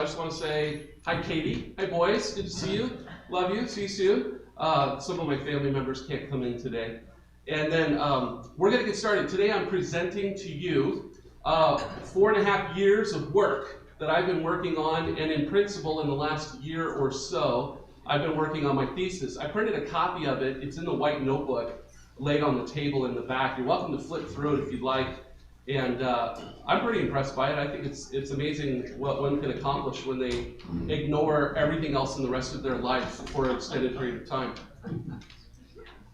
I just want to say hi, Katie. Hi, boys. Good to see you. Love you. See you soon. Some of my family members can't come in today. And then we're going to get started. Today I'm presenting to you 4.5 years of work that I've been working on, and in principle in the last year or so, I've been working on my thesis. I printed a copy of it. It's in the white notebook laid on the table in the back. You're welcome to flip through it if you'd like. And I'm pretty impressed by it. I think it's amazing what one can accomplish when they ignore everything else in the rest of their life for an extended period of time.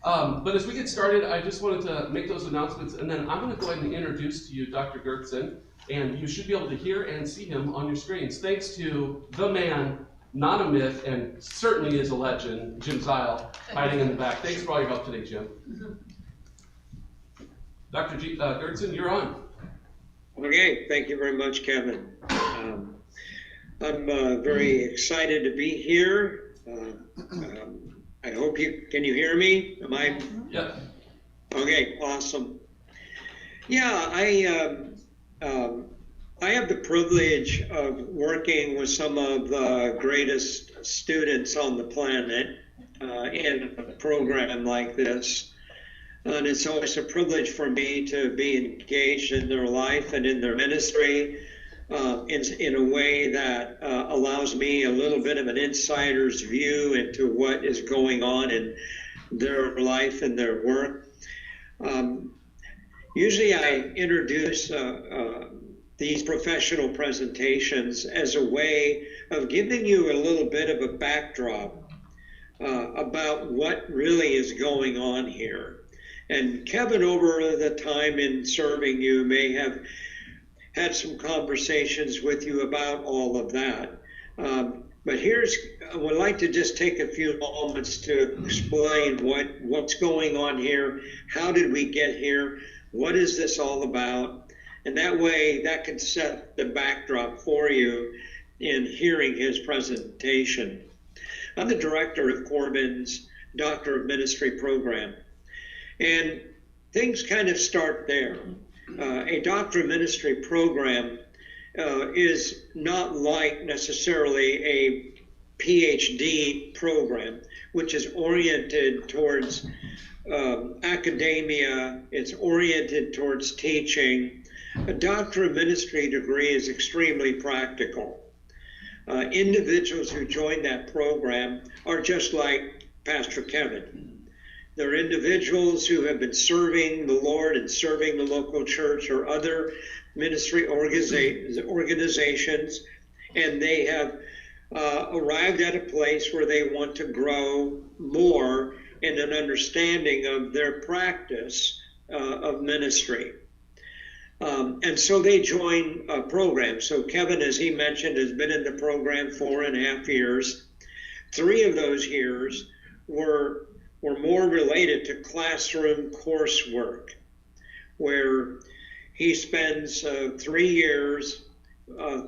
But as we get started, I just wanted to make those announcements, and then I'm going to go ahead and introduce to you Dr. Goertzen, and you should be able to hear and see him on your screens. Thanks to the man, not a myth, and certainly is a legend, Jim Zile, hiding in the back. Thanks for all your help today, Jim. Dr. Goertzen, you're on. Okay, thank you very much, Kevin. I'm very excited to be here. I hope can you hear me? Am I? Yeah. Okay, awesome. Yeah, I have the privilege of working with some of the greatest students on the planet in a program like this. And it's always a privilege for me to be engaged in their life and in their ministry in a way that allows me a little bit of an insider's view into what is going on in their life and their work. Usually I introduce these professional presentations as a way of giving you a little bit of a backdrop about what really is going on here. And Kevin, over the time in serving you, may have had some conversations with you about all of that. But I would like to just take a few moments to explain what's going on here. How did we get here? What is this all about? And that way, that can set the backdrop for you in hearing his presentation. I'm the director of Corbin's Doctor of Ministry program. And things kind of start there. A Doctor of Ministry program is not like necessarily a PhD program, which is oriented towards academia, it's oriented towards teaching. A Doctor of Ministry degree is extremely practical. Individuals who join that program are just like Pastor Kevin. They're individuals who have been serving the Lord and serving the local church or other ministry organizations, and they have arrived at a place where they want to grow more in an understanding of their practice of ministry. And so they join a program. So Kevin, as he mentioned, has been in the program 4.5 years. 3 of those years were more related to classroom coursework, where he spends 3 years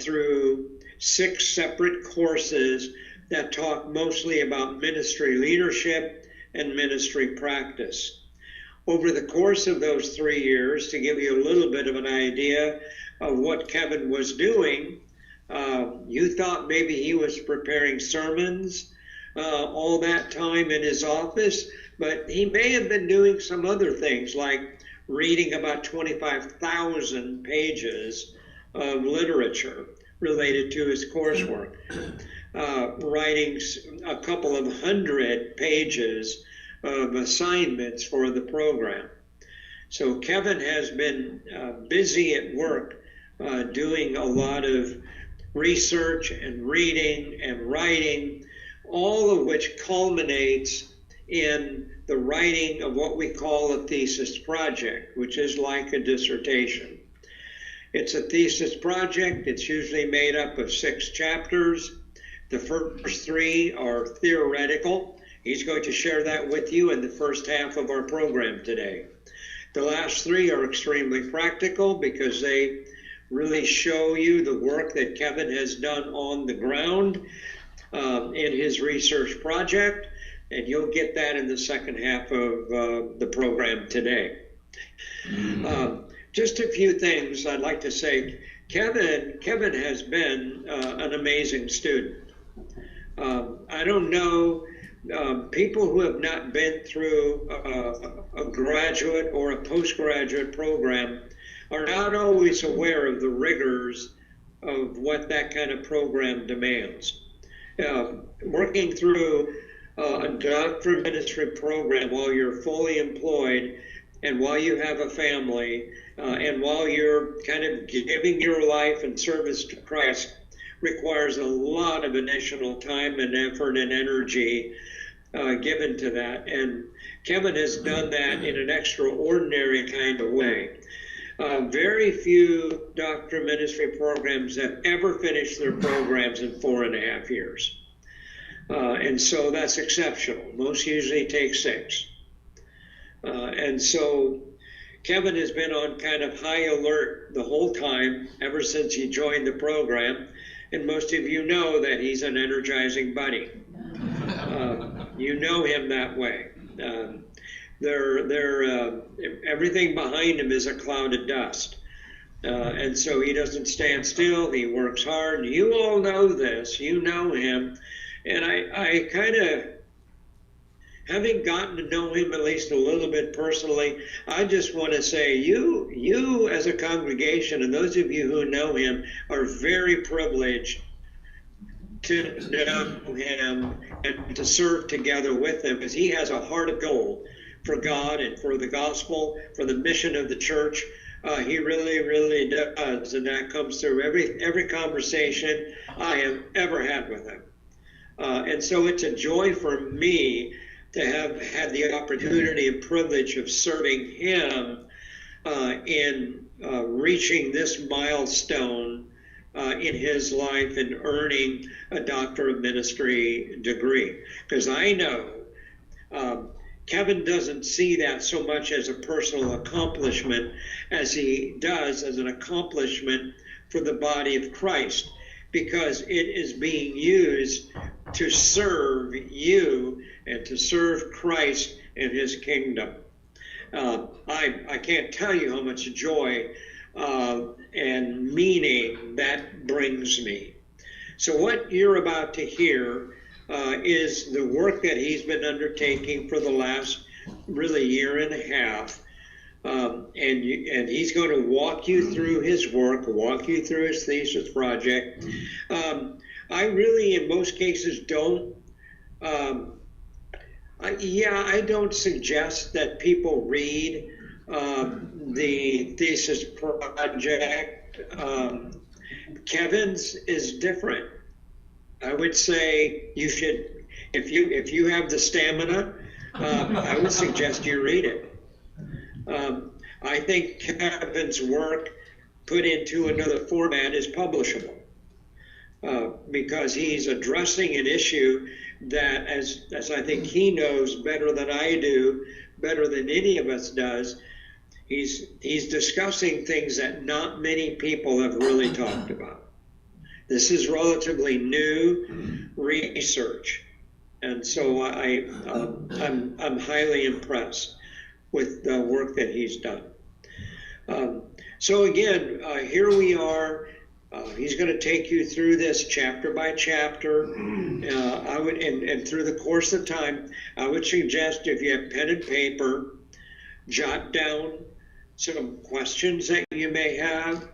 through 6 separate courses that talk mostly about ministry leadership and ministry practice. Over the course of those 3 years, to give you a little bit of an idea of what Kevin was doing, you thought maybe he was preparing sermons all that time in his office, but he may have been doing some other things like reading about 25,000 pages of literature related to his coursework, writing a couple of 100 pages of assignments for the program. So Kevin has been busy at work doing a lot of research and reading and writing, all of which culminates in the writing of what we call a thesis project, which is like a dissertation. It's a thesis project. It's usually made up of 6 chapters. The first 3 are theoretical. He's going to share that with you in the first half of our program today. The last 3 are extremely practical because they really show you the work that Kevin has done on the ground in his research project, and you'll get that in the second half of the program today. Just a few things I'd like to say. Kevin has been an amazing student. I don't know, people who have not been through a graduate or a postgraduate program are not always aware of the rigors of what that kind of program demands. Working through a doctorate ministry program while you're fully employed and while you have a family and while you're kind of giving your life and service to Christ requires a lot of additional time and effort and energy given to that. And Kevin has done that in an extraordinary kind of way. Very few doctorate ministry programs have ever finished their programs in 4.5 years. And so that's exceptional. Most usually take 6. And so Kevin has been on kind of high alert the whole time, ever since he joined the program. And most of you know that he's an energizing buddy. You know him that way. Everything behind him is a cloud of dust. And so he doesn't stand still. He works hard. You all know this. You know him. And I kind of, having gotten to know him at least a little bit personally, I just want to say you as a congregation, and those of you who know him, are very privileged to know him and to serve together with him, because he has a heart of gold for God and for the gospel, for the mission of the church. He really, really does, and that comes through every conversation I have ever had with him. And so it's a joy for me to have had the opportunity and privilege of serving him in reaching this milestone in his life and earning a Doctor of Ministry degree. Because I know Kevin doesn't see that so much as a personal accomplishment as he does as an accomplishment for the body of Christ, because it is being used to serve you and to serve Christ and his kingdom. I can't tell you how much joy and meaning that brings me. So what you're about to hear is the work that he's been undertaking for the last really year and a half. And he's going to walk you through his work, walk you through his thesis project. I really, in most cases, don't. I don't suggest that people read the thesis project. Kevin's is different. I would say you should, if you have the stamina, I would suggest you read it. I think Kevin's work put into another format is publishable, because he's addressing an issue that, as I think he knows better than I do, better than any of us does, he's discussing things that not many people have really talked about. This is relatively new research, and so I'm highly impressed with the work that he's done. So again, here we are. He's going to take you through this chapter by chapter. I would, and through the course of time, I would suggest, if you have pen and paper, jot down some questions that you may have,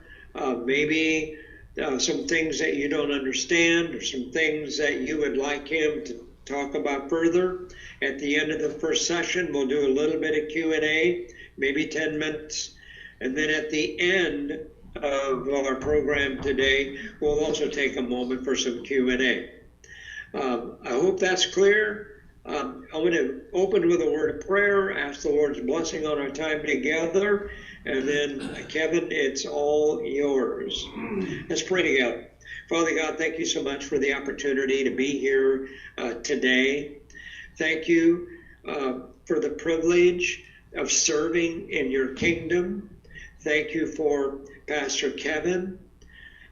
maybe some things that you don't understand, or some things that you would like him to talk about further. At the end of the first session, we'll do a little bit of Q&A, maybe 10 minutes. And then at the end of our program today, we'll also take a moment for some Q&A. I hope that's clear. I'm going to open with a word of prayer, ask the Lord's blessing on our time together, and then, Kevin, it's all yours. Let's pray together. Father God, thank you so much for the opportunity to be here today. Thank you for the privilege of serving in your kingdom. Thank you for Pastor Kevin,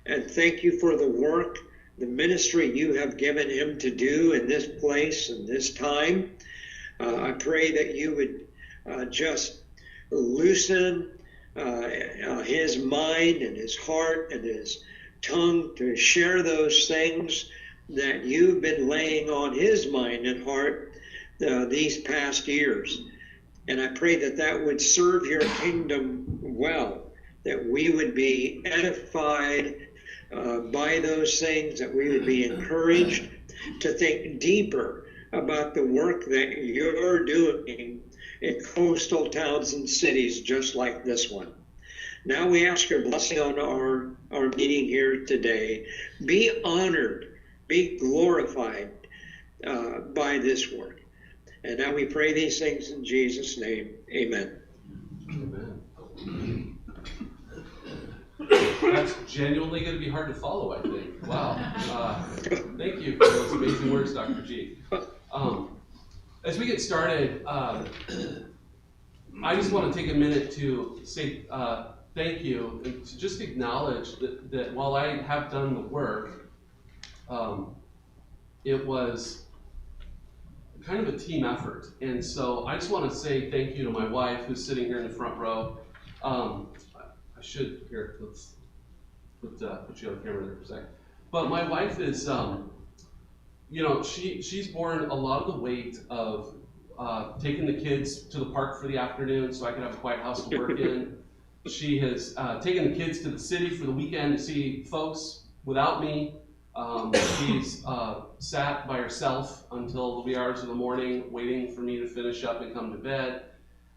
and thank you for the work, the ministry you have given him to do in this place and this time. I pray that you would just loosen his mind and his heart and his tongue to share those things that you've been laying on his mind and heart these past years. And I pray that that would serve your kingdom well, that we would be edified by those things, that we would be encouraged to think deeper about the work that you're doing in coastal towns and cities just like this one. Now we ask your blessing on our meeting here today. Be honored, be glorified by this work. And now we pray these things in Jesus' name. Amen. Amen. That's genuinely going to be hard to follow, I think. Wow. Thank you for those amazing words, Dr. G. As we get started, I just want to take a minute to say thank you and to just acknowledge that while I have done the work, it was kind of a team effort. And so I just want to say thank you to my wife, who's sitting here in the front row. I should, here, let's put you on camera there for a second. But my wife is, you know, she's borne a lot of the weight of taking the kids to the park for the afternoon so I could have a quiet house to work in. She has taken the kids to the city for the weekend to see folks without me. She's sat by herself until the wee hours of the morning waiting for me to finish up and come to bed.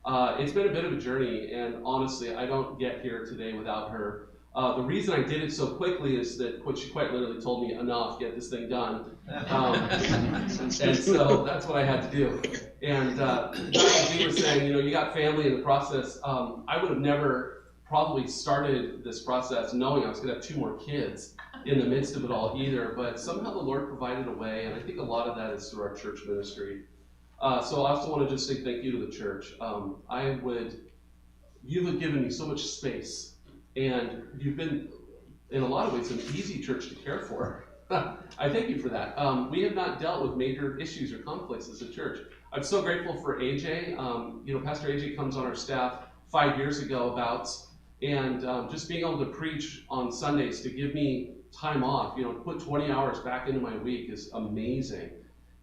It's been a bit of a journey, and honestly, I don't get here today without her. The reason I did it so quickly is that she quite literally told me, enough, get this thing done. And so that's what I had to do. And Dr. G was saying, you know, you got family in the process. I would have never probably started this process knowing I was going to have 2 more kids in the midst of it all either, but somehow the Lord provided a way, and I think a lot of that is through our church ministry. So I also want to just say thank you to the church. You have given me so much space, and you've been, in a lot of ways, an easy church to care for. I thank you for that. We have not dealt with major issues or conflicts as a church. I'm so grateful for AJ. You know, Pastor AJ comes on our staff 5 years ago about, and just being able to preach on Sundays to give me time off, you know, to put 20 hours back into my week is amazing.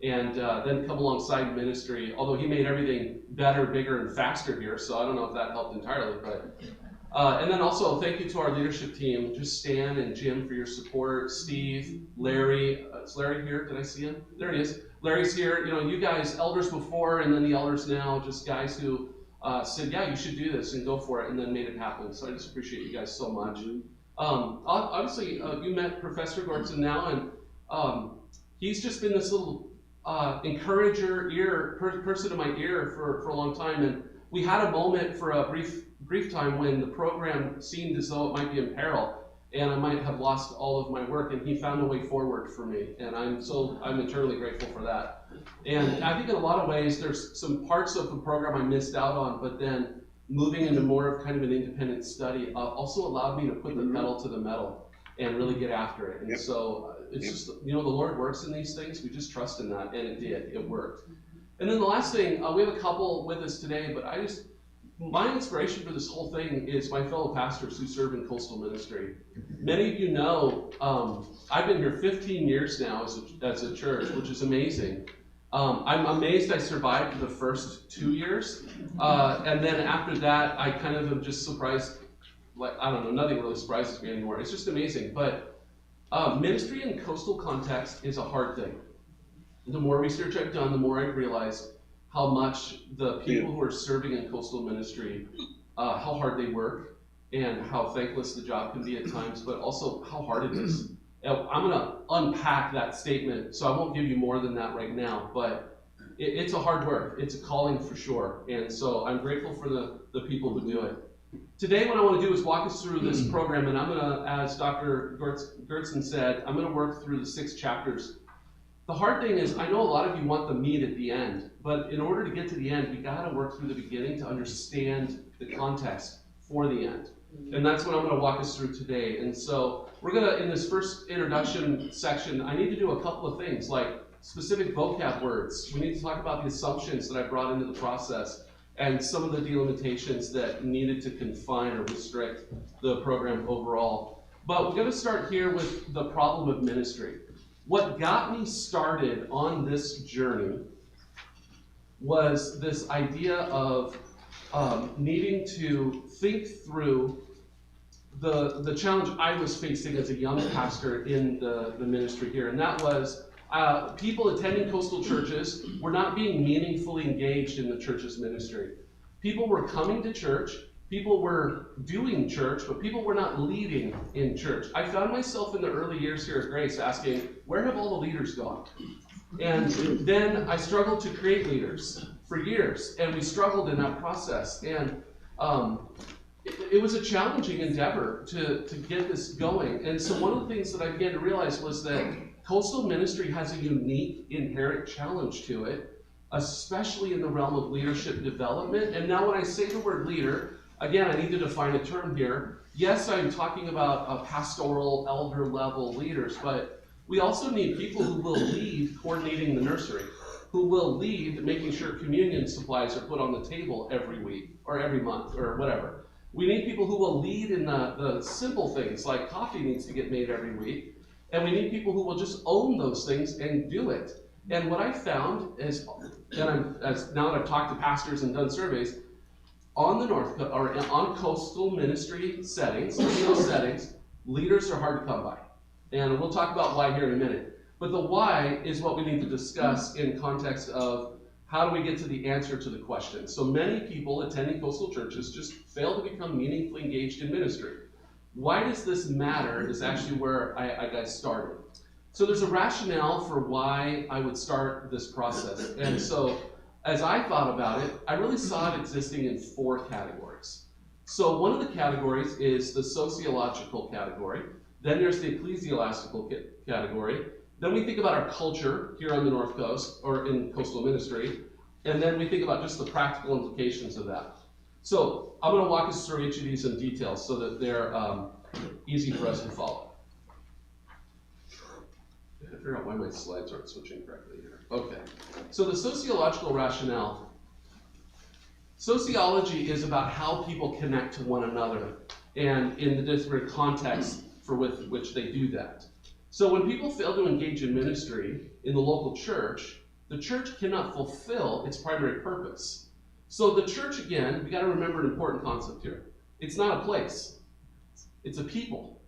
And then come alongside ministry, although he made everything better, bigger, and faster here, so I don't know if that helped entirely. But and then also thank you to our leadership team, just Stan and Jim for your support, Steve, Larry. Is Larry here? Did I see him? There he is. Larry's here. You know, you guys, elders before and then the elders now, just guys who said, yeah, you should do this and go for it, and then made it happen. So I just appreciate you guys so much. Obviously, you met Professor Goertzen now, and he's just been this little encourager, person in my ear for a long time. And we had a moment for a brief time when the program seemed as though it might be in peril, and I might have lost all of my work, and he found a way forward for me, and I'm eternally grateful for that. And I think in a lot of ways there's some parts of the program I missed out on, but then moving into more of kind of an independent study also allowed me to put the pedal to the metal and really get after it. And so it's just, you know, the Lord works in these things. We just trust in that, and it did. It worked. And then the last thing, we have a couple with us today, but my inspiration for this whole thing is my fellow pastors who serve in coastal ministry. Many of you know, I've been here 15 years now as a church, which is amazing. I'm amazed I survived the first 2 years, and then after that, I kind of am just surprised. Like, I don't know, nothing really surprises me anymore. It's just amazing. But ministry in coastal context is a hard thing. The more research I've done, the more I've realized how much the people who are serving in coastal ministry, how hard they work, and how thankless the job can be at times, but also how hard it is. I'm going to unpack that statement, so I won't give you more than that right now, but it's a hard work. It's a calling for sure, and so I'm grateful for the people who do it. Today what I want to do is walk us through this program, and I'm going to, as Dr. Goertzen said, I'm going to work through the 6 chapters. The hard thing is, I know a lot of you want the meat at the end, but in order to get to the end, we got to work through the beginning to understand the context for the end. And that's what I'm going to walk us through today. And so we're going to, in this first introduction section, I need to do a couple of things, like specific vocab words. We need to talk about the assumptions that I brought into the process. and some of the delimitations that needed to confine or restrict the program overall. But we're going to start here with the problem of ministry. What got me started on this journey was this idea of needing to think through the challenge I was facing as a young pastor in the ministry here, and that was people attending coastal churches were not being meaningfully engaged in the church's ministry. People were coming to church, people were doing church, but people were not leading in church. I found myself in the early years here at Grace asking, where have all the leaders gone? And then I struggled to create leaders for years, and we struggled in that process. And it was a challenging endeavor to get this going. And so one of the things that I began to realize was that coastal ministry has a unique inherent challenge to it, especially in the realm of leadership development. And now when I say the word leader, again, I need to define a term here. Yes, I'm talking about pastoral, elder level leaders, but we also need people who will lead coordinating the nursery, who will lead making sure communion supplies are put on the table every week or every month or whatever. We need people who will lead in the simple things, like coffee needs to get made every week. And we need people who will just own those things and do it. And what I found is, now that I've talked to pastors and done surveys, on the North Coast, or on coastal ministry settings, in those settings, leaders are hard to come by. And we'll talk about why here in a minute. But the why is what we need to discuss in context of how do we get to the answer to the question. So many people attending coastal churches just fail to become meaningfully engaged in ministry. Why does this matter is actually where I got started. So there's a rationale for why I would start this process. And so as I thought about it, I really saw it existing in 4 categories. So one of the categories is the sociological category. Then there's the ecclesiastical category. Then we think about our culture here on the North Coast or in coastal ministry. And then we think about just the practical implications of that. So I'm going to walk us through each of these in detail so that they're easy for us to follow. I gotta figure out why my slides aren't switching correctly here. Okay, so the sociological rationale. Sociology is about how people connect to one another and in the different contexts for which they do that. So when people fail to engage in ministry in the local church, the church cannot fulfill its primary purpose. So the church, again, we got to remember an important concept here. It's not a place. It's a people.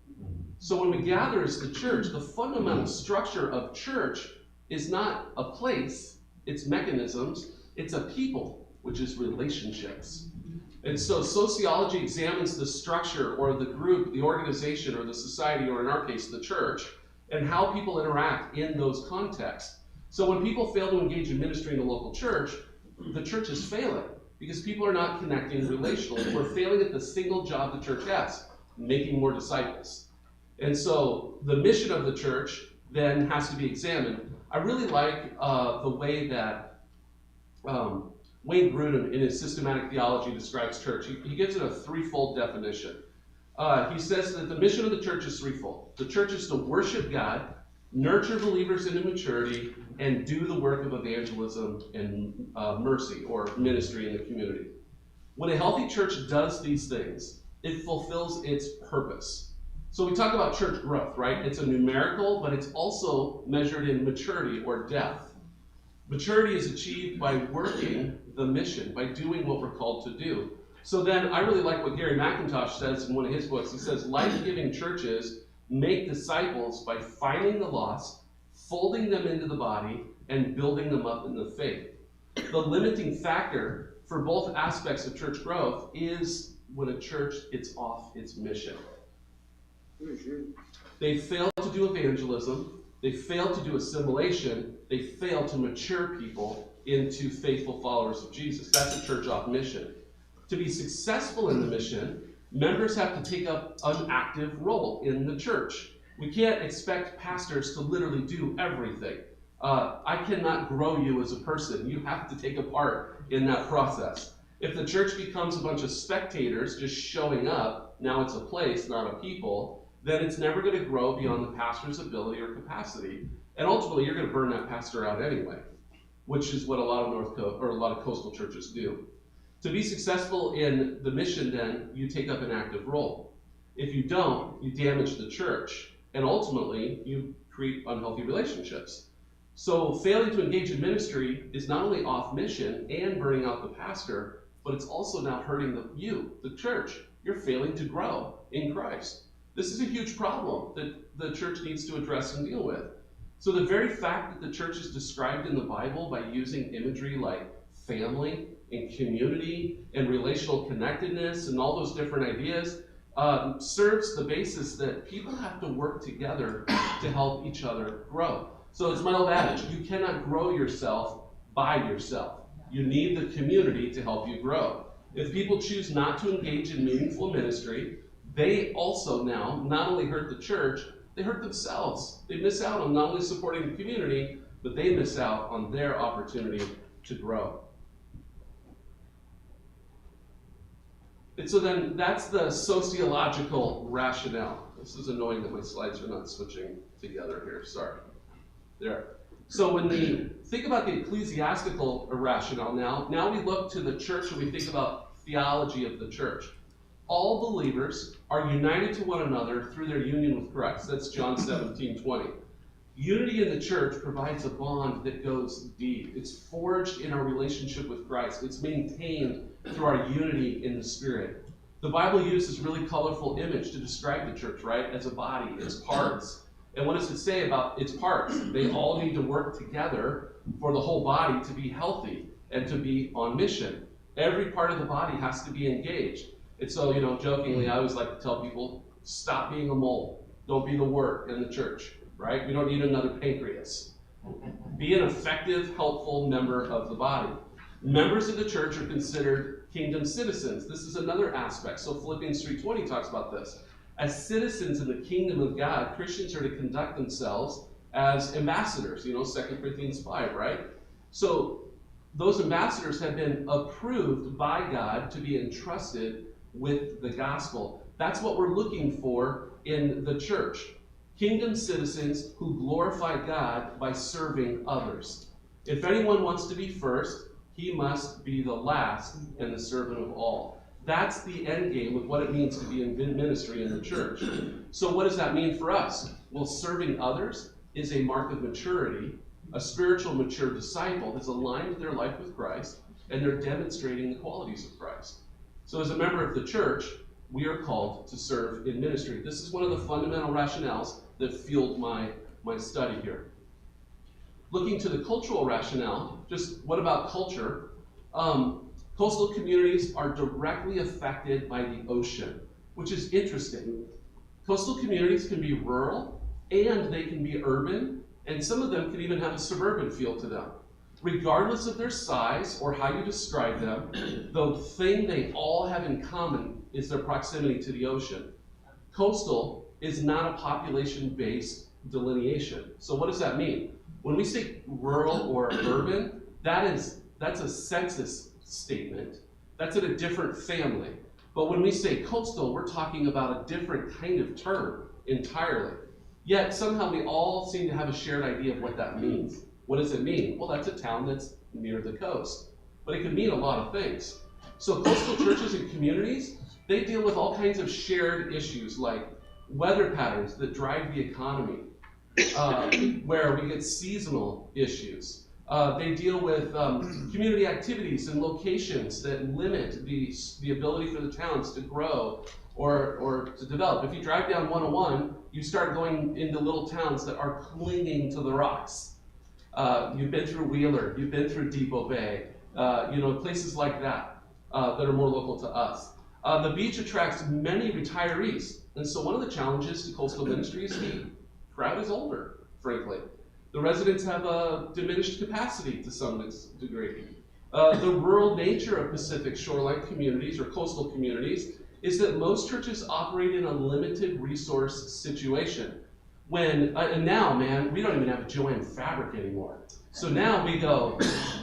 So when we gather as the church, the fundamental structure of church is not a place, it's mechanisms, it's a people, which is relationships. And so sociology examines the structure or the group, the organization or the society, or in our case, the church, and how people interact in those contexts. So when people fail to engage in ministry in the local church, the church is failing because people are not connecting relationally. We're failing at the single job the church has, making more disciples. And so the mission of the church then has to be examined. I really like the way that Wayne Grudem in his systematic theology describes church. He gives it a threefold definition. He says that the mission of the church is threefold. The church is to worship God, nurture believers into maturity, and do the work of evangelism and mercy or ministry in the community. When a healthy church does these things, it fulfills its purpose. So we talk about church growth, right? It's a numerical, but it's also measured in maturity or depth. Maturity is achieved by working the mission, by doing what we're called to do. So then I really like what Gary McIntosh says in one of his books. He says, life-giving churches make disciples by finding the lost, folding them into the body, and building them up in the faith. The limiting factor for both aspects of church growth is when a church gets off its mission. They fail to do evangelism, they fail to do assimilation, they fail to mature people into faithful followers of Jesus. That's a church off mission. To be successful in the mission, members have to take up an active role in the church. We can't expect pastors to literally do everything. I cannot grow you as a person. You have to take a part in that process. If the church becomes a bunch of spectators just showing up, now it's a place, not a people, then it's never going to grow beyond the pastor's ability or capacity. And ultimately, you're going to burn that pastor out anyway, which is what a lot of coastal churches do. To be successful in the mission, then, you take up an active role. If you don't, you damage the church, and ultimately, you create unhealthy relationships. So failing to engage in ministry is not only off mission and burning out the pastor, but it's also now hurting the church. You're failing to grow in Christ. This is a huge problem that the church needs to address and deal with. So the very fact that the church is described in the Bible by using imagery like family and community and relational connectedness and all those different ideas serves the basis that people have to work together to help each other grow. So it's my old adage, you cannot grow yourself by yourself. You need the community to help you grow. If people choose not to engage in meaningful ministry, they also now not only hurt the church, they hurt themselves. They miss out on not only supporting the community, but they miss out on their opportunity to grow. And so then that's the sociological rationale. This is annoying that my slides are not switching together here, sorry. There. So when we think about the ecclesiastical rationale now we look to the church and we think about theology of the church. All believers are united to one another through their union with Christ. That's John 17:20. Unity in the church provides a bond that goes deep. It's forged in our relationship with Christ. It's maintained through our unity in the Spirit. The Bible uses really colorful image to describe the church, right? As a body, its parts. And what does it say about its parts? They all need to work together for the whole body to be healthy and to be on mission. Every part of the body has to be engaged. And so, jokingly, I always like to tell people, stop being a mole. Don't be the wart in the church, right? We don't need another pancreas. Be an effective, helpful member of the body. Members of the church are considered kingdom citizens. This is another aspect. So Philippians 3:20 talks about this. As citizens in the kingdom of God, Christians are to conduct themselves as ambassadors, 2 Corinthians 5, right? So those ambassadors have been approved by God to be entrusted with the gospel. That's what we're looking for in the church. Kingdom citizens who glorify God by serving others. If anyone wants to be first, he must be the last and the servant of all. That's the end game with what it means to be in ministry in the church. So what does that mean for us? Well, serving others is a mark of maturity. A spiritual mature disciple has aligned their life with Christ, and they're demonstrating the qualities of Christ. So as a member of the church, we are called to serve in ministry. This is one of the fundamental rationales that fueled my study here. Looking to the cultural rationale, just what about culture? Coastal communities are directly affected by the ocean, which is interesting. Coastal communities can be rural, and they can be urban, and some of them can even have a suburban feel to them. Regardless of their size or how you describe them, the thing they all have in common is their proximity to the ocean. Coastal is not a population-based delineation. So what does that mean? When we say rural or urban, that's a census statement. That's in a different family. But when we say coastal, we're talking about a different kind of term entirely. Yet somehow we all seem to have a shared idea of what that means. What does it mean? Well, that's a town that's near the coast. But it could mean a lot of things. So coastal churches and communities, they deal with all kinds of shared issues like weather patterns that drive the economy, where we get seasonal issues. They deal with community activities and locations that limit the ability for the towns to grow or to develop. If you drive down 101, you start going into little towns that are clinging to the rocks. You've been through Wheeler, you've been through Depot Bay, places like that that are more local to us. The beach attracts many retirees, and so one of the challenges to coastal ministry is the crowd is older, frankly. The residents have a diminished capacity to some degree. The rural nature of Pacific shoreline communities or coastal communities is that most churches operate in a limited resource situation. And now, man, we don't even have a Joanne fabric anymore. So now we go,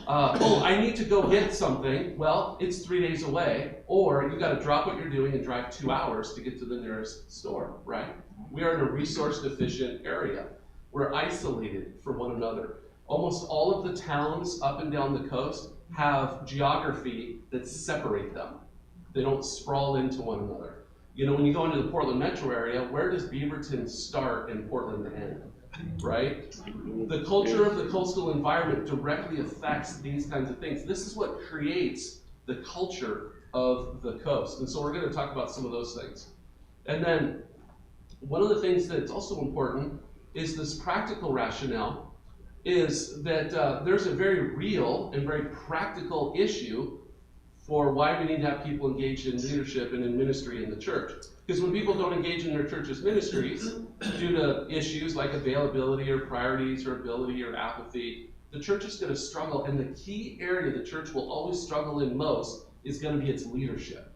I need to go get something. Well, it's 3 days away, or you got to drop what you're doing and drive 2 hours to get to the nearest store, right? We are in a resource-deficient area. We're isolated from one another. Almost all of the towns up and down the coast have geography that separate them. They don't sprawl into one another. You know, when you go into the Portland metro area, where does Beaverton start and Portland end, right? The culture of the coastal environment directly affects these kinds of things. This is what creates the culture of the coast. And so we're going to talk about some of those things. And then one of the things that's also important is this practical rationale, is that there's a very real and very practical issue for why we need to have people engaged in leadership and in ministry in the church. Because when people don't engage in their church's ministries due to issues like availability or priorities or ability or apathy, the church is going to struggle. And the key area the church will always struggle in most is going to be its leadership.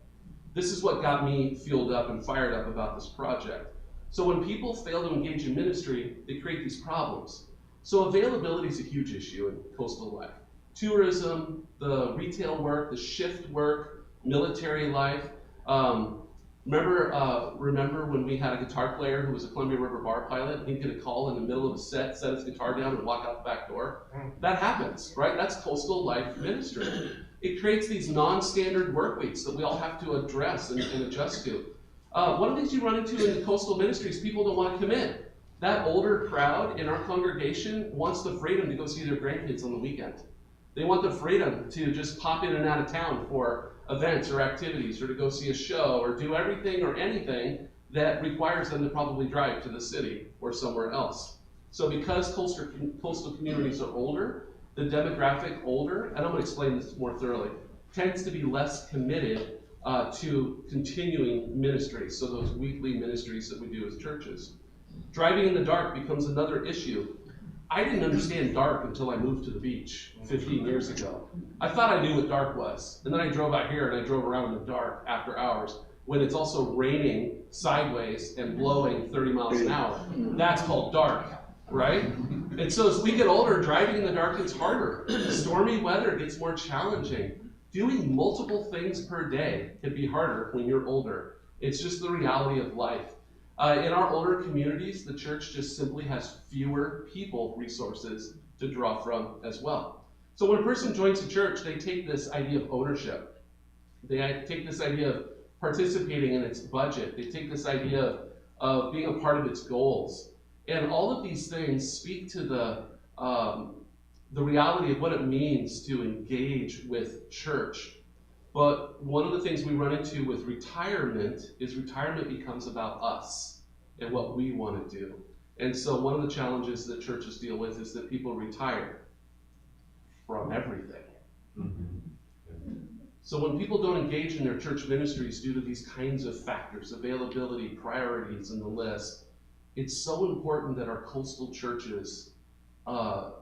This is what got me fueled up and fired up about this project. So when people fail to engage in ministry, they create these problems. So availability is a huge issue in coastal life. Tourism, the retail work, the shift work, military life. Remember when we had a guitar player who was a Columbia River bar pilot, and he'd get a call in the middle of a set his guitar down and walk out the back door? That happens, right? That's coastal life ministry. It creates these non-standard work weeks that we all have to address and adjust to. One of the things you run into in the coastal ministries, people don't want to commit. That older crowd in our congregation wants the freedom to go see their grandkids on the weekend. They want the freedom to just pop in and out of town for events or activities, or to go see a show, or do everything or anything that requires them to probably drive to the city or somewhere else. So because coastal communities are older, the demographic older, and I'm going to explain this more thoroughly, tends to be less committed to continuing ministries, so those weekly ministries that we do as churches. Driving in the dark becomes another issue. I didn't understand dark until I moved to the beach 15 years ago. I thought I knew what dark was. And then I drove out here and I drove around in the dark after hours when it's also raining sideways and blowing 30 miles an hour. That's called dark, right? And so as we get older, driving in the dark gets harder. Stormy weather gets more challenging. Doing multiple things per day can be harder when you're older. It's just the reality of life. In our older communities, the church just simply has fewer people resources to draw from as well. So when a person joins the church, they take this idea of ownership. They take this idea of participating in its budget. They take this idea of being a part of its goals. And all of these things speak to the reality of what it means to engage with church. But one of the things we run into with retirement is retirement becomes about us and what we want to do. And so one of the challenges that churches deal with is that people retire from everything. So when people don't engage in their church ministries due to these kinds of factors, availability, priorities, and the list, it's so important that our coastal churches have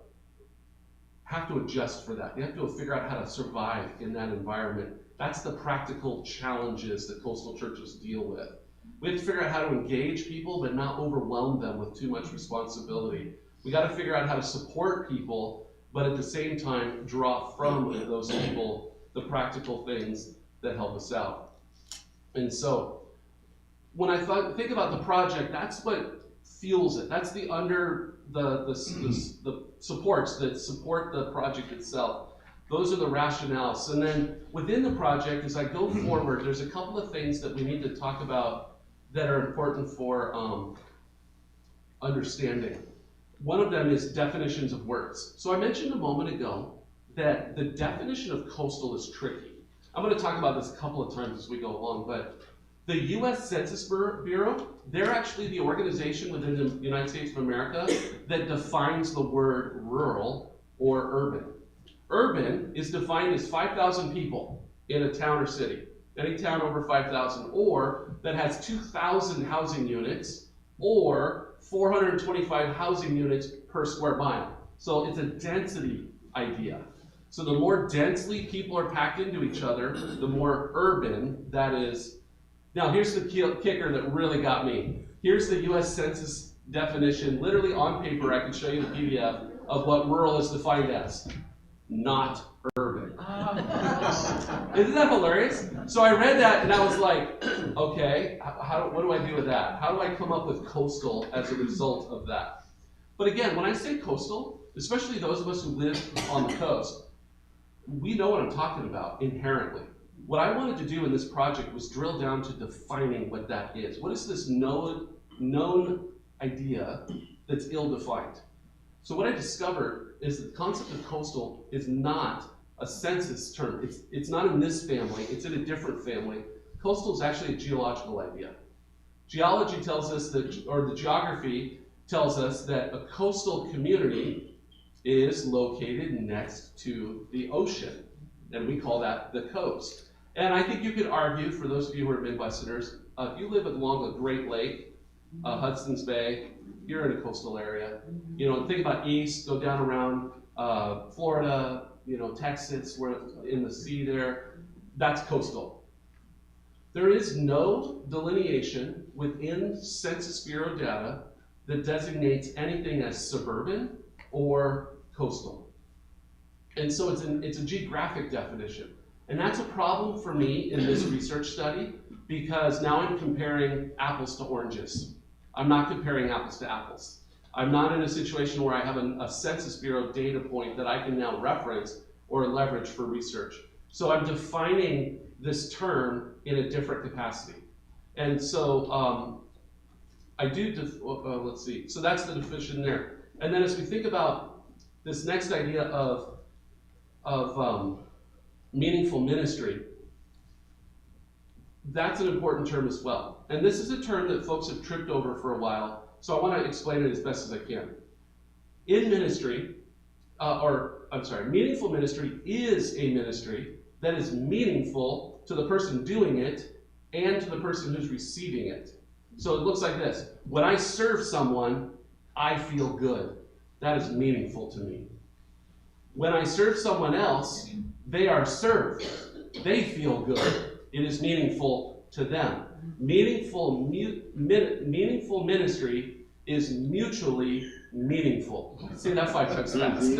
to adjust for that. They have to figure out how to survive in that environment. That's the practical challenges that coastal churches deal with. We have to figure out how to engage people, but not overwhelm them with too much responsibility. We got to figure out how to support people, but at the same time, draw from those people the practical things that help us out. And so, when I think about the project, that's what fuels it. That's the supports that support the project itself. Those are the rationales. And then within the project, as I go forward, there's a couple of things that we need to talk about that are important for understanding. One of them is definitions of words. So I mentioned a moment ago that the definition of coastal is tricky. I'm going to talk about this a couple of times as we go along, but the U.S. Census Bureau, they're actually the organization within the United States of America that defines the word rural or urban. Urban is defined as 5,000 people in a town or city, any town over 5,000, or that has 2,000 housing units, or 425 housing units per square mile. So it's a density idea. So the more densely people are packed into each other, the more urban that is. Now here's the kicker that really got me. Here's the U.S. Census definition, literally on paper. I can show you the PDF of what rural is defined as. Not urban. Isn't that hilarious? So I read that and I was like, okay, what do I do with that? How do I come up with coastal as a result of that? But again, when I say coastal, especially those of us who live on the coast, we know what I'm talking about inherently. What I wanted to do in this project was drill down to defining what that is. What is this known idea that's ill-defined? So what I discovered is that the concept of coastal is not a census term. It's not in this family, it's in a different family. Coastal is actually a geological idea. Geology tells us that, or the geography tells us that a coastal community is located next to the ocean, and we call that the coast. And I think you could argue, for those of you who are Midwesterners, if you live along a Great Lake, Hudson's Bay, you're in a coastal area. You know, think about east, go down around Florida, you know, Texas, we're in the sea there. That's coastal. There is no delineation within Census Bureau data that designates anything as suburban or coastal. And so it's a geographic definition. And that's a problem for me in this research study, because now I'm comparing apples to oranges. I'm not comparing apples to apples. I'm not in a situation where I have a Census Bureau data point that I can now reference or leverage for research. So I'm defining this term in a different capacity. And so I do, let's see, so that's the definition there. And then as we think about this next idea of meaningful ministry, that's an important term as well. And this is a term that folks have tripped over for a while, so I want to explain it as best as I can. In ministry, meaningful ministry is a ministry that is meaningful to the person doing it and to the person who's receiving it. So it looks like this. When I serve someone, I feel good. That is meaningful to me. When I serve someone else, they are served. They feel good. It is meaningful to them. Meaningful ministry is mutually meaningful. Say that 5 times fast.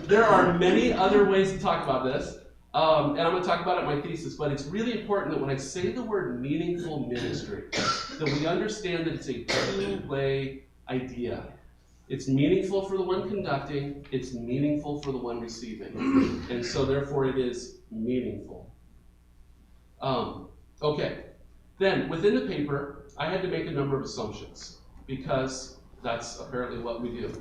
There are many other ways to talk about this, and I'm going to talk about it in my thesis, but it's really important that when I say the word meaningful ministry, that we understand that it's a two-way idea. It's meaningful for the one conducting, it's meaningful for the one receiving. And so therefore it is meaningful. Okay, then within the paper, I had to make a number of assumptions, because that's apparently what we do.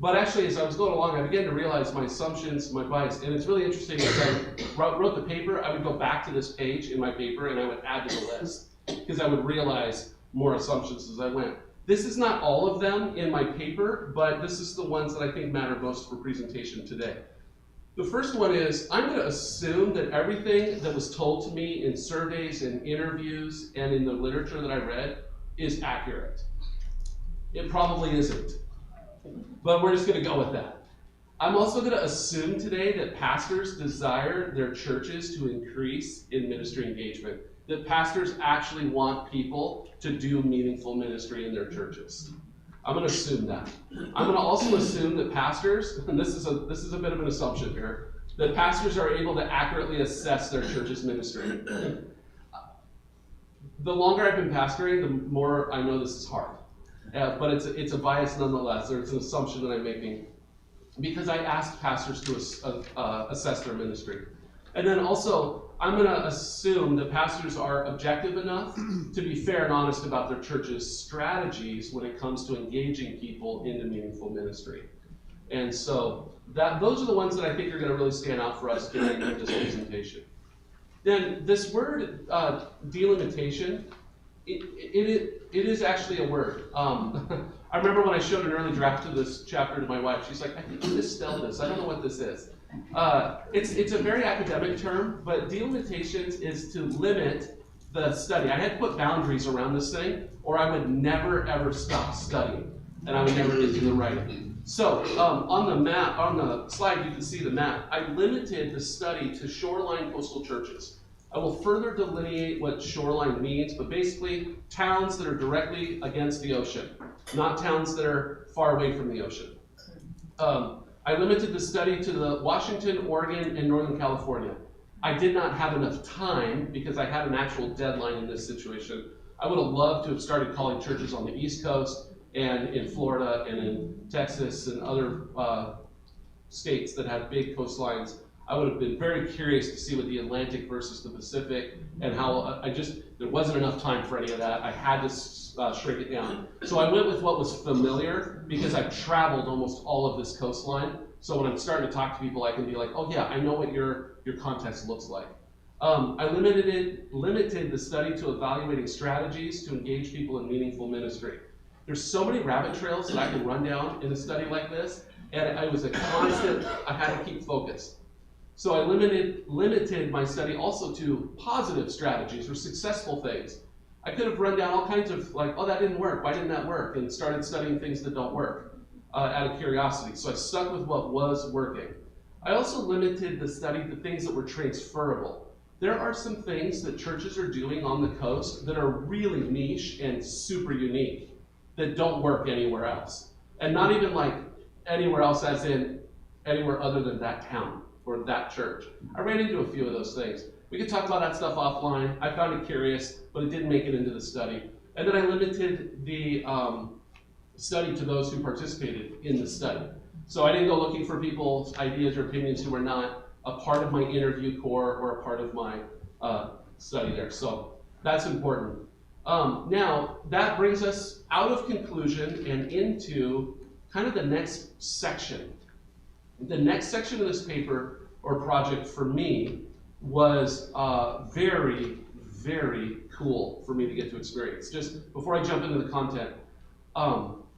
But actually, as I was going along, I began to realize my assumptions, my bias, and it's really interesting. As I wrote the paper, I would go back to this page in my paper and I would add to the list, because I would realize more assumptions as I went. This is not all of them in my paper, but this is the ones that I think matter most for presentation today. The first one is, I'm going to assume that everything that was told to me in surveys and interviews and in the literature that I read is accurate. It probably isn't, but we're just going to go with that. I'm also going to assume today that pastors desire their churches to increase in ministry engagement, that pastors actually want people to do meaningful ministry in their churches. I'm going to assume that. I'm going to also assume that pastors, and this is a bit of an assumption here, that pastors are able to accurately assess their church's ministry. The longer I've been pastoring, the more I know this is hard. But it's a bias nonetheless, or it's an assumption that I'm making, because I asked pastors to assess their ministry. And then also, I'm going to assume that pastors are objective enough to be fair and honest about their church's strategies when it comes to engaging people into meaningful ministry. And so those are the ones that I think are going to really stand out for us during this presentation. Then this word delimitation, it is actually a word. I remember when I showed an early draft of this chapter to my wife, she's like, I think you misspelled this. I don't know what this is. It's a very academic term, but delimitations is to limit the study. I had to put boundaries around this thing, or I would never ever stop studying, and I would never get to the writing. So on the slide, you can see the map. I limited the study to shoreline coastal churches. I will further delineate what shoreline means, but basically towns that are directly against the ocean, not towns that are far away from the ocean. I limited the study to the Washington, Oregon, and Northern California. I did not have enough time because I had an actual deadline in this situation. I would have loved to have started calling churches on the East Coast and in Florida and in Texas and other states that had big coastlines, I would have been very curious to see what the Atlantic versus the Pacific and how there wasn't enough time for any of that. I had to shrink it down. So I went with what was familiar because I've traveled almost all of this coastline. So when I'm starting to talk to people, I can be like, oh yeah, I know what your context looks like. I limited the study to evaluating strategies to engage people in meaningful ministry. There's so many rabbit trails that I can run down in a study like this, and it was a constant, I had to keep focused. So I limited my study also to positive strategies or successful things. I could have run down all kinds of like, oh, that didn't work, why didn't that work? And started studying things that don't work out of curiosity. So I stuck with what was working. I also limited the study to things that were transferable. There are some things that churches are doing on the coast that are really niche and super unique that don't work anywhere else. And not even like anywhere else as in anywhere other than that town or that church. I ran into a few of those things. We could talk about that stuff offline. I found it curious, but it didn't make it into the study. And then I limited the study to those who participated in the study. So I didn't go looking for people's ideas or opinions who were not a part of my interview core or a part of my study there. So that's important. Now, that brings us out of conclusion and into kind of the next section. The next section of this paper or project for me was very, very cool for me to get to experience. Just before I jump into the content,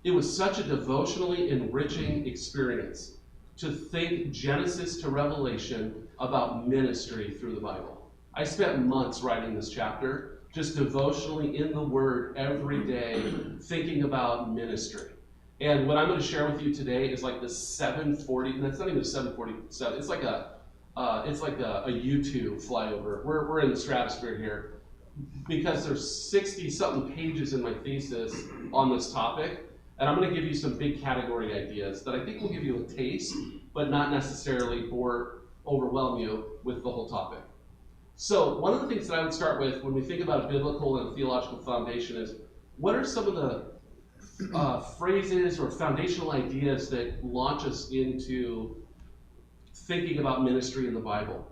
it was such a devotionally enriching experience to think Genesis to Revelation about ministry through the Bible. I spent months writing this chapter, just devotionally in the Word every day, thinking about ministry. And what I'm going to share with you today is like the 740, and that's not even a 747, it's like a U2 flyover. We're in the stratosphere here because there's 60-something pages in my thesis on this topic. And I'm going to give you some big category ideas that I think will give you a taste, but not necessarily overwhelm you with the whole topic. So one of the things that I would start with when we think about a biblical and a theological foundation is, what are some of the phrases or foundational ideas that launch us into thinking about ministry in the Bible?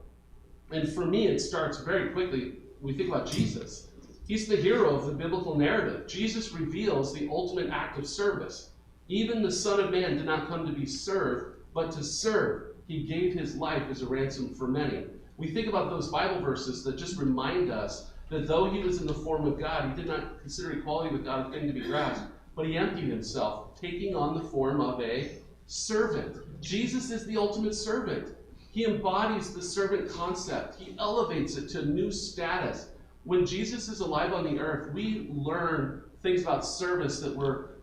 And for me, it starts very quickly. We think about Jesus. He's the hero of the biblical narrative. Jesus reveals the ultimate act of service. Even the Son of Man did not come to be served, but to serve. He gave his life as a ransom for many. We think about those Bible verses that just remind us that though he was in the form of God, he did not consider equality with God a thing to be grasped, but he emptied himself, taking on the form of a servant. Jesus is the ultimate servant. He embodies the servant concept. He elevates it to a new status. When Jesus is alive on the earth, we learn things about service that were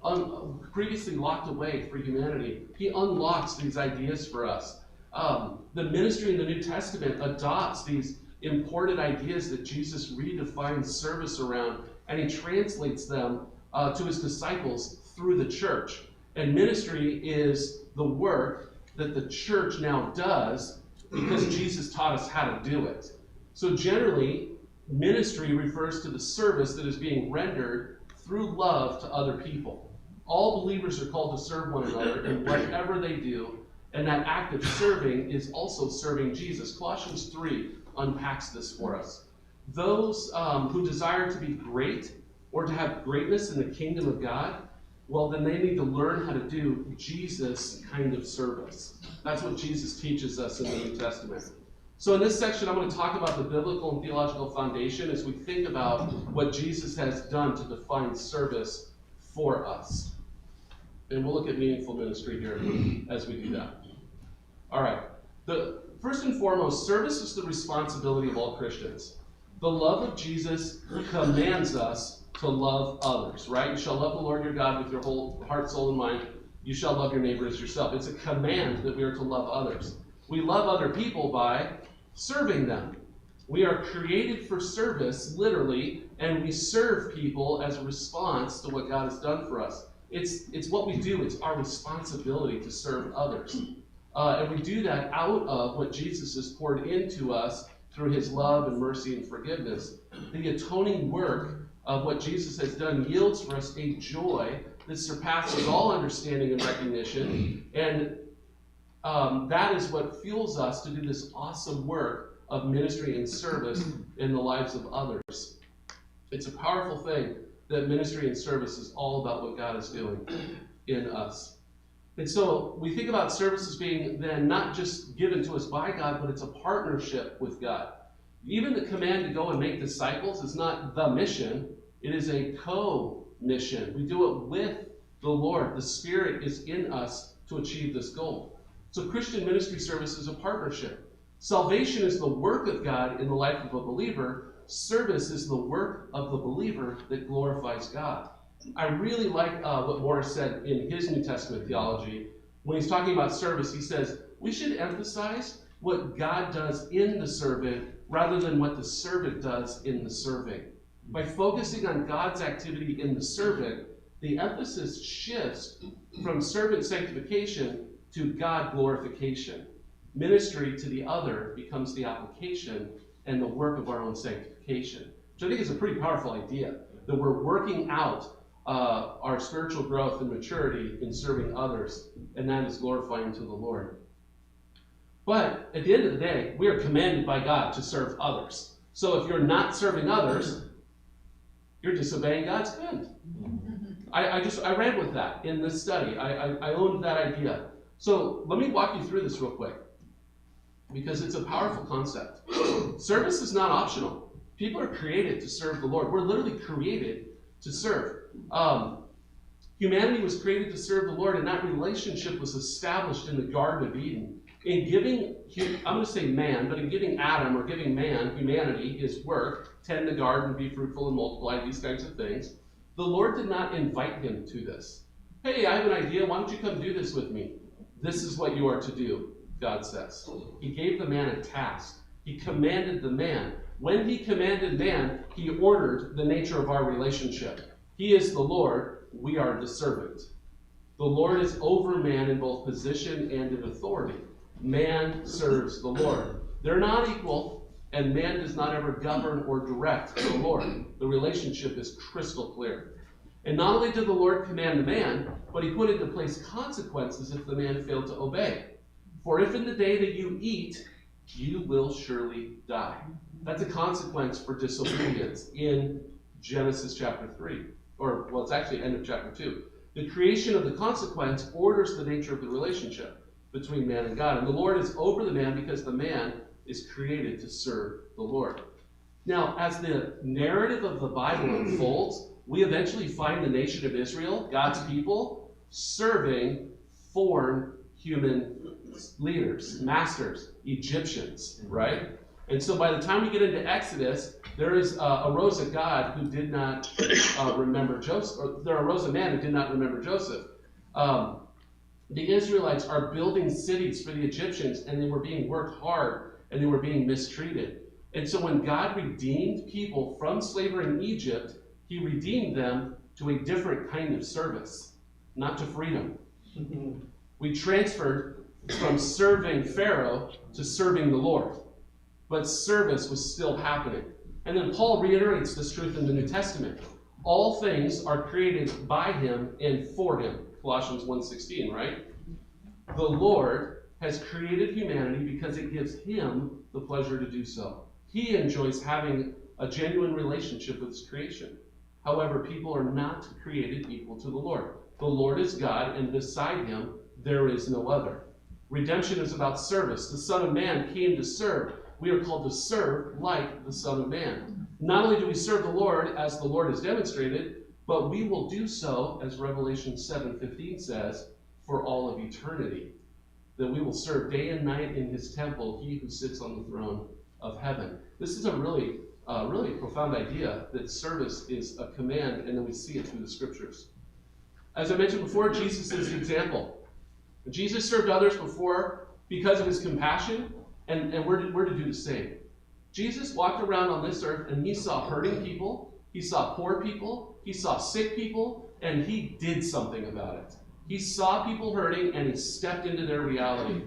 previously locked away for humanity. He unlocks these ideas for us. The ministry in the New Testament adopts these imported ideas that Jesus redefines service around, and he translates them to his disciples through the church. And ministry is the work that the church now does because Jesus taught us how to do it. So generally, ministry refers to the service that is being rendered through love to other people. All believers are called to serve one another in whatever they do, and that act of serving is also serving Jesus. Colossians 3 unpacks this for us. Those who desire to be great or to have greatness in the kingdom of God, well, then they need to learn how to do Jesus kind of service. That's what Jesus teaches us in the New Testament. So in this section, I'm going to talk about the biblical and theological foundation as we think about what Jesus has done to define service for us. And we'll look at meaningful ministry here as we do that. All right. First and foremost, service is the responsibility of all Christians. The love of Jesus commands us to love others, right? You shall love the Lord your God with your whole heart, soul, and mind. You shall love your neighbor as yourself. It's a command that we are to love others. We love other people by serving them. We are created for service, literally, and we serve people as a response to what God has done for us. It's what we do. It's our responsibility to serve others. And we do that out of what Jesus has poured into us through his love and mercy and forgiveness. The atoning work of what Jesus has done yields for us a joy that surpasses all understanding and recognition. And that is what fuels us to do this awesome work of ministry and service in the lives of others. It's a powerful thing that ministry and service is all about what God is doing in us. And so we think about service as being then not just given to us by God, but it's a partnership with God. Even the command to go and make disciples is not the mission. It is a co-mission. We do it with the Lord. The Spirit is in us to achieve this goal. So Christian ministry service is a partnership. Salvation is the work of God in the life of a believer. Service is the work of the believer that glorifies God. I really like what Morris said in his New Testament theology. When he's talking about service, he says, we should emphasize what God does in the servant rather than what the servant does in the serving. By focusing on God's activity in the servant, the emphasis shifts from servant sanctification to God glorification. Ministry to the other becomes the application and the work of our own sanctification, which I think is a pretty powerful idea, that we're working out our spiritual growth and maturity in serving others, and that is glorifying to the Lord. But at the end of the day, we are commanded by God to serve others. So if you're not serving others, you're disobeying God's command. I ran with that in this study. I owned that idea. So let me walk you through this real quick, because it's a powerful concept. Service is not optional. People are created to serve the Lord. We're literally created to serve. Humanity was created to serve the Lord, and that relationship was established in the Garden of Eden. In giving, I'm going to say man, but in giving Adam, or giving man, humanity, his work, tend the garden, be fruitful and multiply, these kinds of things, the Lord did not invite him to this. Hey, I have an idea. Why don't you come do this with me? This is what you are to do, God says. He gave the man a task. He commanded the man. When he commanded man, he ordered the nature of our relationship. He is the Lord. We are the servant. The Lord is over man in both position and in authority. Man serves the Lord. They're not equal, and man does not ever govern or direct the Lord. The relationship is crystal clear. And not only did the Lord command the man, but he put into place consequences if the man failed to obey. For if in the day that you eat, you will surely die. That's a consequence for disobedience in Genesis chapter 3. Or, well, it's actually end of chapter 2. The creation of the consequence orders the nature of the relationship between man and God. And the Lord is over the man because the man is created to serve the Lord. Now, as the narrative of the Bible unfolds, we eventually find the nation of Israel, God's people, serving foreign human leaders, masters, Egyptians, right? And so by the time we get into Exodus, there arose a God who did not remember Joseph, or there arose a man who did not remember Joseph. The Israelites are building cities for the Egyptians, and they were being worked hard, and they were being mistreated. And so when God redeemed people from slavery in Egypt, he redeemed them to a different kind of service, not to freedom. We transferred from serving Pharaoh to serving the Lord. But service was still happening. And then Paul reiterates this truth in the New Testament. All things are created by him and for him. Colossians 1:16, right? The Lord has created humanity because it gives him the pleasure to do so. He enjoys having a genuine relationship with his creation. However, people are not created equal to the Lord. The Lord is God, and beside him, there is no other. Redemption is about service. The Son of Man came to serve. We are called to serve like the Son of Man. Not only do we serve the Lord as the Lord has demonstrated, but we will do so, as Revelation 7:15 says, for all of eternity. That we will serve day and night in his temple, he who sits on the throne of heaven. This is a really profound idea that service is a command, and then we see it through the scriptures. As I mentioned before, Jesus is the example. Jesus served others before because of his compassion, and we're to do the same. Jesus walked around on this earth, and he saw hurting people, he saw poor people, he saw sick people, and he did something about it. He saw people hurting, and he stepped into their reality.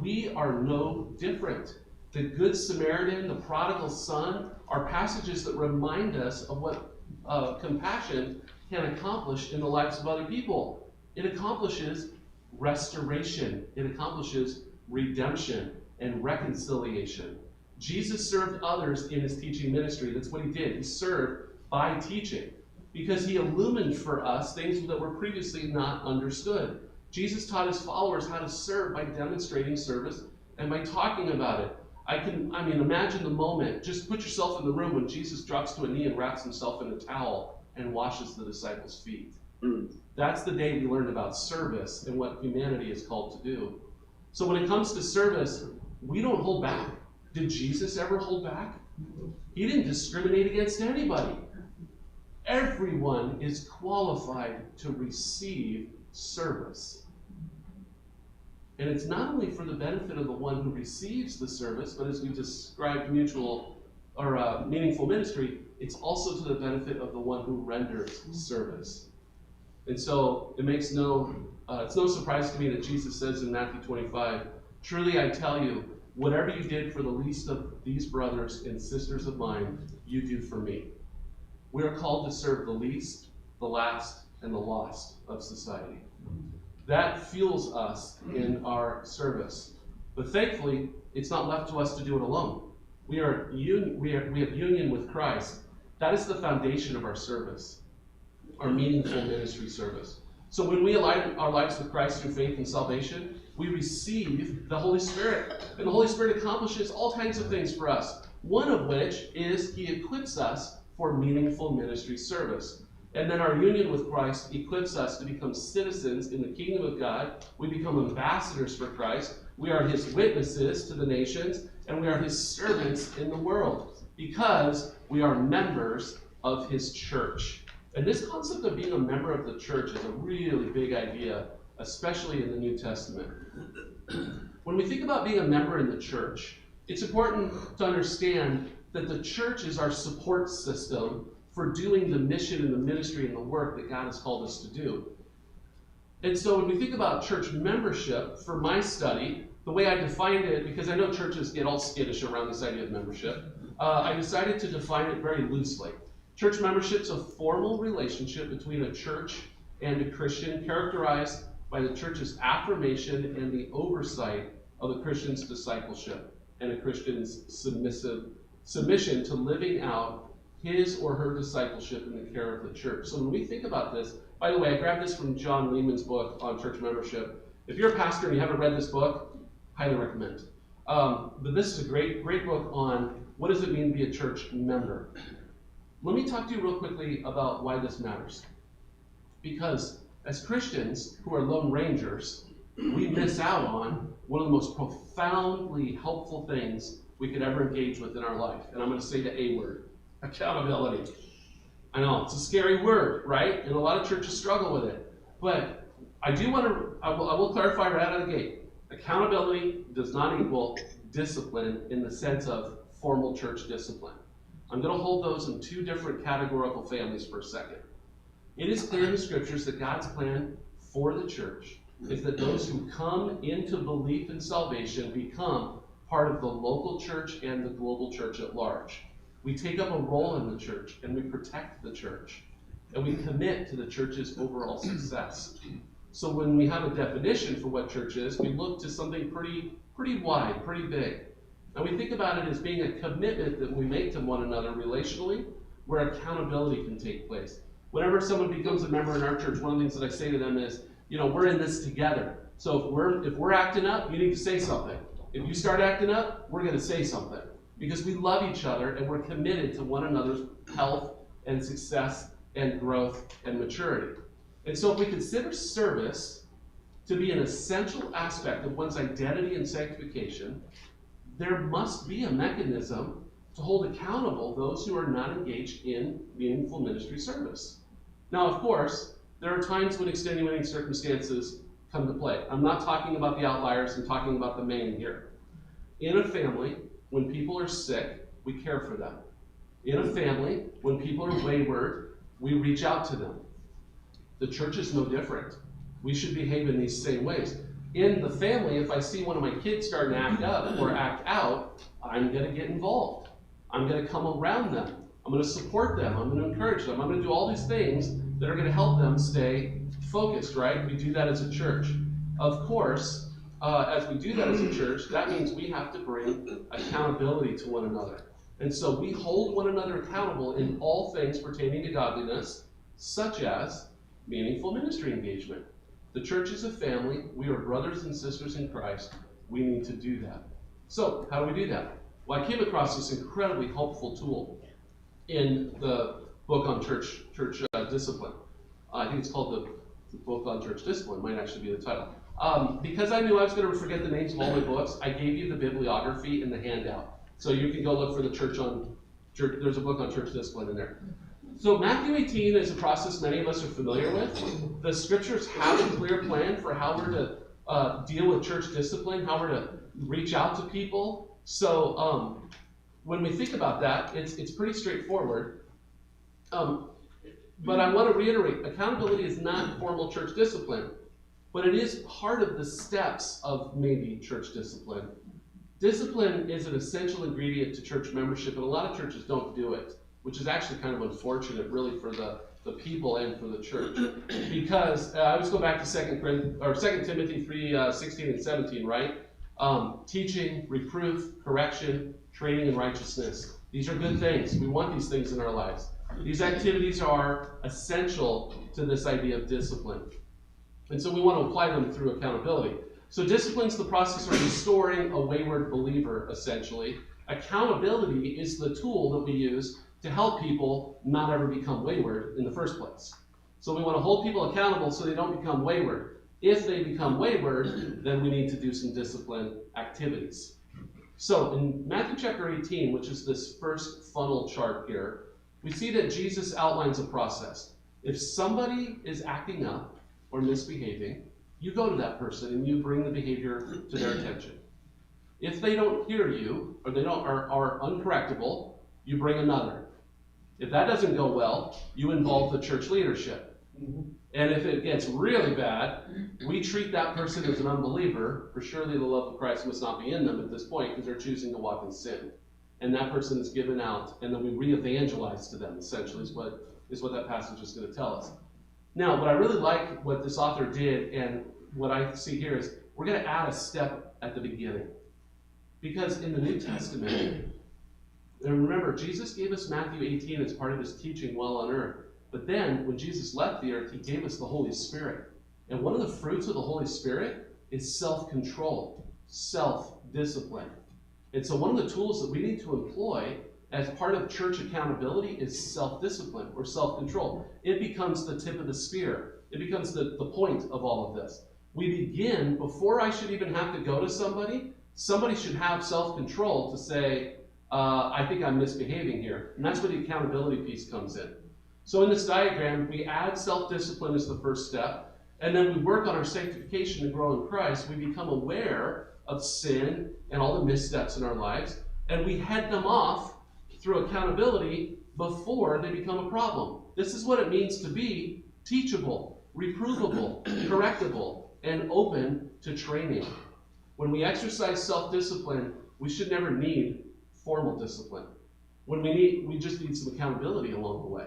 We are no different. The Good Samaritan, the prodigal son, are passages that remind us of what compassion can accomplish in the lives of other people. It accomplishes restoration. It accomplishes redemption and reconciliation. Jesus served others in his teaching ministry. That's what he did. He served by teaching because he illumined for us things that were previously not understood. Jesus taught his followers how to serve by demonstrating service and by talking about it. Imagine the moment. Just put yourself in the room when Jesus drops to a knee and wraps himself in a towel and washes the disciples' feet. That's the day we learned about service and what humanity is called to do. So when it comes to service, we don't hold back. Did Jesus ever hold back? He didn't discriminate against anybody. Everyone is qualified to receive service. And it's not only for the benefit of the one who receives the service, but as we described mutual or meaningful ministry, it's also to the benefit of the one who renders service. And so it makes it's no surprise to me that Jesus says in Matthew 25, "Truly I tell you, whatever you did for the least of these brothers and sisters of mine, you do for me." We are called to serve the least, the last, and the lost of society. That fuels us in our service. But thankfully, it's not left to us to do it alone. We have union with Christ. That is the foundation of our service, our meaningful ministry service. So when we align our lives with Christ through faith and salvation, we receive the Holy Spirit. And the Holy Spirit accomplishes all kinds of things for us, one of which is he equips us for meaningful ministry service. And then our union with Christ equips us to become citizens in the kingdom of God. We become ambassadors for Christ. We are his witnesses to the nations, and we are his servants in the world because we are members of his church. And this concept of being a member of the church is a really big idea, especially in the New Testament. When we think about being a member in the church, it's important to understand that the church is our support system for doing the mission and the ministry and the work that God has called us to do. And so when we think about church membership, for my study, the way I defined it, because I know churches get all skittish around this idea of membership, I decided to define it very loosely. Church membership is a formal relationship between a church and a Christian characterized by the church's affirmation and the oversight of the Christian's discipleship and a Christian's submission to living out his or her discipleship in the care of the church. So when we think about this, by the way, I grabbed this from John Lehman's book on church membership. If you're a pastor and you haven't read this book, highly recommend. But this is a great book on what does it mean to be a church member. Let me talk to you real quickly about why this matters. Because as Christians who are lone rangers, we miss out on one of the most profoundly helpful things we could ever engage with in our life. And I'm going to say the A word. Accountability. I know, it's a scary word, right? And a lot of churches struggle with it. But I will clarify right out of the gate. Accountability does not equal discipline in the sense of formal church discipline. I'm going to hold those in two different categorical families for a second. It is clear in the scriptures that God's plan for the church is that those who come into belief in salvation become part of the local church and the global church at large. We take up a role in the church, and we protect the church, and we commit to the church's overall success. So when we have a definition for what church is, we look to something pretty wide, pretty big. And we think about it as being a commitment that we make to one another relationally, where accountability can take place. Whenever someone becomes a member in our church, one of the things that I say to them is, we're in this together. So if we're acting up, you need to say something. If you start acting up, we're going to say something. Because we love each other and we're committed to one another's health and success and growth and maturity. And so if we consider service to be an essential aspect of one's identity and sanctification, there must be a mechanism to hold accountable those who are not engaged in meaningful ministry service. Now, of course, there are times when extenuating circumstances come to play. I'm not talking about the outliers, I'm talking about the main here. In a family, when people are sick, we care for them. In a family, when people are wayward, we reach out to them. The church is no different. We should behave in these same ways. In the family, if I see one of my kids starting to act up or act out, I'm going to get involved. I'm going to come around them. I'm going to support them. I'm going to encourage them. I'm going to do all these things that are going to help them stay focused, right? We do that as a church. Of course, as we do that as a church, that means we have to bring accountability to one another. And so we hold one another accountable in all things pertaining to godliness, such as meaningful ministry engagement. The church is a family. We are brothers and sisters in Christ. We need to do that. So how do we do that? Well, I came across this incredibly helpful tool in the book on church discipline. I think it's called the book on church discipline, might actually be the title. Because I knew I was going to forget the names of all my books, I gave you the bibliography in the handout. So you can go look for the church, there's a book on church discipline in there. So Matthew 18 is a process many of us are familiar with. The scriptures have a clear plan for how we're to deal with church discipline, how we're to reach out to people. So when we think about that, it's pretty straightforward. But I want to reiterate, accountability is not formal church discipline, but it is part of the steps of maybe church discipline. Discipline is an essential ingredient to church membership, and a lot of churches don't do it, which is actually kind of unfortunate, really, for the people and for the church. Because I always go back to 2 Timothy 3, 16 and 17, right? Teaching, reproof, correction, training in righteousness. These are good things. We want these things in our lives. These activities are essential to this idea of discipline. And so we want to apply them through accountability. So discipline is the process of restoring a wayward believer, essentially. Accountability is the tool that we use to help people not ever become wayward in the first place. So we want to hold people accountable so they don't become wayward. If they become wayward, then we need to do some discipline activities. So in Matthew chapter 18, which is this first funnel chart here, we see that Jesus outlines a process. If somebody is acting up or misbehaving, you go to that person and you bring the behavior to their attention. If they don't hear you, or they are uncorrectable, you bring another. If that doesn't go well, you involve the church leadership. And if it gets really bad, we treat that person as an unbeliever, for surely the love of Christ must not be in them at this point, because they're choosing to walk in sin. And that person is given out, and then we re-evangelize to them, essentially, is what that passage is going to tell us. Now, what I really like what this author did, and what I see here is, we're going to add a step at the beginning. Because in the New Testament, and remember, Jesus gave us Matthew 18 as part of his teaching while on earth. But then, when Jesus left the earth, he gave us the Holy Spirit. And one of the fruits of the Holy Spirit is self-control, self-discipline. And so one of the tools that we need to employ as part of church accountability is self-discipline or self-control. It becomes the tip of the spear. It becomes the point of all of this. We begin, before I should even have to go to somebody should have self-control to say, I think I'm misbehaving here. And that's where the accountability piece comes in. So in this diagram, we add self-discipline as the first step, and then we work on our sanctification and grow in Christ. We become aware of sin and all the missteps in our lives, and we head them off through accountability before they become a problem. This is what it means to be teachable, reprovable, correctable, and open to training. When we exercise self-discipline, we should never need formal discipline. We just need some accountability along the way.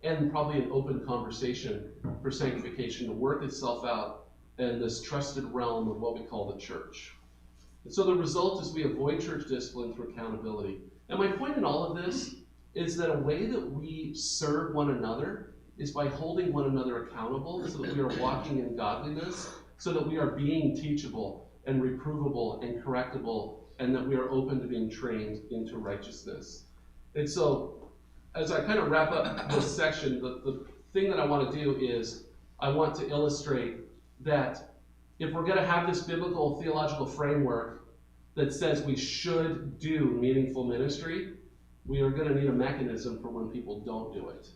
And probably an open conversation for sanctification to work itself out in this trusted realm of what we call the church. And so the result is we avoid church discipline through accountability. And my point in all of this is that a way that we serve one another is by holding one another accountable so that we are walking in godliness, so that we are being teachable and reprovable and correctable, and that we are open to being trained into righteousness. And so, as I kind of wrap up this section, the thing that I want to do is I want to illustrate that if we're going to have this biblical theological framework that says we should do meaningful ministry, we are going to need a mechanism for when people don't do it.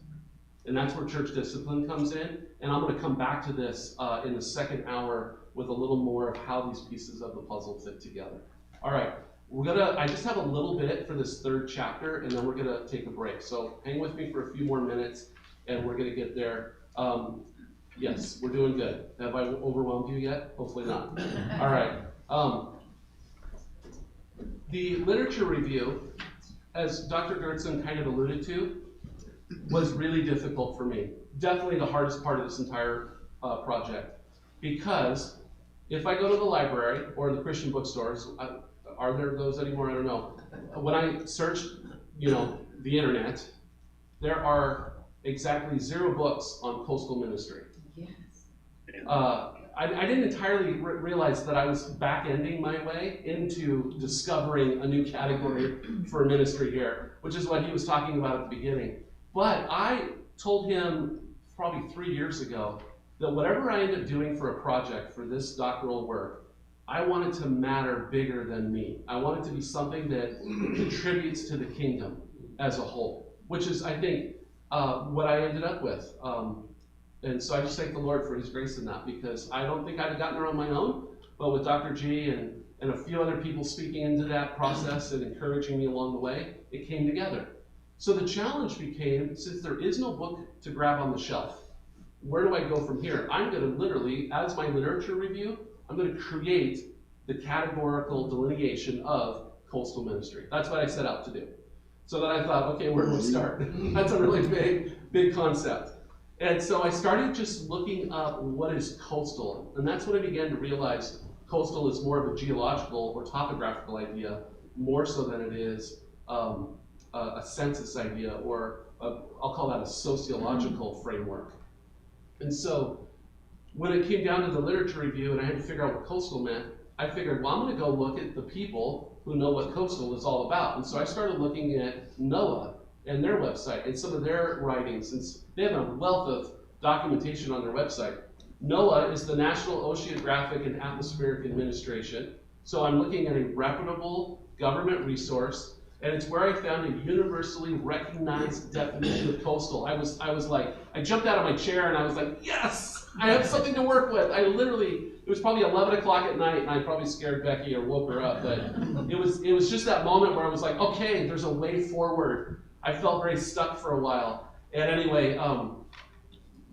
And that's where church discipline comes in. And I'm going to come back to this in the second hour with a little more of how these pieces of the puzzle fit together. All right. I just have a little bit for this third chapter, and then we're going to take a break. So hang with me for a few more minutes, and we're going to get there. Yes, we're doing good. Have I overwhelmed you yet? Hopefully not. All right. The literature review, as Dr. Goertzen kind of alluded to, was really difficult for me. Definitely the hardest part of this entire project. because if I go to the library or the Christian bookstores, are there those anymore? I don't know. When I search, the internet, there are exactly 0 books on coastal ministry. Yes. I didn't entirely realize that I was back-ending my way into discovering a new category for ministry here, which is what he was talking about at the beginning. But I told him probably 3 years ago that whatever I end up doing for a project for this doctoral work, I want it to matter bigger than me. I want it to be something that contributes to the kingdom as a whole, which is, I think, what I ended up with. And so I just thank the Lord for his grace in that, because I don't think I'd have gotten there on my own, but with Dr. G and a few other people speaking into that process and encouraging me along the way, it came together. So the challenge became, since there is no book to grab on the shelf, where do I go from here? I'm going to literally, as my literature review, I'm going to create the categorical delineation of coastal ministry. That's what I set out to do. So then I thought, okay, where do we start? That's a really big concept. And so I started just looking up what is coastal. And that's when I began to realize coastal is more of a geological or topographical idea, more so than it is a census idea, or I'll call that a sociological framework. And so when it came down to the literature review and I had to figure out what coastal meant, I figured, well, I'm going to go look at the people who know what coastal is all about. And so I started looking at NOAA and their website and some of their writings, since they have a wealth of documentation on their website. NOAA is the National Oceanographic and Atmospheric Administration. So I'm looking at a reputable government resource, and it's where I found a universally recognized definition of coastal. I was like, I jumped out of my chair and I was like, yes, I have something to work with. It was probably 11 o'clock at night, and I probably scared Becky or woke her up, but it was just that moment where I was like, okay, there's a way forward. I felt very stuck for a while. And anyway,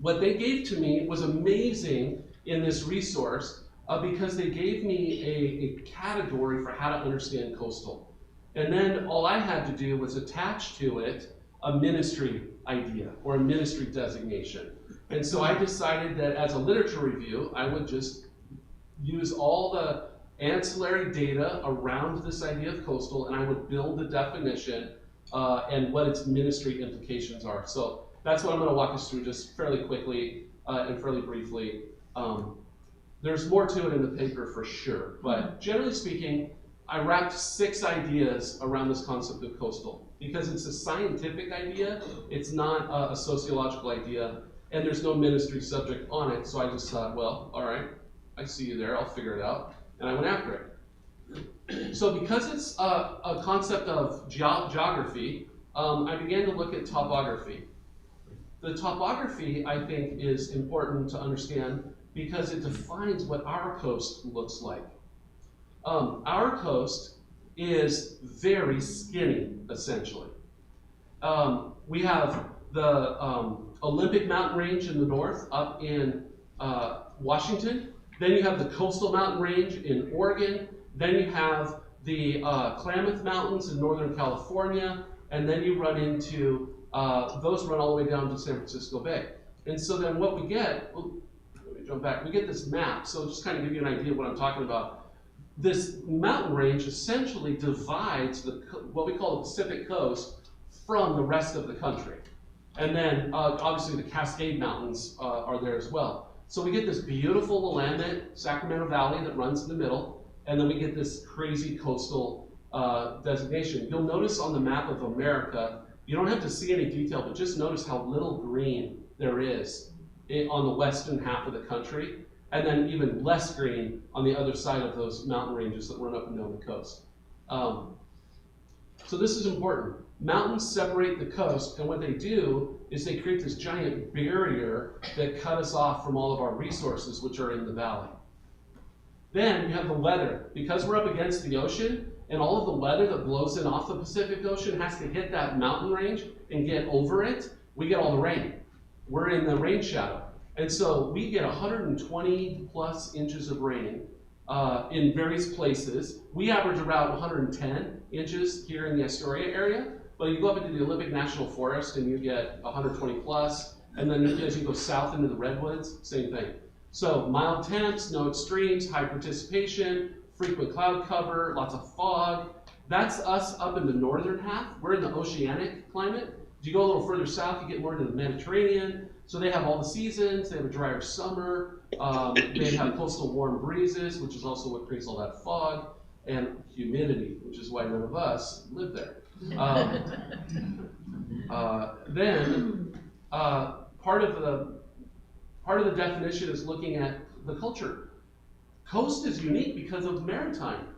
what they gave to me was amazing in this resource, because they gave me a category for how to understand coastal. And then all I had to do was attach to it a ministry idea or a ministry designation. And so I decided that as a literature review, I would just use all the ancillary data around this idea of coastal, and I would build a definition and what its ministry implications are. So that's what I'm going to walk us through just fairly quickly and fairly briefly. There's more to it in the paper for sure, but generally speaking, I wrapped 6 ideas around this concept of coastal, because it's a scientific idea, it's not a sociological idea, and there's no ministry subject on it. So I just thought, well, all right, I see you there, I'll figure it out, and I went after it. So because it's a concept of geography, I began to look at topography. The topography, I think, is important to understand because it defines what our coast looks like. Our coast is very skinny, essentially. We have the Olympic mountain range in the north up in Washington. Then you have the coastal mountain range in Oregon. Then you have the Klamath Mountains in Northern California. And then you run into, those run all the way down to San Francisco Bay. And so then what we get, let me jump back, we get this map. So just kind of give you an idea of what I'm talking about. This mountain range essentially divides what we call the Pacific Coast from the rest of the country. And then obviously the Cascade Mountains are there as well. So we get this beautiful Willamette, Sacramento Valley that runs in the middle, and then we get this crazy coastal designation. You'll notice on the map of America, you don't have to see any detail, but just notice how little green there is on the western half of the country. And then even less green on the other side of those mountain ranges that run up and down the coast. So this is important. Mountains separate the coast, and what they do is they create this giant barrier that cut us off from all of our resources, which are in the valley. Then you have the weather. Because we're up against the ocean, and all of the weather that blows in off the Pacific Ocean has to hit that mountain range and get over it, we get all the rain. We're in the rain shadow. And so we get 120 plus inches of rain in various places. We average around 110 inches here in the Astoria area, but you go up into the Olympic National Forest and you get 120 plus, and then as you go south into the redwoods, same thing. So mild temps, no extremes, high participation, frequent cloud cover, lots of fog. That's us up in the northern half. We're in the oceanic climate. If you go a little further south, you get more into the Mediterranean. So they have all the seasons. They have a drier summer. They have coastal warm breezes, which is also what creates all that fog, and humidity, which is why none of us live there. Part of the definition is looking at the culture. Coast is unique because of maritime.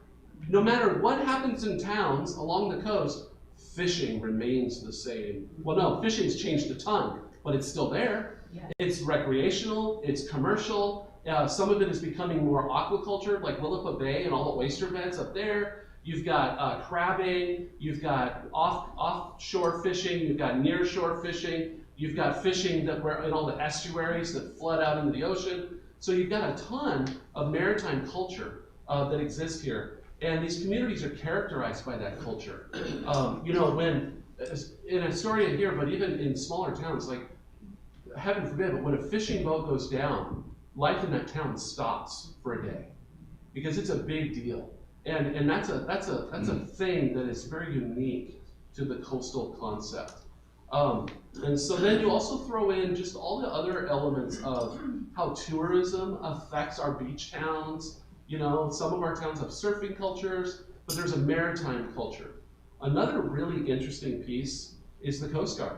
No matter what happens in towns along the coast, fishing remains the same. Well, no, fishing's changed a ton, but it's still there. Yeah. It's recreational, it's commercial. Some of it is becoming more aquaculture, like Willapa Bay and all the oyster beds up there. You've got crabbing, you've got offshore fishing, you've got nearshore fishing, you've got fishing that were in all the estuaries that flood out into the ocean. So you've got a ton of maritime culture that exists here. And these communities are characterized by that culture. When, in Astoria here, but even in smaller towns, like, heaven forbid, but when a fishing boat goes down, life in that town stops for a day because it's a big deal. And that's a thing that is very unique to the coastal concept. And so then you also throw in just all the other elements of how tourism affects our beach towns. Some of our towns have surfing cultures, but there's a maritime culture. Another really interesting piece is the Coast Guard.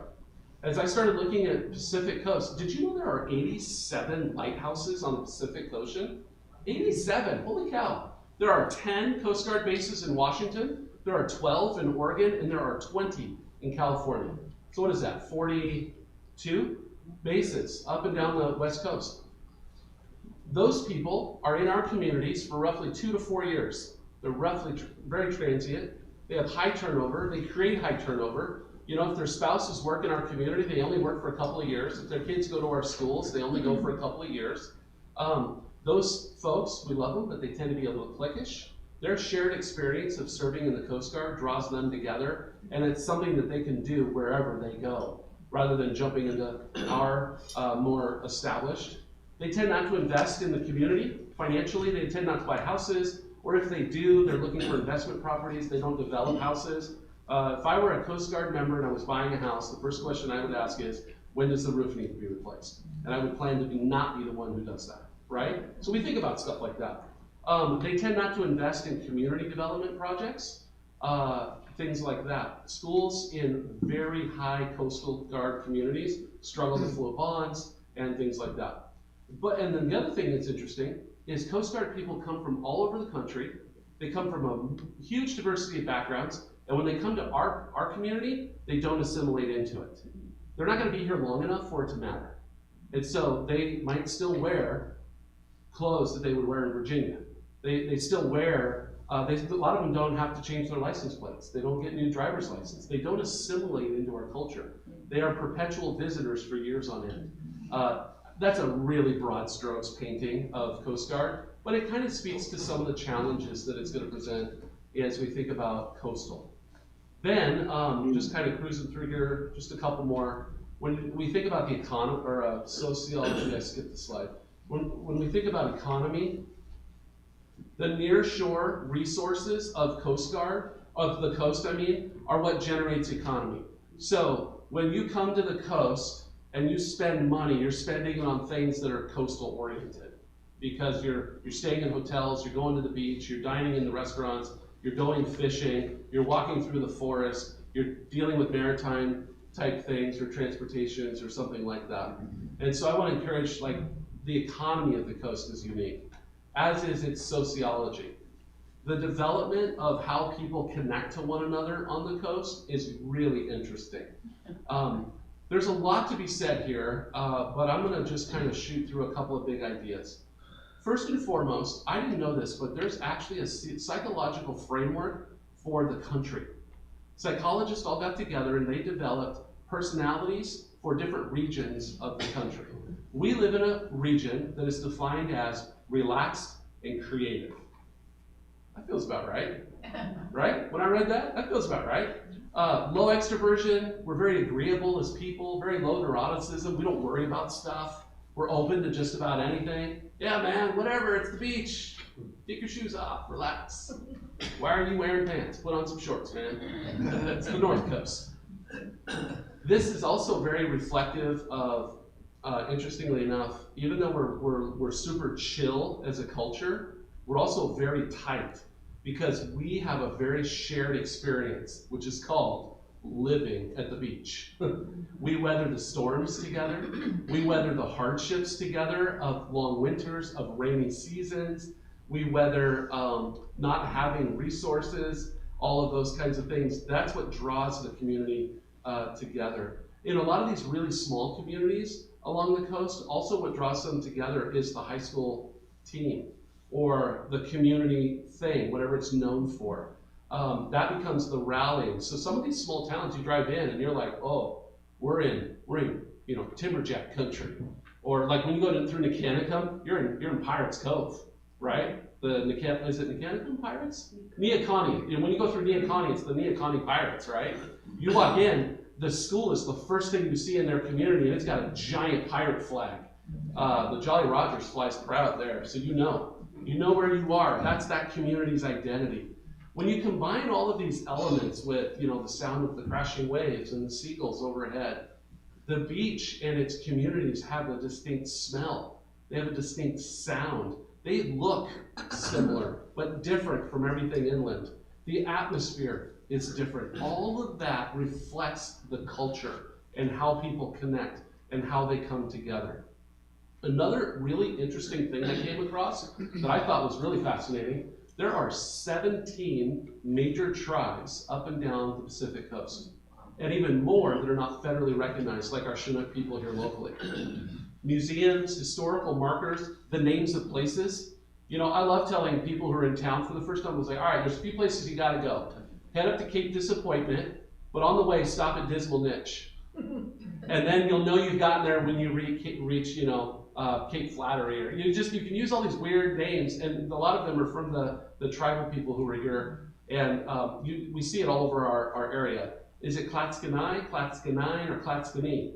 As I started looking at Pacific Coast, did you know there are 87 lighthouses on the Pacific Ocean? 87, holy cow. There are 10 Coast Guard bases in Washington, there are 12 in Oregon, and there are 20 in California. So what is that, 42 bases up and down the West Coast? Those people are in our communities for roughly 2 to 4 years. They're roughly very transient. They have high turnover. They create high turnover. If their spouses work in our community, they only work for a couple of years. If their kids go to our schools, they only go for a couple of years. Those folks, we love them, but they tend to be a little cliquish. Their shared experience of serving in the Coast Guard draws them together, and it's something that they can do wherever they go, rather than jumping into our more established. They tend not to invest in the community financially. They tend not to buy houses, or if they do, they're looking for investment properties. They don't develop houses. If I were a Coast Guard member and I was buying a house, the first question I would ask is, when does the roof need to be replaced? And I would plan to not be the one who does that, right? So we think about stuff like that. They tend not to invest in community development projects, things like that. Schools in very high Coastal Guard communities struggle to flow bonds and things like that. And then the other thing that's interesting is Coast Guard people come from all over the country. They come from a huge diversity of backgrounds, and when they come to our community, they don't assimilate into it. They're not going to be here long enough for it to matter. And so they might still wear clothes that they would wear in Virginia. They still wear, a lot of them don't have to change their license plates. They don't get new driver's license. They don't assimilate into our culture. They are perpetual visitors for years on end. That's a really broad strokes painting of Coast Guard, but it kind of speaks to some of the challenges that it's going to present as we think about coastal. Then, just kind of cruising through here, just a couple more. When we think about the economy, or sociology, I skipped the slide. When we think about economy, the nearshore resources of Coast Guard, of the coast I mean, are what generates economy. So when you come to the coast, and you spend money, you're spending it on things that are coastal oriented. Because you're staying in hotels, you're going to the beach, you're dining in the restaurants, you're going fishing, you're walking through the forest, you're dealing with maritime type things or transportations or something like that. And so I want to encourage, like, the economy of the coast is unique, as is its sociology. The development of how people connect to one another on the coast is really interesting. There's a lot to be said here, but I'm going to just kind of shoot through a couple of big ideas. First and foremost, I didn't know this, but there's actually a psychological framework for the country. Psychologists all got together and they developed personalities for different regions of the country. We live in a region that is defined as relaxed and creative. That feels about right, right? When I read that, that feels about right. Low extroversion, we're very agreeable as people, very low neuroticism, we don't worry about stuff. We're open to just about anything. Yeah, man, whatever, it's the beach. Take your shoes off, relax. Why are you wearing pants? Put on some shorts, man. It's the North Coast. This is also very reflective of, interestingly enough, even though we're super chill as a culture, we're also very tight because we have a very shared experience, which is called living at the beach. We weather the storms together. We weather the hardships together of long winters, of rainy seasons. We weather not having resources, all of those kinds of things. That's what draws the community together. In a lot of these really small communities along the coast, also what draws them together is the high school team or the community thing, whatever it's known for. That becomes the rallying. So some of these small towns you drive in and you're like, oh, we're in Timberjack country. Or like when you go through Nicanicum, you're in Pirates Cove, right? Is it Nicanicum Pirates? Neoconi. And when you go through Neoconi, it's the Neoconi Pirates, right? You walk in, the school is the first thing you see in their community, and it's got a giant pirate flag. The Jolly Rogers flies proud there, so you know where you are. That's that community's identity. When you combine all of these elements with, the sound of the crashing waves and the seagulls overhead, the beach and its communities have a distinct smell. They have a distinct sound. They look similar, but different from everything inland. The atmosphere is different. All of that reflects the culture and how people connect and how they come together. Another really interesting thing I came across that I thought was really fascinating, there are 17 major tribes up and down the Pacific coast, and even more that are not federally recognized, like our Chinook people here locally. Museums, historical markers, the names of places. I love telling people who are in town for the first time, I was like, all right, there's a few places you gotta go. Head up to Cape Disappointment, but on the way, stop at Dismal Niche. And then you'll know you've gotten there when you reach Cape Flattery. Or you can use all these weird names, and a lot of them are from the tribal people who are here. And we see it all over our area. Is it Klatskanai, Klatskanine, or Klatskani?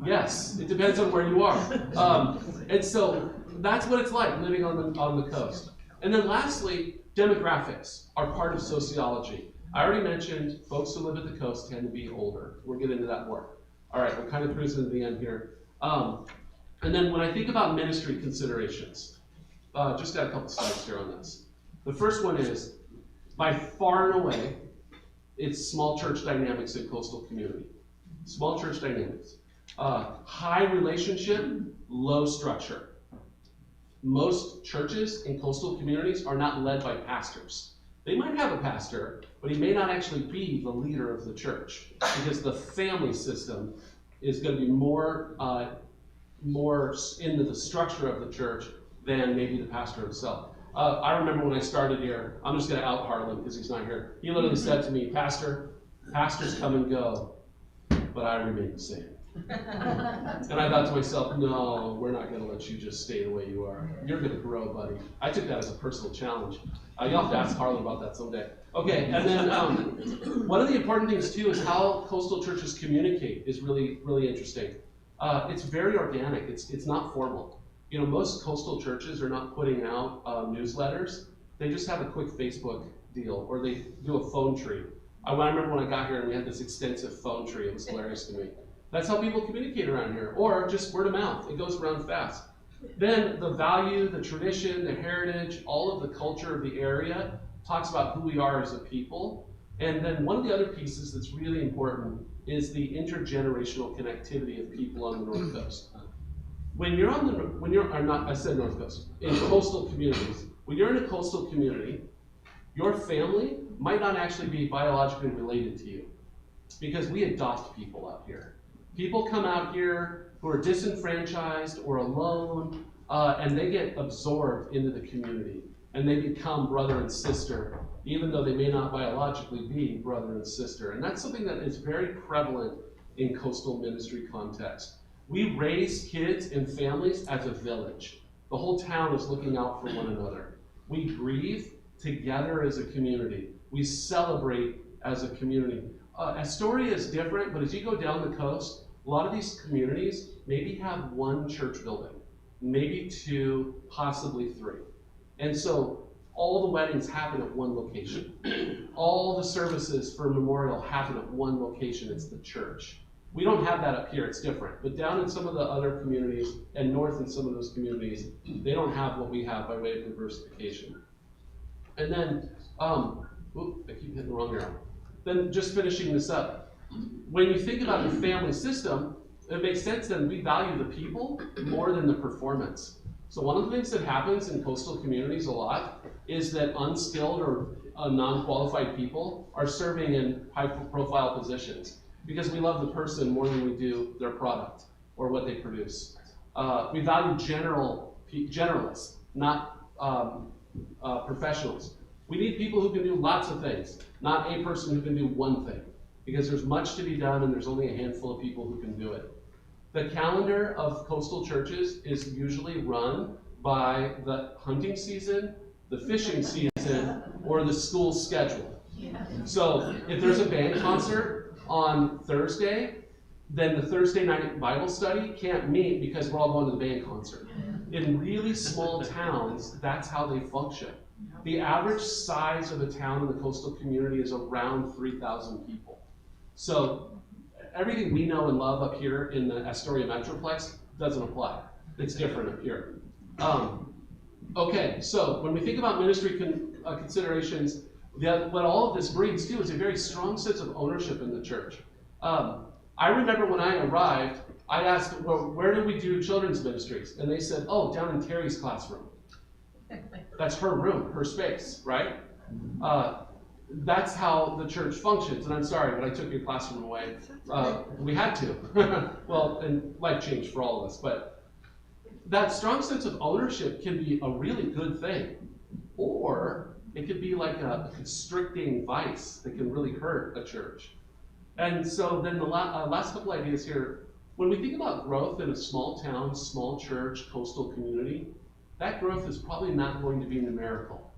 Yes, it depends on where you are. And so that's what it's like living on the coast. And then lastly, demographics are part of sociology. I already mentioned folks who live at the coast tend to be older. We'll get into that more. All right, we're kind of cruising to the end here. And then when I think about ministry considerations, just got a couple slides here on this. The first one is, by far and away, it's small church dynamics in coastal community. Small church dynamics. High relationship, low structure. Most churches in coastal communities are not led by pastors. They might have a pastor, but he may not actually be the leader of the church because the family system is going to be more into the structure of the church than maybe the pastor himself. I remember when I started here, I'm just going to out Harlan because he's not here. He literally said to me, pastors come and go, but I remain the same. And I thought to myself, no, we're not going to let you just stay the way you are. You're going to grow, buddy. I took that as a personal challenge. You'll have to ask Harlan about that someday. Okay, and then one of the important things too is how coastal churches communicate is really, really interesting. It's very organic. It's not formal. Most coastal churches are not putting out newsletters. They just have a quick Facebook deal, or they do a phone tree. I remember when I got here and we had this extensive phone tree. It was hilarious to me. That's how people communicate around here, or just word of mouth. It goes around fast. Then the value, the tradition, the heritage, all of the culture of the area talks about who we are as a people. And then one of the other pieces that's really important is the intergenerational connectivity of people on the North Coast. I said North Coast, in coastal communities. When you're in a coastal community, your family might not actually be biologically related to you because we adopt people out here. People come out here who are disenfranchised or alone, and they get absorbed into the community, and they become brother and sister, even though they may not biologically be brother and sister. And that's something that is very prevalent in coastal ministry context. We raise kids and families as a village. The whole town is looking out for one another. We grieve together as a community. We celebrate as a community. Astoria is different, but as you go down the coast, A lot of these communities maybe have one church building, maybe two, possibly three. And so all the weddings happen at one location. All the services for memorial happen at one location. It's the church. We don't have that up here. It's different. But down in some of the other communities and north in some of those communities, they don't have what we have by way of diversification. And then, I keep hitting the wrong arrow. Then just finishing this up. When you think about the family system, it makes sense that we value the people more than the performance. So one of the things that happens in coastal communities a lot is that unskilled or non-qualified people are serving in high-profile positions because we love the person more than we do their product or what they produce. We value generalists, not professionals. We need people who can do lots of things, not a person who can do one thing, because there's much to be done and there's only a handful of people who can do it. The calendar of coastal churches is usually run by the hunting season, the fishing season, or the school schedule. So if there's a band concert on Thursday, then the Thursday night Bible study can't meet because we're all going to the band concert. In really small towns, that's how they function. The average size of a town in the coastal community is around 3,000 people. So everything we know and love up here in the Astoria Metroplex doesn't apply. It's different up here. Okay, so when we think about ministry considerations, what all of this brings too is a very strong sense of ownership in the church. I remember when I arrived, I asked, well, where do we do children's ministries? And they said, oh, down in Terry's classroom. That's her room, her space, right? That's how the church functions. And I'm sorry, but I took your classroom away. We had to. Well, and life changed for all of us. But that strong sense of ownership can be a really good thing. Or it could be like a constricting vice that can really hurt a church. And so then the last couple ideas here. When we think about growth in a small town, small church, coastal community, that growth is probably not going to be numerical.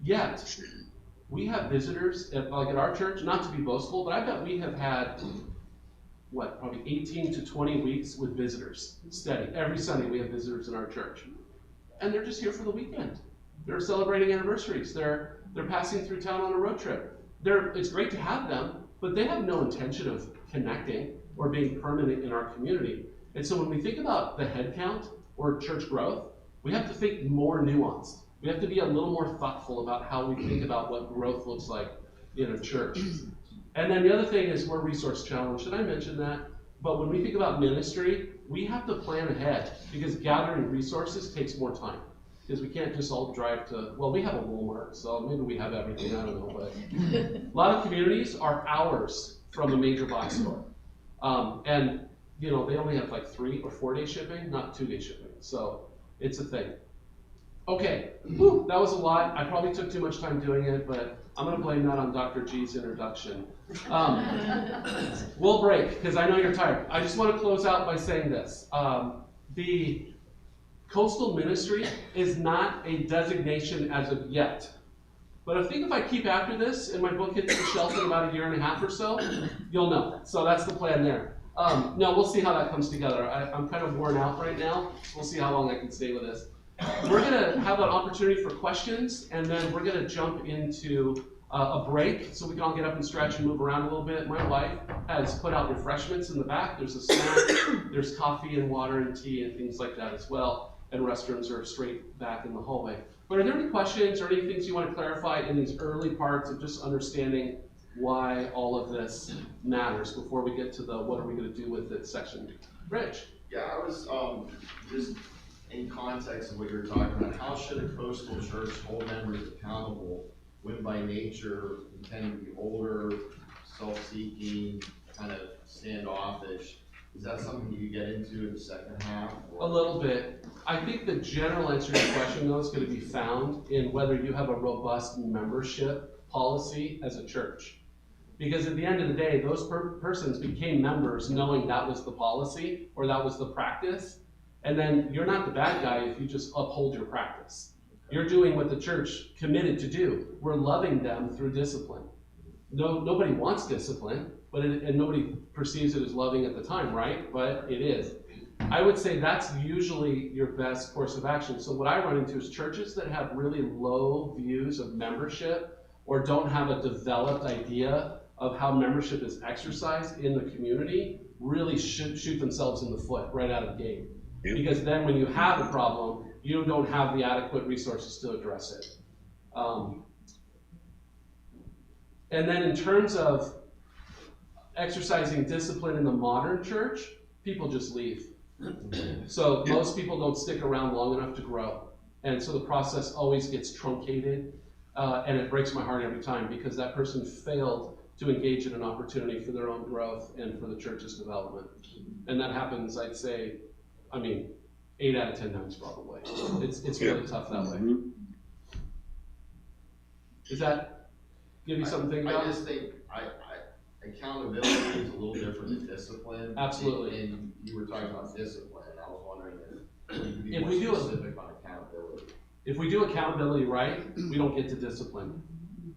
Yet, we have visitors, like at our church, not to be boastful, but I bet we have had, probably 18 to 20 weeks with visitors, steady. Every Sunday we have visitors in our church. And they're just here for the weekend. They're celebrating anniversaries. They're passing through town on a road trip. It's great to have them, but they have no intention of connecting or being permanent in our community. And so when we think about the head count or church growth, we have to think more nuanced. We have to be a little more thoughtful about how we think about what growth looks like in a church. And then the other thing is we're resource challenged, and I mentioned that. But when we think about ministry, we have to plan ahead because gathering resources takes more time. Because we can't just all drive to, well, we have a Walmart, so maybe we have everything, I don't know. But a lot of communities are hours from a major box store. And, they only have like 3 or 4 day shipping, not 2 day shipping. So it's a thing. Okay, that was a lot. I probably took too much time doing it, but I'm going to blame that on Dr. G's introduction. We'll break, because I know you're tired. I just want to close out by saying this. The coastal ministry is not a designation as of yet. But I think if I keep after this and my book hits the shelf in about 1.5 years or so, you'll know. So that's the plan there. No, we'll see how that comes together. I'm kind of worn out right now, so we'll see how long I can stay with this. We're going to have an opportunity for questions, and then we're going to jump into a break so we can all get up and stretch and move around a little bit. My wife has put out refreshments in the back. There's a snack, there's coffee and water and tea and things like that as well, and restrooms are straight back in the hallway. But are there any questions or any things you want to clarify in these early parts of just understanding why all of this matters before we get to the what are we going to do with it section? Rich? Yeah, I was just in context of what you were talking about, how should a coastal church hold members accountable when by nature we tend to be older, self-seeking, kind of standoffish? Is that something you get into in the second half? Or? A little bit. I think the general answer to your question, though, is going to be found in whether you have a robust membership policy as a church. Because at the end of the day, those persons became members knowing that was the policy or that was the practice. And then you're not the bad guy if you just uphold your practice. You're doing what the church committed to do. We're loving them through discipline. Nobody wants discipline. and nobody perceives it as loving at the time, right? But it is. I would say that's usually your best course of action. So what I run into is churches that have really low views of membership or don't have a developed idea of how membership is exercised in the community really shoot themselves in the foot right out of the gate. Yeah. Because then when you have a problem, you don't have the adequate resources to address it. And then in terms of exercising discipline in the modern church, people just leave. So most people don't stick around long enough to grow. And so the process always gets truncated, and it breaks my heart every time because that person failed to engage in an opportunity for their own growth and for the church's development. And that happens, I'd say, 8 out of 10 times probably. It's really tough that way. Does that give you something to think about? I just think accountability is a little different than discipline. Absolutely. And you were talking about discipline, and I was wondering if you could be more specific on accountability. If we do accountability right, we don't get to discipline.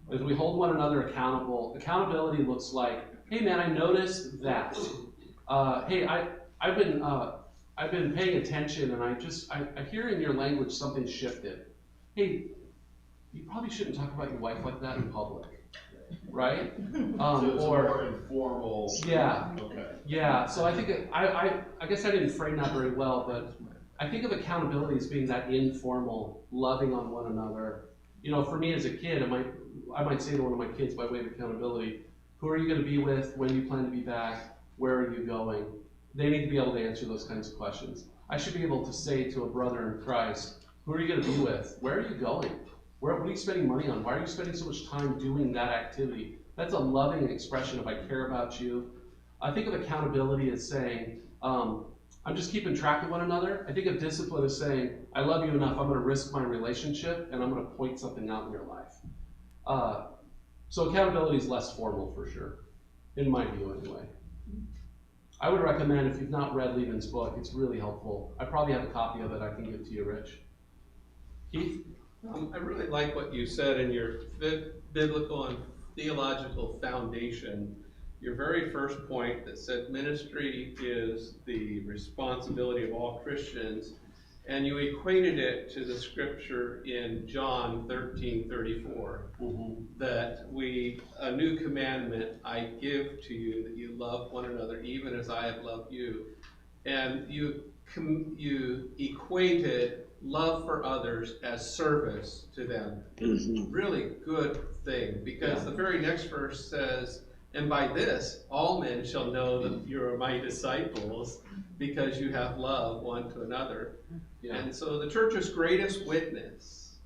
If we hold one another accountable, accountability looks like, hey man, I noticed that. Hey, I've been paying attention, and I hear in your language something shifted. Hey, you probably shouldn't talk about your wife like that in public, right? So it's more informal. Yeah. Okay. Yeah. So I think I guess I didn't frame that very well, but I think of accountability as being that informal, loving on one another. You know, for me as a kid, I might say to one of my kids by way of accountability, who are you going to be with? When do you plan to be back? Where are you going? They need to be able to answer those kinds of questions. I should be able to say to a brother in Christ, who are you going to be with? Where are you going? What are you spending money on? Why are you spending so much time doing that activity? That's a loving expression of I care about you. I think of accountability as saying, I'm just keeping track of one another. I think of discipline as saying, I love you enough, I'm going to risk my relationship, and I'm going to point something out in your life. So accountability is less formal for sure, in my view anyway. I would recommend, if you've not read Levin's book, it's really helpful. I probably have a copy of it I can give to you, Rich. Keith? I really like what you said in your biblical and theological foundation. Your very first point that said ministry is the responsibility of all Christians, and you equated it to the scripture in John 13:34, that a new commandment I give to you, that you love one another even as I have loved you. And you equated love for others as service to them. Really good thing, because the very next verse says, and by this all men shall know that you are my disciples, because you have love one to another. And so the church's greatest witness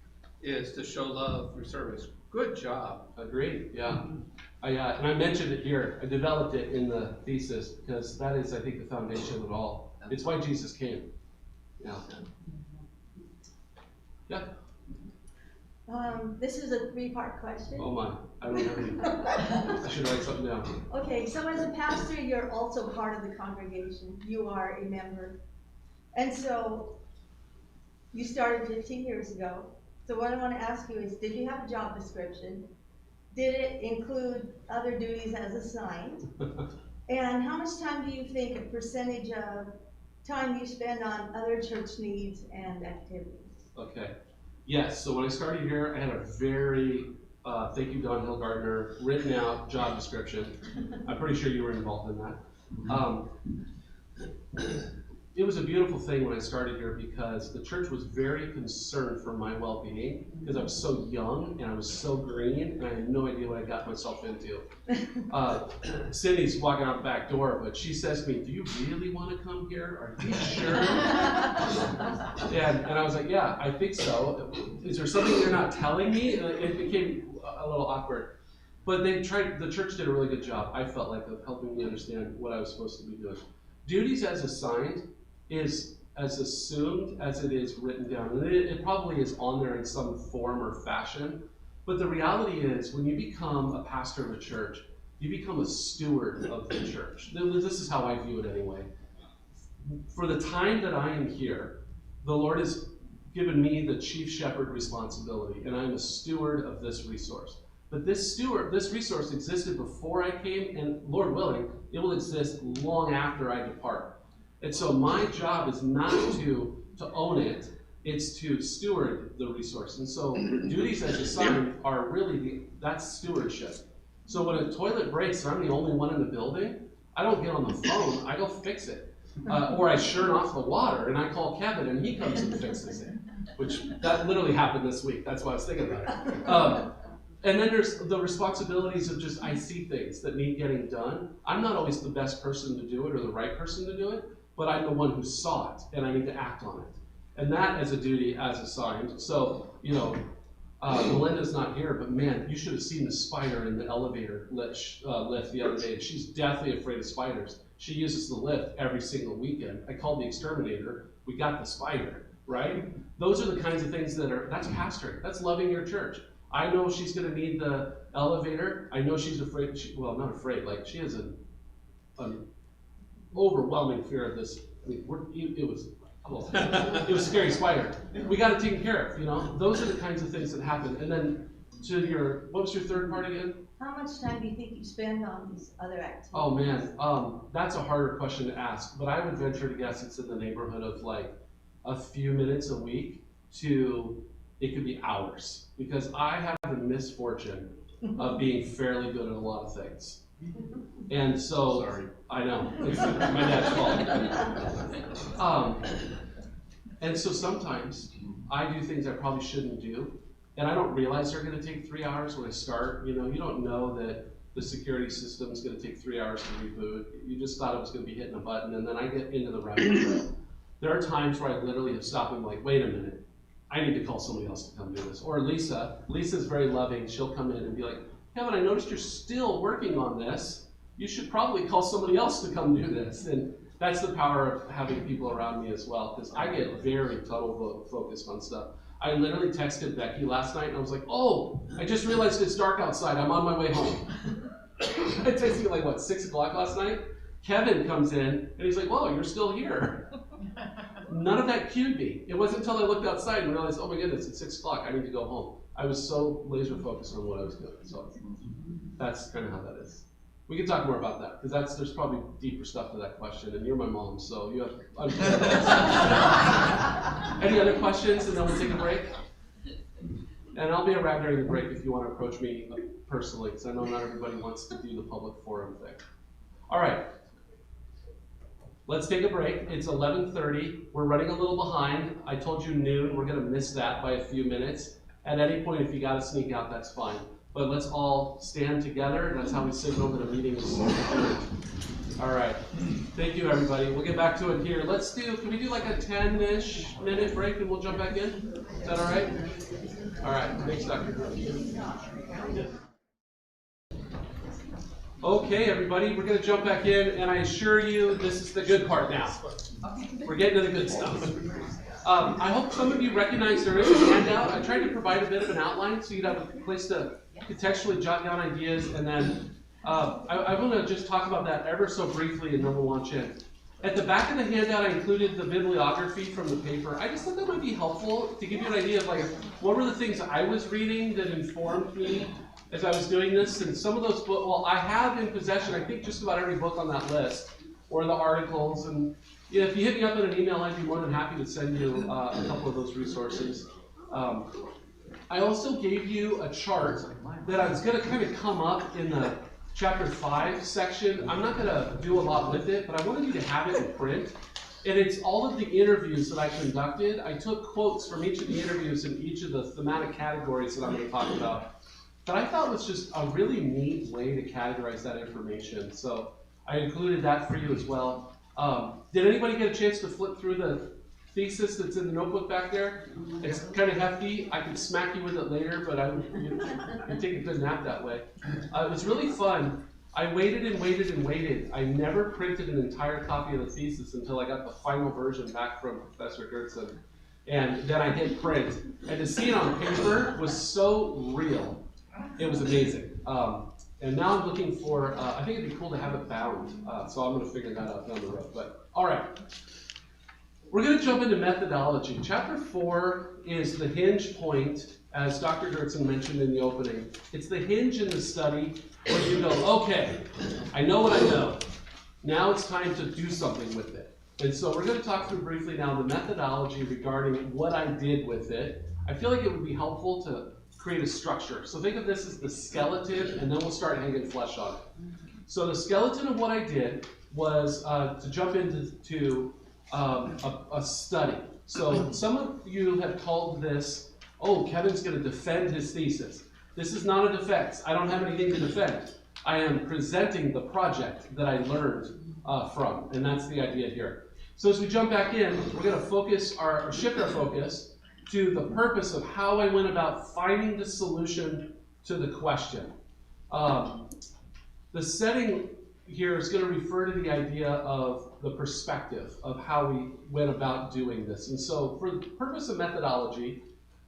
is to show love through service. Good job. Agreed. Yeah. And I mentioned it here. I developed it in the thesis because that is, I think, the foundation of it all. It's why Jesus came. Yeah. Yeah. This is a 3-part question. Oh my, I don't have any. I should write something down. Okay, so as a pastor, you're also part of the congregation. You are a member. And so you started 15 years ago. So what I want to ask you is, did you have a job description? Did it include other duties as assigned? And how much time do you think, a percentage of time you spend on other church needs and activities? Okay. Yes, so when I started here, I had a very, thank you Don Hill-Gardner, written out job description. I'm pretty sure you were involved in that. It was a beautiful thing when I started here because the church was very concerned for my well-being because I was so young and I was so green and I had no idea what I got myself into. Cindy's walking out the back door, but she says to me, do you really want to come here? Are you sure? And I was like, yeah, I think so. Is there something you're not telling me? It became a little awkward. But the church did a really good job, I felt like, of helping me understand what I was supposed to be doing. Duties as assigned is as assumed as it is written down. And it probably is on there in some form or fashion. But the reality is, when you become a pastor of a church, you become a steward of the church. This is how I view it anyway. For the time that I am here, the Lord has given me the chief shepherd responsibility, and I am a steward of this resource. But this resource existed before I came, and Lord willing, it will exist long after I depart. And so my job is not to own it, it's to steward the resource. And so duties as assigned are really that's stewardship. So when a toilet breaks and I'm the only one in the building, I don't get on the phone, I go fix it. Or I churn off the water and I call Kevin and he comes and fixes it. Which, that literally happened this week, that's why I was thinking about it. And then there's the responsibilities of just, I see things that need getting done. I'm not always the best person to do it or the right person to do it, but I'm the one who saw it and I need to act on it. And that is a duty as assigned. So, Melinda's not here, but man, you should have seen the spider in the elevator lift the other day. She's deathly afraid of spiders. She uses the lift every single weekend. I called the exterminator, we got the spider, right? Those are the kinds of things that's pastoring, that's loving your church. I know she's gonna need the elevator. I know she's afraid, not afraid, like she has an overwhelming fear of this. I mean, it was a scary spider. We got it taken care of, Those are the kinds of things that happen. And then what was your third part again? How much time do you think you spend on these other activities? Oh man, that's a harder question to ask, but I would venture to guess it's in the neighborhood of like a few minutes a week to, it could be hours, because I have the misfortune of being fairly good at a lot of things. And so, sorry. I know, it's my dad's fault. And so sometimes I do things I probably shouldn't do, and I don't realize they're gonna take 3 hours when I start. You don't know that the security system is gonna take 3 hours to reboot. You just thought it was gonna be hitting a button, and then I get into the rabbit trail. There are times where I literally have stopped and like, wait a minute, I need to call somebody else to come do this. Or Lisa's very loving, she'll come in and be like, Kevin, I noticed you're still working on this. You should probably call somebody else to come do this. And that's the power of having people around me as well, because I get very tunnel focused on stuff. I literally texted Becky last night and I was like, oh, I just realized it's dark outside, I'm on my way home. I texted you like, 6 o'clock last night? Kevin comes in and he's like, whoa, you're still here. None of that cued me. It wasn't until I looked outside and realized, oh my goodness, it's 6 o'clock, I need to go home. I was so laser focused on what I was doing. So that's kind of how that is. We can talk more about that, because there's probably deeper stuff to that question, and you're my mom, so you have Any other questions, and then we'll take a break? And I'll be around during the break if you want to approach me personally, because I know not everybody wants to do the public forum thing. All right. Let's take a break. It's 11:30. We're running a little behind. I told you noon. We're going to miss that by a few minutes. At any point, if you got to sneak out, that's fine. But let's all stand together, and that's how we signal that a meeting is adjourned. All right. Thank you, everybody. We'll get back to it here. Can we do like a 10-ish minute break, and we'll jump back in? Is that all right? All right. Thanks, Dr. Okay, everybody, we're going to jump back in, and I assure you, this is the good part now. We're getting to the good stuff. I hope some of you recognize there is a handout. I tried to provide a bit of an outline so you'd have a place to contextually jot down ideas, and then I want to just talk about that ever so briefly, and then we'll launch in. At the back of the handout, I included the bibliography from the paper. I just thought that might be helpful to give you an idea of like what were the things I was reading that informed me as I was doing this. And some of those books, well, I have in possession, I think, just about every book on that list, or the articles. And if you hit me up in an email, I'd be more than happy to send you a couple of those resources. I also gave you a chart that I was going to kind of come up in the Chapter 5 section. I'm not going to do a lot with it, but I wanted you to have it in print. And it's all of the interviews that I conducted. I took quotes from each of the interviews in each of the thematic categories that I'm going to talk about. But I thought it was just a really neat way to categorize that information. So I included that for you as well. Did anybody get a chance to flip through the thesis that's in the notebook back there? It's kind of hefty. I could smack you with it later, but you'd take a good nap that way. It was really fun. I waited and waited and waited. I never printed an entire copy of the thesis until I got the final version back from Professor Goertzen. And then I hit print. And to see it on paper was so real. It was amazing. And now I'm looking for, I think it'd be cool to have it bound. So I'm going to figure that out down the road. But all right. We're going to jump into methodology. Chapter 4 is the hinge point as Dr. Goertzen mentioned in the opening, it's the hinge in the study where you go, okay, I know what I know. Now it's time to do something with it. And so we're going to talk through briefly now the methodology regarding what I did with it. I feel like it would be helpful to create a structure. So think of this as the skeleton, and then we'll start hanging flesh on it. So the skeleton of what I did was to jump into a study. So some of you have called this, oh, Kevin's going to defend his thesis. This is not a defense. I don't have anything to defend. I am presenting the project that I learned from, and that's the idea here. So as we jump back in, we're going to shift our focus to the purpose of how I went about finding the solution to the question. The setting here is going to refer to the idea of the perspective of how we went about doing this. And so for the purpose of methodology,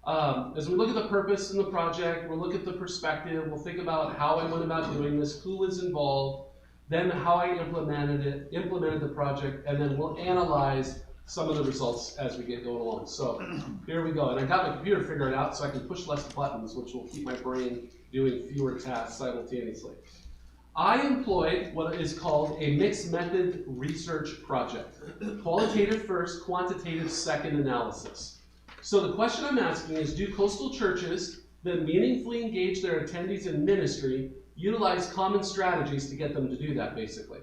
as we look at the purpose in the project, we'll look at the perspective, we'll think about how I went about doing this, who was involved, then how I implemented the project, and then we'll analyze some of the results as we get going along. So here we go. And I got my computer figured out so I can push less buttons, which will keep my brain doing fewer tasks simultaneously. I employed what is called a mixed method research project. Qualitative first, quantitative second analysis. So the question I'm asking is, do coastal churches that meaningfully engage their attendees in ministry utilize common strategies to get them to do that, basically?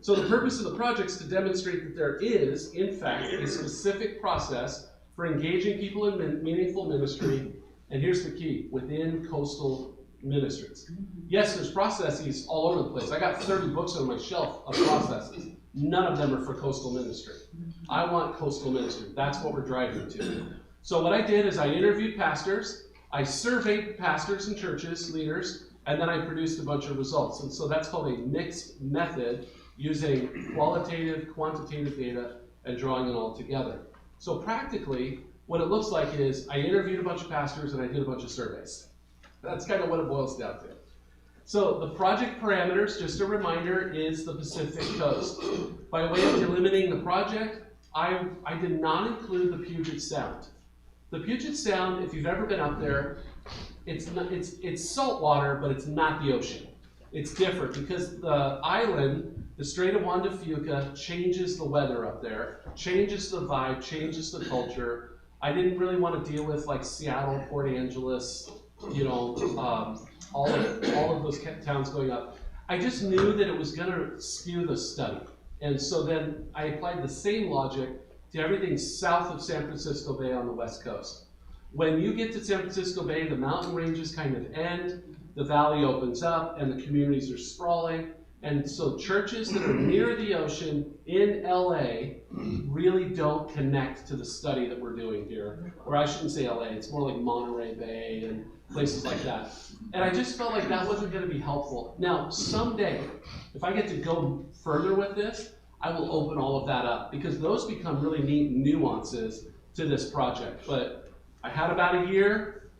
So the purpose of the project is to demonstrate that there is, in fact, a specific process for engaging people in meaningful ministry, and here's the key, within coastal ministries. Yes, there's processes all over the place. I got 30 books on my shelf of processes. None of them are for coastal ministry. I want coastal ministry. That's what we're driving to. So what I did is I interviewed pastors, I surveyed pastors and churches, leaders, and then I produced a bunch of results. And so that's called a mixed method, using qualitative, quantitative data, and drawing it all together. So practically, what it looks like is I interviewed a bunch of pastors and I did a bunch of surveys. That's kind of what it boils down to. So the project parameters, just a reminder, is the Pacific Coast. By way of delimiting the project, I did not include the Puget Sound. The Puget Sound, if you've ever been up there, it's salt water, but it's not the ocean. It's different because the island, the Strait of Juan de Fuca, changes the weather up there, changes the vibe, changes the culture. I didn't really want to deal with like Seattle, Port Angeles, all of those towns going up. I just knew that it was going to skew the study. And so then I applied the same logic to everything south of San Francisco Bay on the West Coast. When you get to San Francisco Bay, the mountain ranges kind of end, the valley opens up, and the communities are sprawling. And so churches that are near the ocean in LA really don't connect to the study that we're doing here. Or I shouldn't say LA, it's more like Monterey Bay and places like that. And I just felt like that wasn't going to be helpful. Now, someday, if I get to go further with this, I will open all of that up, because those become really neat nuances to this project. But I had about a year.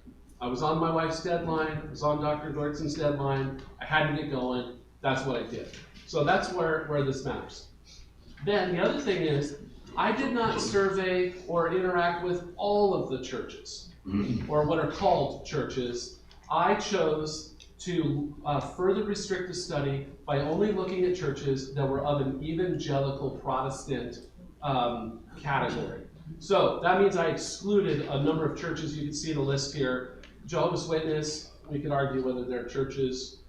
I was on my wife's deadline. I was on Dr. Goertzen's deadline. I had to get going. That's what I did. So that's where this matters. Then the other thing is, I did not survey or interact with all of the churches, or what are called churches. I chose to further restrict the study by only looking at churches that were of an evangelical Protestant category. So that means I excluded a number of churches. You can see the list here. Jehovah's Witness, we could argue whether they're churches,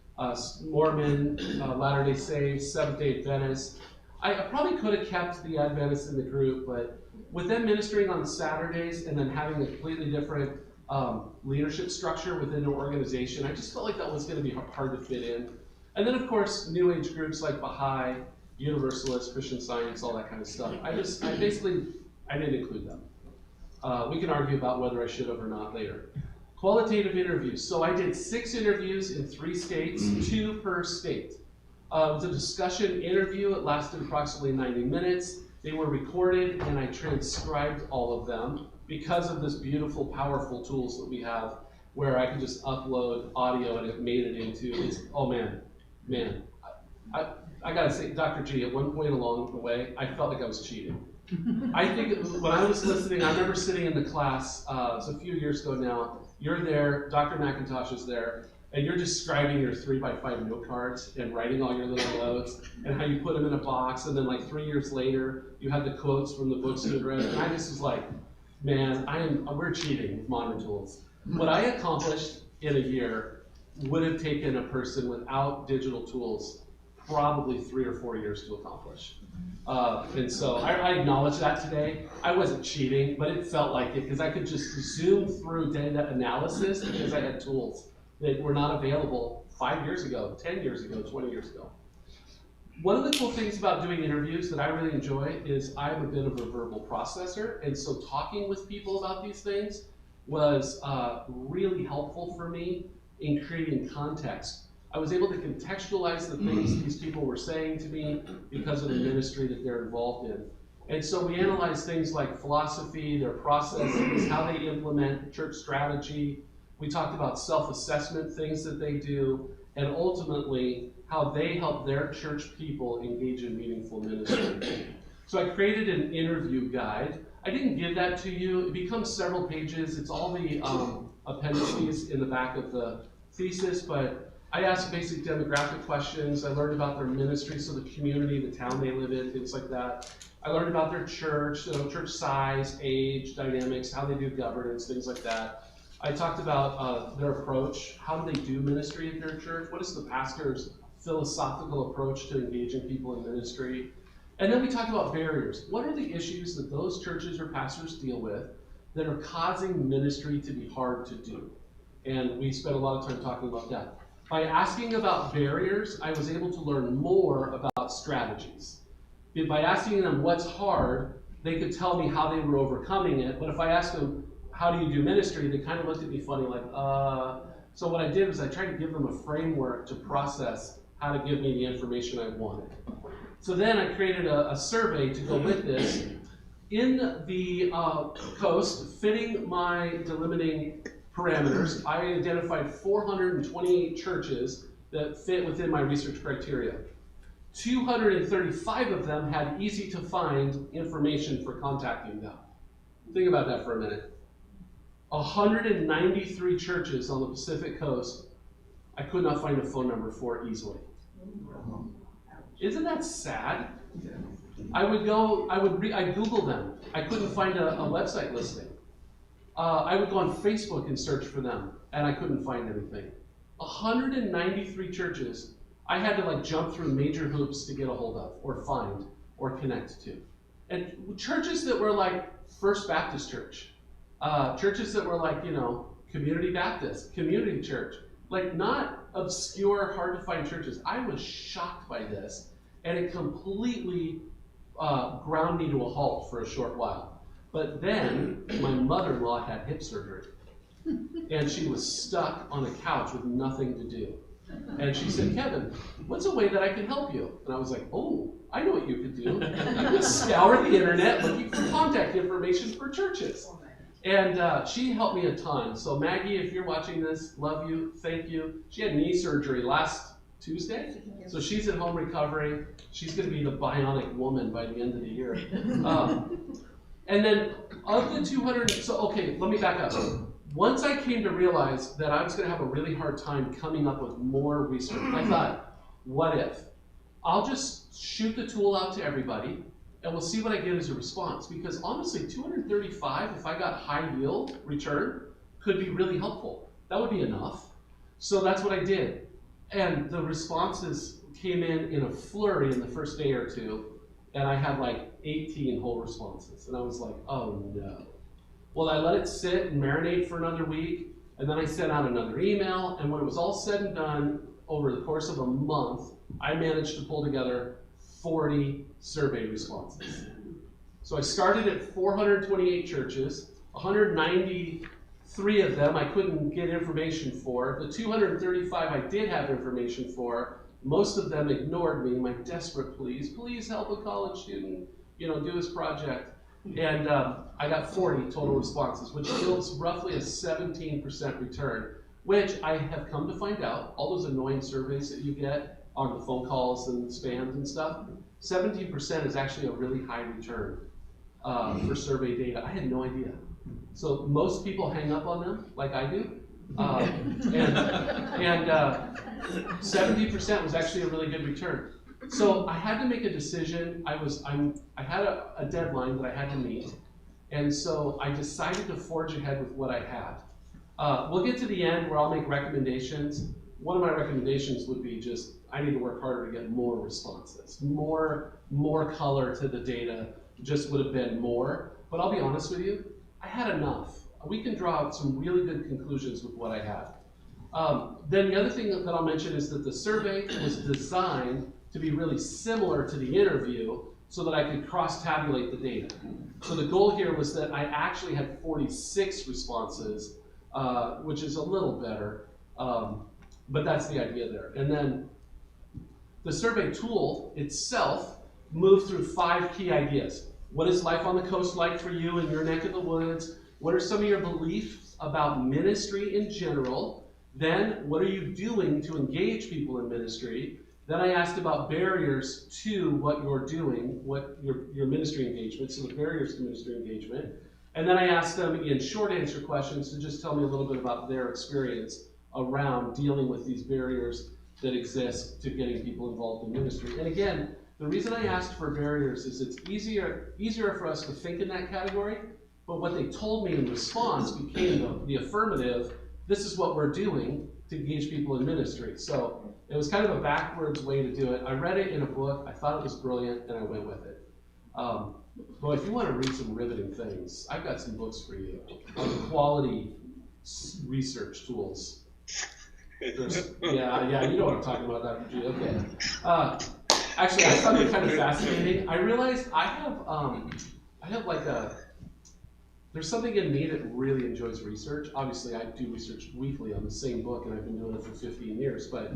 Mormon, Latter-day Saints, Seventh-day Adventists. I probably could have kept the Adventists in the group, but with them ministering on Saturdays and then having a completely different leadership structure within an organization, I just felt like that was going to be hard to fit in. And then, of course, New Age groups like Baha'i, Universalist, Christian Science, all that kind of stuff. I didn't include them. We can argue about whether I should have or not later. Qualitative interviews. So I did 6 interviews in 3 states, 2 per state. It was a discussion interview. It lasted approximately 90 minutes. They were recorded, and I transcribed all of them because of this beautiful, powerful tools that we have where I can just upload audio and it made it into, oh man. I gotta say, Dr. G, at one point along the way, I felt like I was cheating. I think when I was listening, I remember sitting in the class, it was a few years ago now, you're there, Dr. McIntosh is there, and you're describing your 3x5 note cards and writing all your little notes and how you put them in a box, and then like 3 years later, you have the quotes from the books you had read, and I just was like, man, we're cheating with modern tools. What I accomplished in a year would have taken a person without digital tools probably 3 or 4 years to accomplish. And so I acknowledge that today. I wasn't cheating, but it felt like it because I could just zoom through data analysis because I had tools that were not available 5 years ago, 10 years ago, 20 years ago. One of the cool things about doing interviews that I really enjoy is I'm a bit of a verbal processor, and so talking with people about these things was really helpful for me in creating context. I was able to contextualize the things these people were saying to me because of the ministry that they're involved in. And so we analyzed things like philosophy, their processes, how they implement church strategy. We talked about self-assessment, things that they do, and ultimately how they help their church people engage in meaningful ministry. So I created an interview guide. I didn't give that to you. It becomes several pages. It's all the appendices in the back of the thesis, but I asked basic demographic questions. I learned about their ministry, so the community, the town they live in, things like that. I learned about their church, church size, age, dynamics, how they do governance, things like that. I talked about their approach. How do they do ministry at their church? What is the pastor's philosophical approach to engaging people in ministry? And then we talked about barriers. What are the issues that those churches or pastors deal with that are causing ministry to be hard to do? And we spent a lot of time talking about that. By asking about barriers, I was able to learn more about strategies. By asking them what's hard, they could tell me how they were overcoming it. But if I asked them, how do you do ministry? They kind of looked at me funny, like, So what I did was I tried to give them a framework to process how to give me the information I wanted. So then I created a survey to go with this. In the coast, fitting my delimiting parameters, I identified 428 churches that fit within my research criteria. 235 of them had easy to find information for contacting them. Think about that for a minute. 193 churches on the Pacific Coast, I could not find a phone number for easily. Isn't that sad? I'd Google them. I couldn't find a website listing. I would go on Facebook and search for them, and I couldn't find anything. 193 churches I had to jump through major hoops to get a hold of, or find, or connect to. And churches that were like First Baptist Church, churches that were like, Community Baptist, Community Church, not obscure, hard to find churches. I was shocked by this, and it completely ground me to a halt for a short while. But then my mother-in-law had hip surgery, and she was stuck on a couch with nothing to do. And she said, Kevin, what's a way that I can help you? And I was like, oh, I know what you could do. You could scour the internet looking for contact information for churches. And she helped me a ton. So Maggie, if you're watching this, love you, thank you. She had knee surgery last Tuesday, so she's at home recovering. She's going to be the bionic woman by the end of the year. And then of the 200, let me back up. Once I came to realize that I was going to have a really hard time coming up with more research, I thought, what if? I'll just shoot the tool out to everybody, and we'll see what I get as a response. Because honestly, 235, if I got high yield return, could be really helpful. That would be enough. So that's what I did. And the responses came in a flurry in the first day or two, and I had 18 whole responses. And I was like, oh no. Well, I let it sit and marinate for another week, and then I sent out another email, and when it was all said and done, over the course of a month, I managed to pull together 40 survey responses. So I started at 428 churches, 193 of them I couldn't get information for. The 235 I did have information for, most of them ignored me, my desperate pleas. Please help a college student, do his project. And I got 40 total responses, which yields roughly a 17% return, which I have come to find out, all those annoying surveys that you get on the phone calls and spams and stuff, 17% is actually a really high return for survey data. I had no idea. So most people hang up on them, like I do. And 70% was actually a really good return. So I had to make a decision. I had a deadline that I had to meet. And so I decided to forge ahead with what I had. We'll get to the end where I'll make recommendations. One of my recommendations would be just, I need to work harder to get more responses. More color to the data just would have been more. But I'll be honest with you, I had enough. We can draw out some really good conclusions with what I had. Then the other thing that I'll mention is that the survey was designed to be really similar to the interview so that I could cross-tabulate the data. So the goal here was that I actually had 46 responses, which is a little better, but that's the idea there. And then the survey tool itself moved through 5 key ideas. What is life on the coast like for you in your neck of the woods? What are some of your beliefs about ministry in general? Then, what are you doing to engage people in ministry? Then I asked about barriers to what you're doing, what your ministry engagement, so the barriers to ministry engagement. And then I asked them in short answer questions to just tell me a little bit about their experience around dealing with these barriers that exist to getting people involved in ministry. And again, the reason I asked for barriers is it's easier for us to think in that category, but what they told me in response became the affirmative, this is what we're doing to engage people in ministry. So it was kind of a backwards way to do it. I read it in a book, I thought it was brilliant, and I went with it. But if you want to read some riveting things, I've got some books for you on quality research tools. Yeah, you know what I'm talking about, Dr. G. Okay. Actually, I found it kind of fascinating. I realized I have like there's something in me that really enjoys research. Obviously, I do research weekly on the same book, and I've been doing it for 15 years, but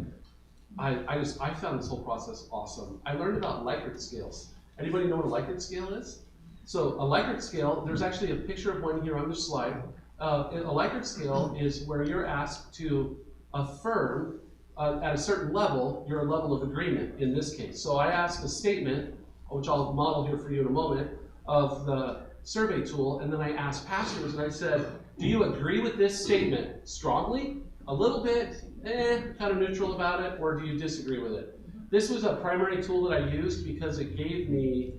I found this whole process awesome. I learned about Likert scales. Anybody know what a Likert scale is? So a Likert scale, there's actually a picture of one here on the slide. A Likert scale is where you're asked to affirm at a certain level, your level of agreement in this case. So I asked a statement, which I'll model here for you in a moment, of the survey tool, and then I asked pastors, and I said, do you agree with this statement strongly, a little bit, kind of neutral about it, or do you disagree with it? This was a primary tool that I used because it gave me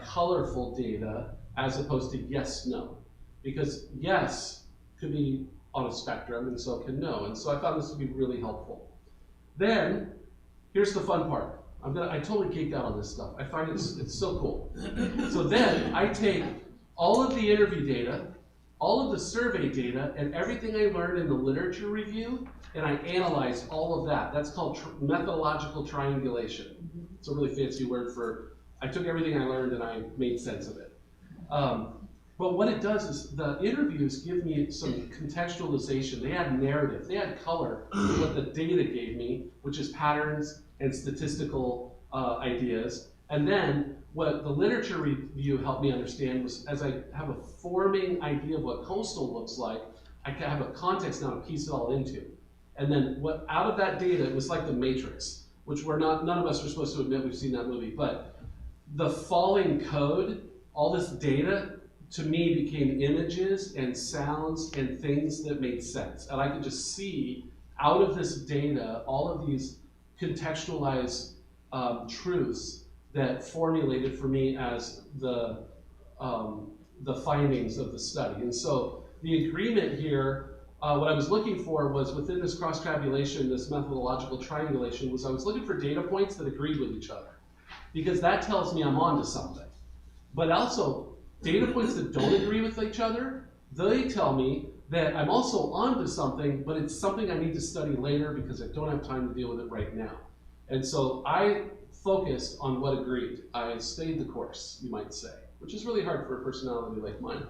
colorful data as opposed to yes, no. Because yes could be on a spectrum, and so can no. And so I found this to be really helpful. Then, here's the fun part. I totally geeked out on this stuff. I find it's so cool. So then I take all of the interview data, all of the survey data, and everything I learned in the literature review, and I analyze all of that. That's called methodological triangulation. It's a really fancy word for, I took everything I learned and I made sense of it. But what it does is the interviews give me some contextualization. They add narrative. They add color to what the data gave me, which is patterns and statistical ideas. And then what the literature review helped me understand was, as I have a forming idea of what coastal looks like, I can have a context now to piece it all into. And then what out of that data, it was like the Matrix, which none of us are supposed to admit we've seen that movie, but the falling code, all this data, to me became images and sounds and things that made sense. And I could just see out of this data all of these contextualized truths that formulated for me as the findings of the study. And so the agreement here, what I was looking for was within this cross-tabulation, this methodological triangulation, was I was looking for data points that agreed with each other. Because that tells me I'm onto something. But also, data points that don't agree with each other, they tell me that I'm also onto something, but it's something I need to study later because I don't have time to deal with it right now. And so I focused on what agreed. I stayed the course, you might say, which is really hard for a personality like mine.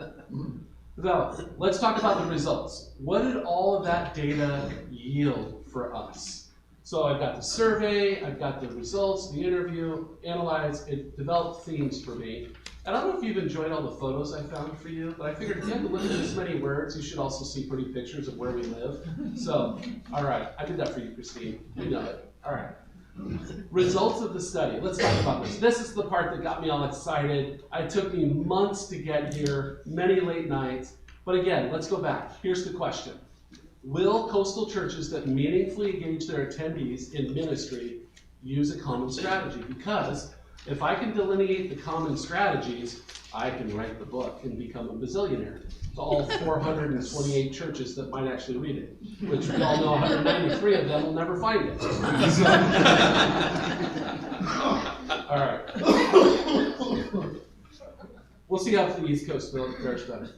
So let's talk about the results. What did all of that data yield for us? So I've got the survey, I've got the results, the interview, analyzed, it developed themes for me. And I don't know if you've enjoyed all the photos I found for you, but I figured if you have to look at this many words, you should also see pretty pictures of where we live. So, all right, I did that for you, Christine. You know it. All right. Results of the study. Let's talk about this. This is the part that got me all excited. It took me months to get here, many late nights. But again, let's go back. Here's the question. Will coastal churches that meaningfully engage their attendees in ministry use a common strategy? Because if I can delineate the common strategies, I can write the book and become a bazillionaire to all 428 churches that might actually read it, which we all know 193 of them will never find it. So, all right. We'll see how the East Coast fares better.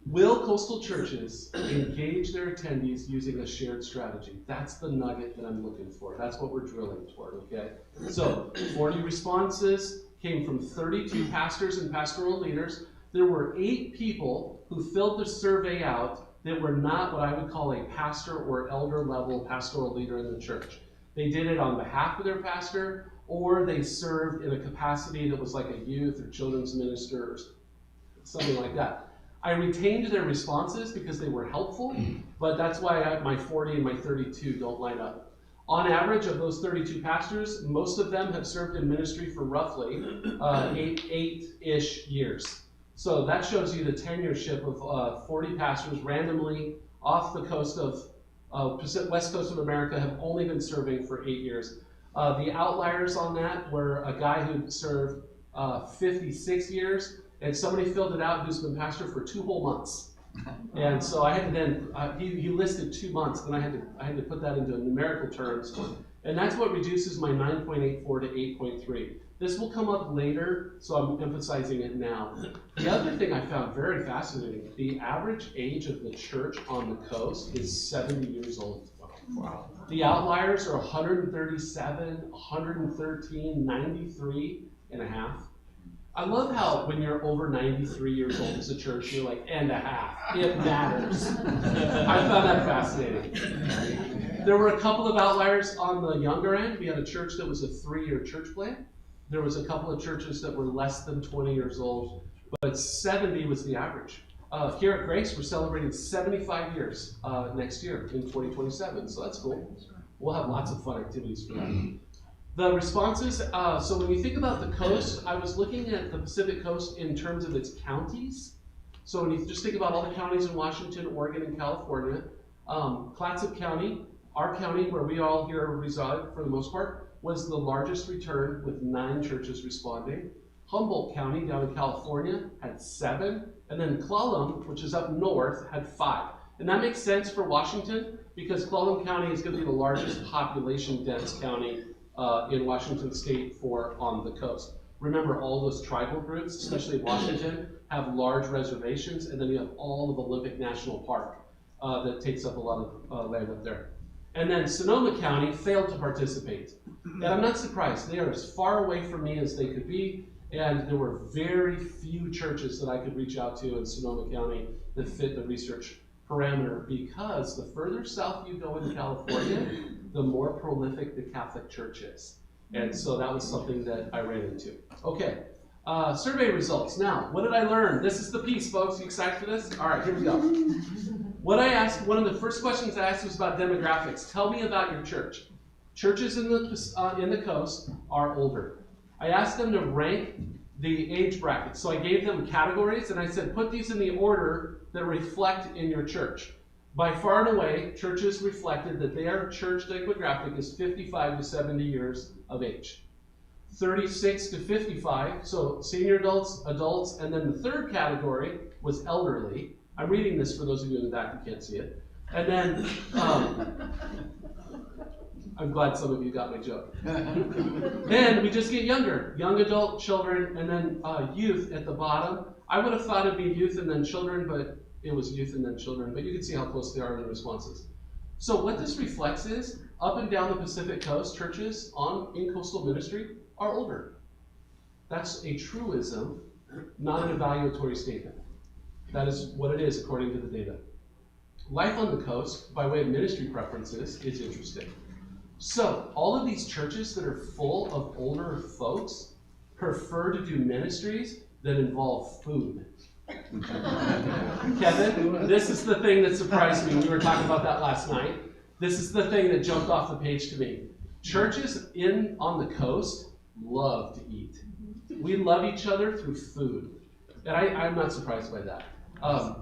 Will coastal churches engage their attendees using a shared strategy? That's the nugget that I'm looking for. That's what we're drilling toward, okay? So, 40 responses came from 32 pastors and pastoral leaders. There were 8 people who filled the survey out that were not what I would call a pastor or elder level pastoral leader in the church. They did it on behalf of their pastor, or they served in a capacity that was like a youth or children's minister or something like that. I retained their responses because they were helpful, but that's why my 40 and my 32 don't line up. On average, of those 32 pastors, most of them have served in ministry for roughly 8-ish years. So that shows you the tenureship of 40 pastors randomly off the coast of West Coast of America have only been serving for 8 years. The outliers on that were a guy who served 56 years, and somebody filled it out who's been pastor for 2 whole months. And so I had to then, he listed 2 months, and I had to put that into numerical terms. And that's what reduces my 9.84 to 8.3. This will come up later, so I'm emphasizing it now. The other thing I found very fascinating, the average age of the church on the coast is 70 years old. Wow. The outliers are 137, 113, 93 and a half. I love how when you're over 93 years old as a church, you're like, and a half. It matters. I found that fascinating. There were a couple of outliers on the younger end. We had a church that was a 3-year church plant. There was a couple of churches that were less than 20 years old, but 70 was the average. Here at Grace, we're celebrating 75 years next year in 2027, so that's cool. We'll have lots of fun activities for that. The responses, so when you think about the coast, I was looking at the Pacific Coast in terms of its counties. So when you just think about all the counties in Washington, Oregon, and California, Clatsop County, our county where we all here reside for the most part, was the largest return with 9 churches responding. Humboldt County down in California had 7, and then Clallam, which is up north, had 5. And that makes sense for Washington because Clallam County is going to be the largest population-dense county in Washington state for on the coast. Remember, all those tribal groups, especially Washington, have large reservations, and then you have all of Olympic National Park that takes up a lot of land up there. And then Sonoma County failed to participate. And I'm not surprised. They are as far away from me as they could be, and there were very few churches that I could reach out to in Sonoma County that fit the research parameter because the further south you go in California, the more prolific the Catholic Church is. And so that was something that I ran into. Okay, survey results. Now, what did I learn? This is the piece, folks. You excited for this? All right, here we go. What I asked, one of the first questions I asked was about demographics. Tell me about your church. Churches in the coast are older. I asked them to rank the age brackets. So I gave them categories, and I said, put these in the order that reflect in your church. By far and away, churches reflected that their church demographic is 55 to 70 years of age. 36 to 55, so senior adults, and then the third category was elderly. I'm reading this for those of you in the back who can't see it. And then, I'm glad some of you got my joke. Then we just get younger, young adult, children, and then youth at the bottom. I would have thought it'd be youth and then children, but it was youth and then children. But you can see how close they are in the responses. So what this reflects is, up and down the Pacific Coast, churches in coastal ministry are older. That's a truism, not an evaluatory statement. That is what it is according to the data. Life on the coast, by way of ministry preferences, is interesting. So, all of these churches that are full of older folks prefer to do ministries that involve food. Kevin, this is the thing that surprised me. We were talking about that last night. This is the thing that jumped off the page to me. Churches on the coast love to eat. We love each other through food. And I'm not surprised by that.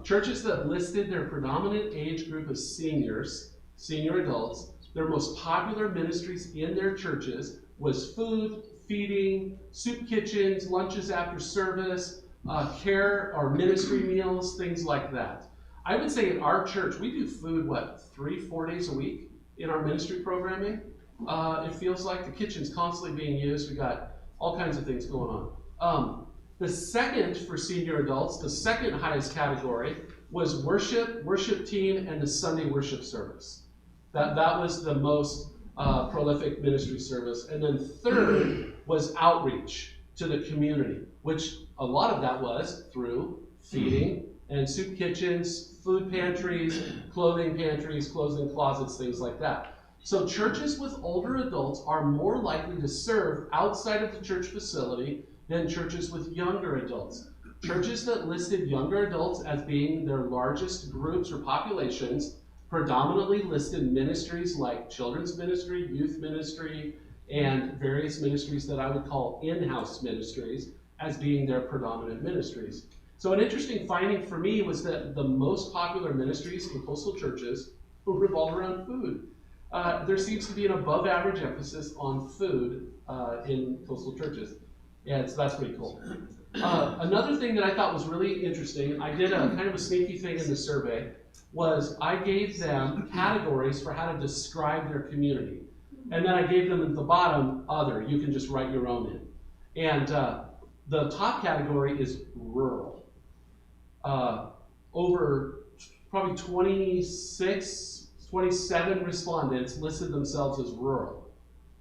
Churches that listed their predominant age group as seniors, senior adults, their most popular ministries in their churches was food, feeding, soup kitchens, lunches after service, care or ministry meals, things like that. I would say in our church, we do food, 3-4 days a week in our ministry programming. It feels like the kitchen's constantly being used. We got all kinds of things going on. The second for senior adults, the second highest category was worship team, and the Sunday worship service. That was the most prolific ministry service. And then third was outreach to the community, which a lot of that was through feeding and soup kitchens, food pantries, clothing closets, things like that. So churches with older adults are more likely to serve outside of the church facility than churches with younger adults. Churches that listed younger adults as being their largest groups or populations predominantly listed ministries like children's ministry, youth ministry, and various ministries that I would call in-house ministries as being their predominant ministries. So an interesting finding for me was that the most popular ministries in coastal churches revolve around food. There seems to be an above average emphasis on food in coastal churches. Yeah, so that's pretty cool. Another thing that I thought was really interesting, I did a kind of a sneaky thing in the survey, was I gave them categories for how to describe their community. And then I gave them at the bottom, other. You can just write your own in. And the top category is rural. Over probably 27 respondents listed themselves as rural,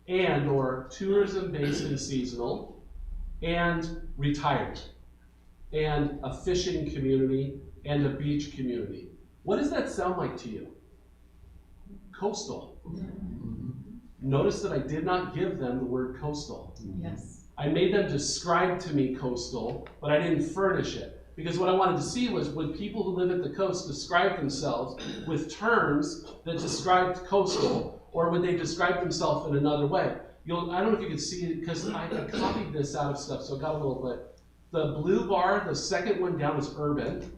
and or tourism-based and seasonal, and retired, and a fishing community, and a beach community. What does that sound like to you? Coastal. Notice that I did not give them the word coastal. Yes. I made them describe to me coastal, but I didn't furnish it. Because what I wanted to see was, would people who live at the coast describe themselves with terms that described coastal, or would they describe themselves in another way? I don't know if you can see it, because I copied this out of stuff, so I got a little bit. The blue bar, the second one down, is urban,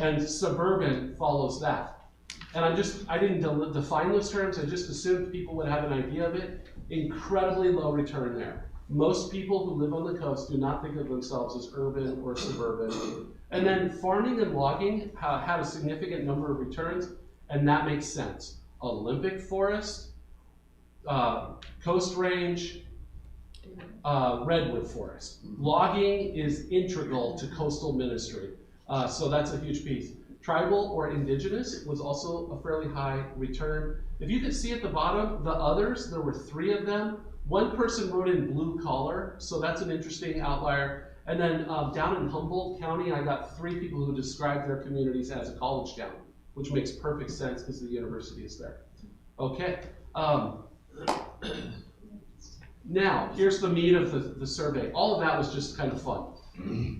and suburban follows that. And I didn't define those terms, I just assumed people would have an idea of it. Incredibly low return there. Most people who live on the coast do not think of themselves as urban or suburban. And then farming and logging had a significant number of returns, and that makes sense. Olympic forest, coast range, redwood forest. Logging is integral to coastal ministry, so that's a huge piece. Tribal or indigenous was also a fairly high return. If you could see at the bottom, the others, there were 3 of them. One person wrote in blue collar, so that's an interesting outlier. And then down in Humboldt County, I got 3 people who described their communities as a college town, which makes perfect sense because the university is there. Okay. Now, here's the meat of the survey. All of that was just kind of fun.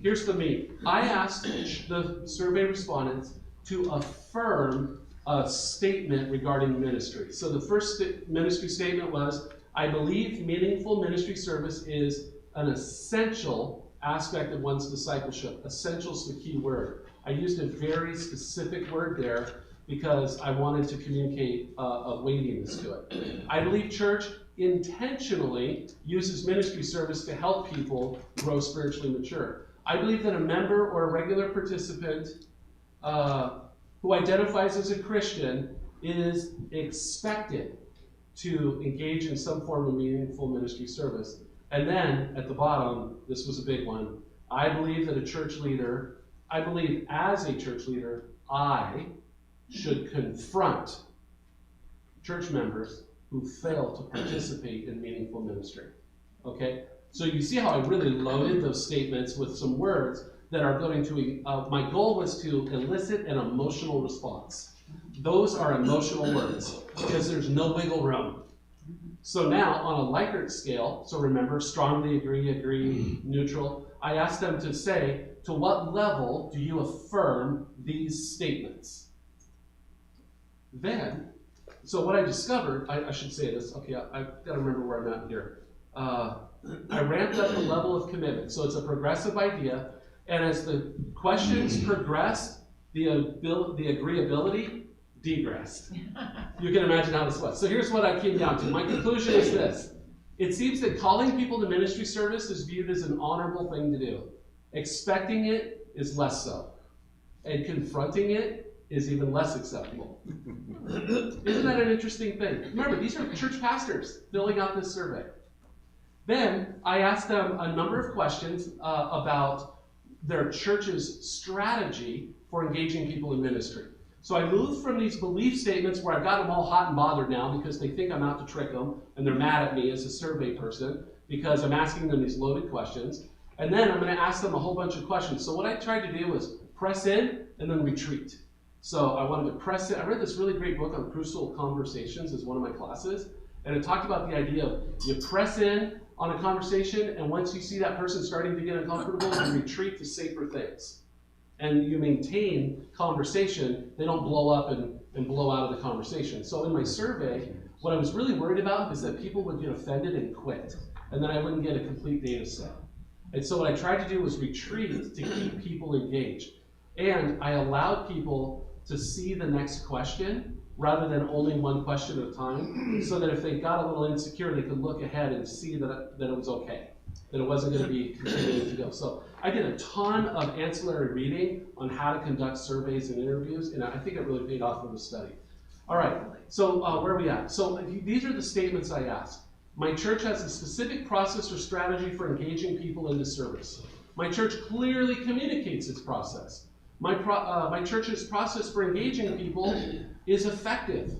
Here's the meat. I asked the survey respondents to affirm a statement regarding ministry. So the first ministry statement was, I believe meaningful ministry service is an essential aspect of one's discipleship. Essential is the key word. I used a very specific word there because I wanted to communicate a weightiness to it. I believe church intentionally uses ministry service to help people grow spiritually mature. I believe that a member or a regular participant who identifies as a Christian is expected to engage in some form of meaningful ministry service. And then at the bottom, this was a big one. I believe as a church leader, I should confront church members who fail to participate in meaningful ministry. Okay? So you see how I really loaded those statements with some words that are going to, my goal was to elicit an emotional response. Those are emotional words because there's no wiggle room. So now on a Likert scale, so remember strongly agree, neutral, I asked them to say, to what level do you affirm these statements? Then, so what I discovered, I should say this, okay, I've got to remember where I'm at here. I ramped up the level of commitment. So it's a progressive idea, and as the questions progressed, The agreeability degressed. You can imagine how this was. So here's what I came down to. My conclusion is this. It seems that calling people to ministry service is viewed as an honorable thing to do. Expecting it is less so. And confronting it is even less acceptable. Isn't that an interesting thing? Remember, these are church pastors filling out this survey. Then I asked them a number of questions about their church's strategy for engaging people in ministry. So I moved from these belief statements where I've got them all hot and bothered now because they think I'm out to trick them and they're mad at me as a survey person because I'm asking them these loaded questions. And then I'm going to ask them a whole bunch of questions. So what I tried to do was press in and then retreat. So I wanted to press in. I read this really great book on Crucial Conversations as one of my classes. And it talked about the idea of you press in on a conversation, and once you see that person starting to get uncomfortable, you retreat to safer things. And you maintain conversation. They don't blow up and blow out of the conversation. So in my survey, what I was really worried about is that people would get offended and quit, and then I wouldn't get a complete data set. And so what I tried to do was retreat to keep people engaged. And I allowed people to see the next question rather than only one question at a time, so that if they got a little insecure, they could look ahead and see that it was okay, that it wasn't going to be continuing to go. So I did a ton of ancillary reading on how to conduct surveys and interviews, and I think it really paid off in the study. All right, so where are we at? So these are the statements I asked. My church has a specific process or strategy for engaging people into service. My church clearly communicates its process. My church's process for engaging people is effective.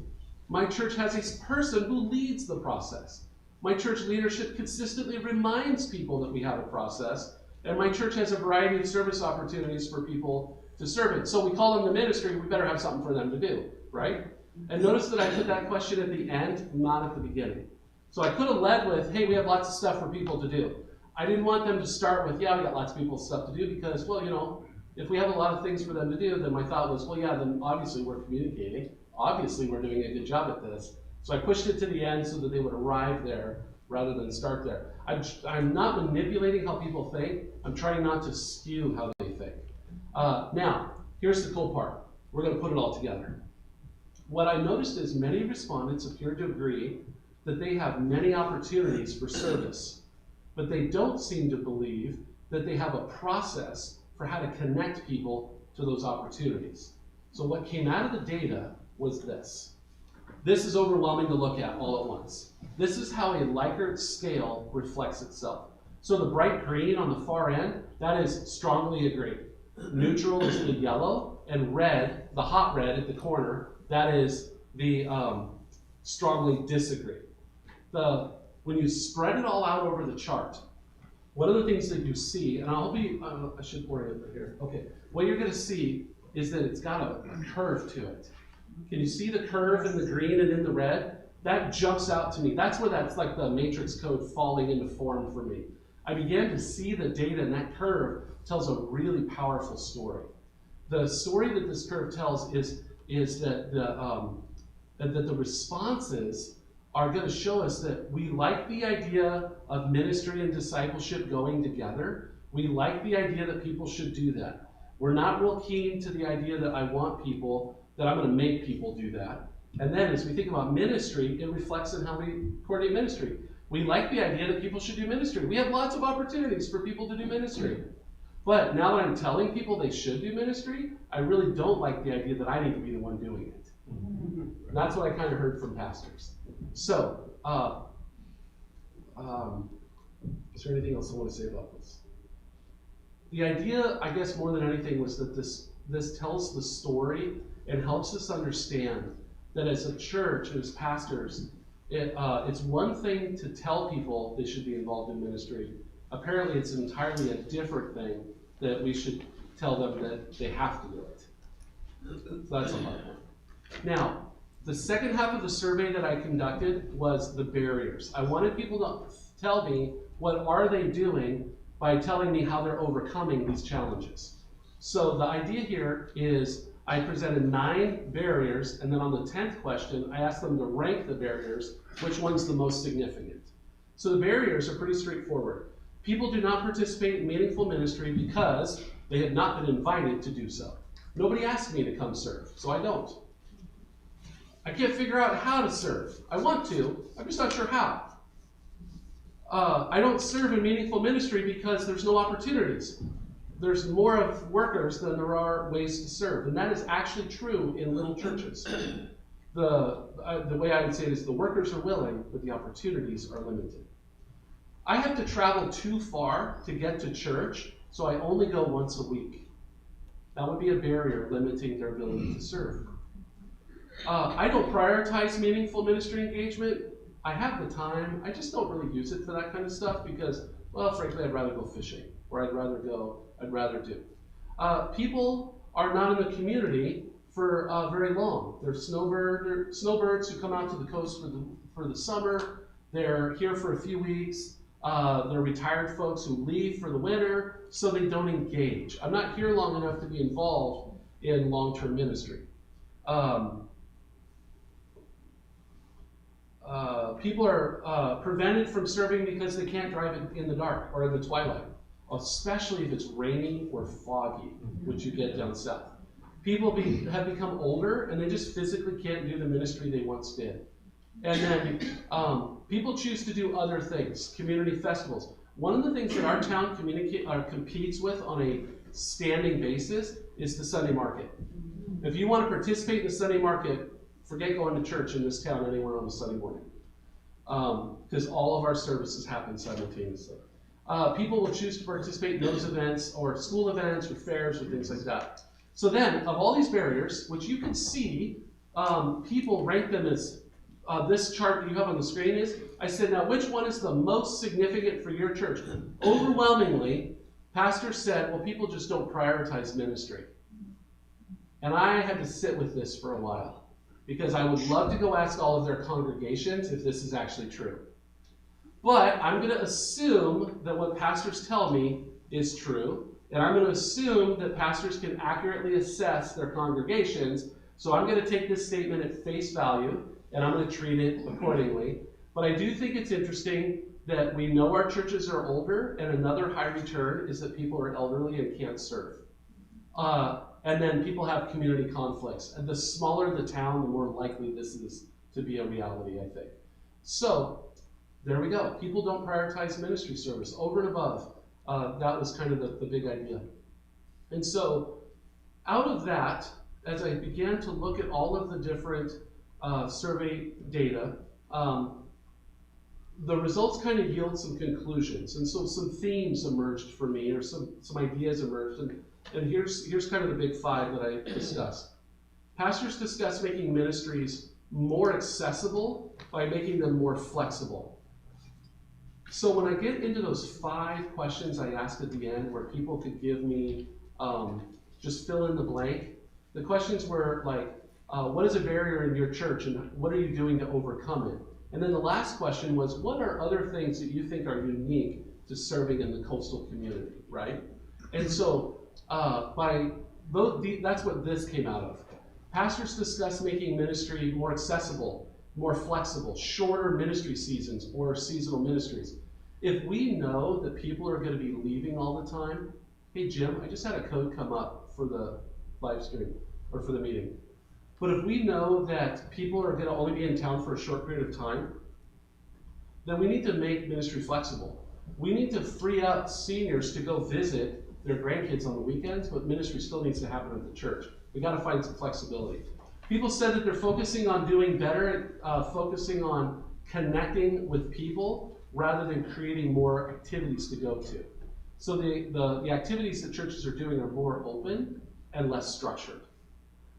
My church has a person who leads the process. My church leadership consistently reminds people that we have a process, and my church has a variety of service opportunities for people to serve it. So we call them to ministry, we better have something for them to do, right? And notice that I put that question at the end, not at the beginning. So I could have led with, hey, we have lots of stuff for people to do. I didn't want them to start with, yeah, we got lots of people stuff to do, because, well, you know, if we have a lot of things for them to do, then my thought was, well, yeah, then obviously we're communicating. Obviously we're doing a good job at this. So I pushed it to the end so that they would arrive there rather than start there. I'm not manipulating how people think. I'm trying not to skew how they think. Now, here's the cool part. We're going to put it all together. What I noticed is many respondents appear to agree that they have many opportunities for service, but they don't seem to believe that they have a process for how to connect people to those opportunities. So what came out of the data was this. This is overwhelming to look at all at once. This is how a Likert scale reflects itself. So the bright green on the far end, that is strongly agree. Neutral is the yellow, and red, the hot red at the corner, that is the strongly disagree. When you spread it all out over the chart, one of the things that you see, and I should orient it here. Okay, what you're going to see is that it's got a curve to it. Can you see the curve in the green and in the red? That jumps out to me. That's where that's like the matrix code falling into form for me. I began to see the data, and that curve tells a really powerful story. The story that this curve tells is that the responses are going to show us that we like the idea of ministry and discipleship going together. We like the idea that people should do that. We're not real keen to the idea that I want people, that I'm going to make people do that. And then as we think about ministry, it reflects in how we coordinate ministry. We like the idea that people should do ministry. We have lots of opportunities for people to do ministry. But now that I'm telling people they should do ministry, I really don't like the idea that I need to be the one doing it. And that's what I kind of heard from pastors. So, is there anything else I want to say about this? The idea, I guess more than anything, was that this tells the story and helps us understand that as a church, as pastors, it's one thing to tell people they should be involved in ministry. Apparently, it's entirely a different thing that we should tell them that they have to do it. So that's a hard one. Now, the second half of the survey that I conducted was the barriers. I wanted people to tell me what are they doing by telling me how they're overcoming these challenges. So the idea here is I presented 9 barriers, and then on the 10th question, I asked them to rank the barriers, which one's the most significant. So the barriers are pretty straightforward. People do not participate in meaningful ministry because they have not been invited to do so. Nobody asked me to come serve, so I don't. I can't figure out how to serve. I want to, I'm just not sure how. I don't serve in meaningful ministry because there's no opportunities. There's more of workers than there are ways to serve, and that is actually true in little churches. The way I would say it is the workers are willing, but the opportunities are limited. I have to travel too far to get to church, so I only go once a week. That would be a barrier limiting their ability to serve. I don't prioritize meaningful ministry engagement. I have the time, I just don't really use it for that kind of stuff because, well, frankly, I'd rather go fishing, or I'd rather do. People are not in the community for very long. They're snowbirds who come out to the coast for the summer. They're here for a few weeks. They're retired folks who leave for the winter, so they don't engage. I'm not here long enough to be involved in long-term ministry. People are prevented from serving because they can't drive in the dark or in the twilight, especially if it's raining or foggy, which you get down south. People have become older and they just physically can't do the ministry they once did. And then people choose to do other things, community festivals. One of the things that our town competes with on a standing basis is the Sunday market. If you want to participate in the Sunday market, forget going to church in this town anywhere on a Sunday morning. Because all of our services happen simultaneously. People will choose to participate in those events or school events or fairs or things like that. So then, of all these barriers, which you can see, people rank them as this chart that you have on the screen is. I said, now which one is the most significant for your church? Overwhelmingly, pastors said, well, people just don't prioritize ministry. And I had to sit with this for a while. Because I would love to go ask all of their congregations if this is actually true. But I'm going to assume that what pastors tell me is true, and I'm going to assume that pastors can accurately assess their congregations, so I'm going to take this statement at face value, and I'm going to treat it accordingly. But I do think it's interesting that we know our churches are older, and another high return is that people are elderly and can't serve. And then people have community conflicts. And the smaller the town, the more likely this is to be a reality, I think. So, there we go. People don't prioritize ministry service. Over and above, that was kind of the big idea. And so, out of that, as I began to look at all of the different survey data, the results kind of yield some conclusions. And so some themes emerged for me, or some ideas emerged. And here's kind of the big five that I discussed. Pastors discuss making ministries more accessible by making them more flexible. So when I get into those 5 questions I asked at the end where people could give me, just fill in the blank, the questions were like, what is a barrier in your church and what are you doing to overcome it? And then the last question was, what are other things that you think are unique to serving in the coastal community, right? And so that's what this came out of. Pastors discuss making ministry more accessible, more flexible, shorter ministry seasons or seasonal ministries. If we know that people are going to be leaving all the time, hey Jim, I just had a code come up for the live stream or for the meeting. But if we know that people are going to only be in town for a short period of time, then we need to make ministry flexible. We need to free up seniors to go visit their grandkids on the weekends, but ministry still needs to happen at the church. We got to find some flexibility. People said that they're focusing on doing better, focusing on connecting with people rather than creating more activities to go to. So the activities that churches are doing are more open and less structured.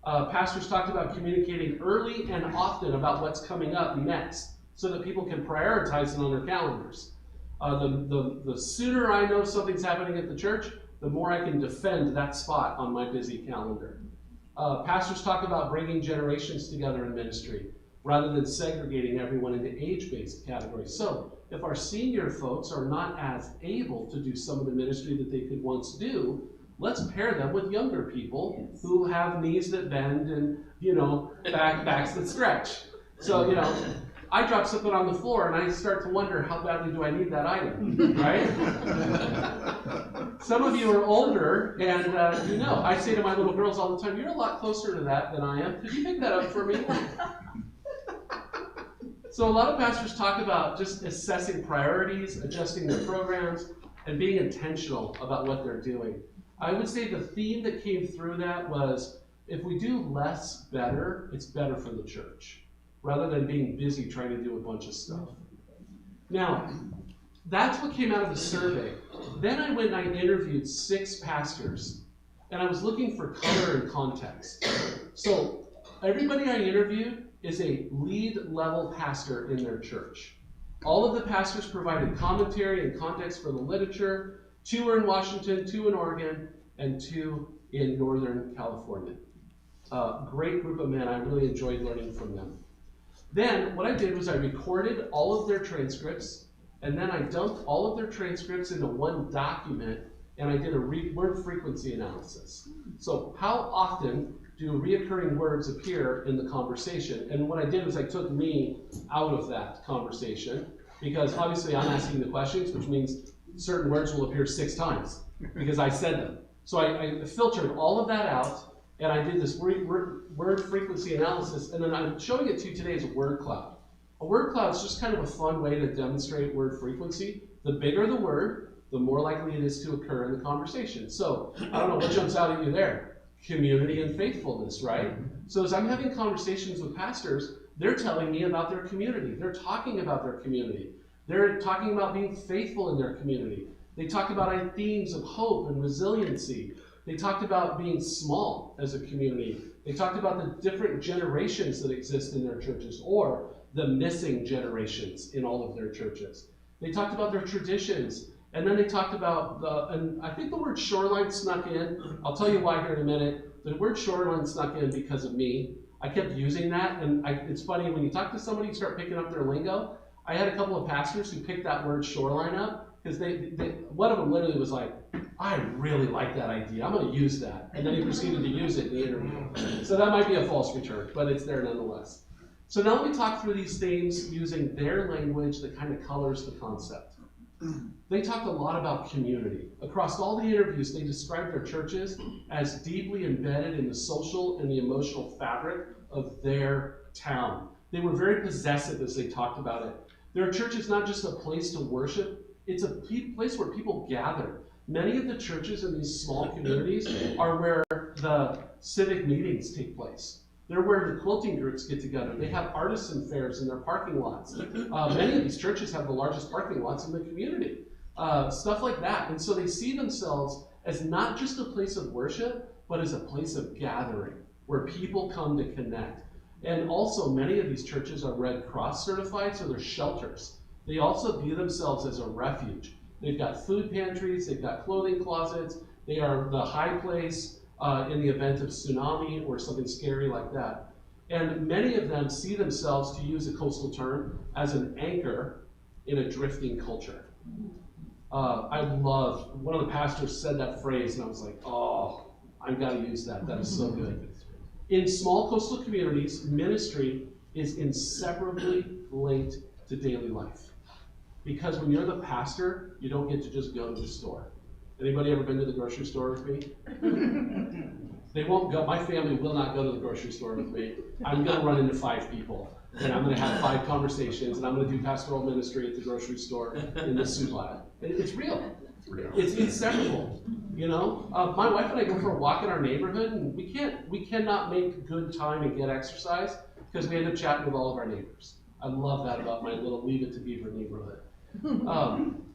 Pastors talked about communicating early and often about what's coming up next so that people can prioritize it on their calendars. The sooner I know something's happening at the church, the more I can defend that spot on my busy calendar. Pastors talk about bringing generations together in ministry rather than segregating everyone into age-based categories. So if our senior folks are not as able to do some of the ministry that they could once do, let's pair them with younger people who have knees that bend and, backs that stretch. So, I drop something on the floor and I start to wonder, how badly do I need that item, right? Some of you are older, and you know, I say to my little girls all the time, you're a lot closer to that than I am. Could you pick that up for me? So a lot of pastors talk about just assessing priorities, adjusting their programs, and being intentional about what they're doing. I would say the theme that came through that was, if we do less better, it's better for the church, rather than being busy trying to do a bunch of stuff. Now, that's what came out of the survey. Then I went and I interviewed 6 pastors, and I was looking for color and context. So everybody I interviewed is a lead level pastor in their church. All of the pastors provided commentary and context for the literature. 2 were in Washington, 2 in Oregon, and 2 in Northern California. Great group of men. I really enjoyed learning from them. Then what I did was I recorded all of their transcripts, and then I dumped all of their transcripts into one document, and I did a word frequency analysis. So how often do reoccurring words appear in the conversation? And what I did was I took me out of that conversation, because obviously I'm asking the questions, which means certain words will appear 6 times because I said them. So I filtered all of that out, and I did this word frequency analysis, and then I'm showing it to you today as a word cloud. A word cloud is just kind of a fun way to demonstrate word frequency. The bigger the word, the more likely it is to occur in the conversation. So I don't know what jumps out at you there. Community and faithfulness, right? So as I'm having conversations with pastors, they're telling me about their community. They're talking about their community. They're talking about being faithful in their community. They talk about themes of hope and resiliency. They talked about being small as a community. They talked about the different generations that exist in their churches, or the missing generations in all of their churches. They talked about their traditions, and then they talked about, and I think the word shoreline snuck in. I'll tell you why here in a minute. The word shoreline snuck in because of me. I kept using that, and it's funny, when you talk to somebody, you start picking up their lingo. I had a couple of pastors who picked that word shoreline up, because one of them literally was like, I really like that idea, I'm going to use that. And then he proceeded to use it in the interview. So that might be a false return, but it's there nonetheless. So now let me talk through these themes using their language that kind of colors the concept. They talked a lot about community. Across all the interviews, they described their churches as deeply embedded in the social and the emotional fabric of their town. They were very possessive as they talked about it. Their church is not just a place to worship, it's a place where people gather. Many of the churches in these small communities are where the civic meetings take place. They're where the quilting groups get together. They have artisan fairs in their parking lots. Many of these churches have the largest parking lots in the community. Stuff like that. And so they see themselves as not just a place of worship, but as a place of gathering, where people come to connect. And also, many of these churches are Red Cross certified, so they're shelters. They also view themselves as a refuge. They've got food pantries, they've got clothing closets, they are the high place in the event of tsunami or something scary like that. And many of them see themselves, to use a coastal term, as an anchor in a drifting culture. I love, one of the pastors said that phrase, and I was like, oh, I've got to use that. That is so good. In small coastal communities, ministry is inseparably linked to daily life. Because when you're the pastor, you don't get to just go to the store. Anybody ever been to the grocery store with me? They won't go. My family will not go to the grocery store with me. I'm going to run into 5 people, and I'm going to have 5 conversations, and I'm going to do pastoral ministry at the grocery store in the soup aisle. It's real. It's inseparable. You know, my wife and I go for a walk in our neighborhood, and we cannot make good time and get exercise because we end up chatting with all of our neighbors. I love that about my little Leave It to Beaver neighborhood.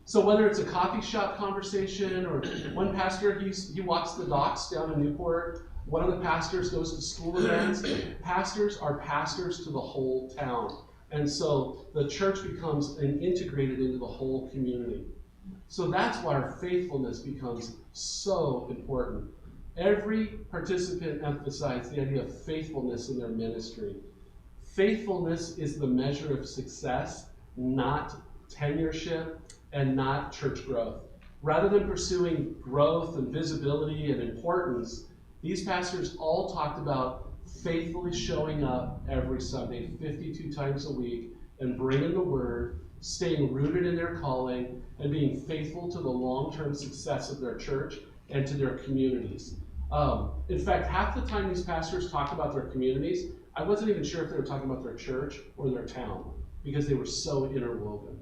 So whether it's a coffee shop conversation, or one pastor, he walks the docks down in Newport. One of the pastors goes to school events. Pastors are pastors to the whole town. And so the church becomes integrated into the whole community. So that's why our faithfulness becomes so important. Every participant emphasized the idea of faithfulness in their ministry. Faithfulness is the measure of success, not tenureship, and not church growth. Rather than pursuing growth and visibility and importance, these pastors all talked about faithfully showing up every Sunday, 52 times a week, and bringing the word, staying rooted in their calling, and being faithful to the long-term success of their church and to their communities. In fact, half the time these pastors talk about their communities, I wasn't even sure if they were talking about their church or their town, because they were so interwoven.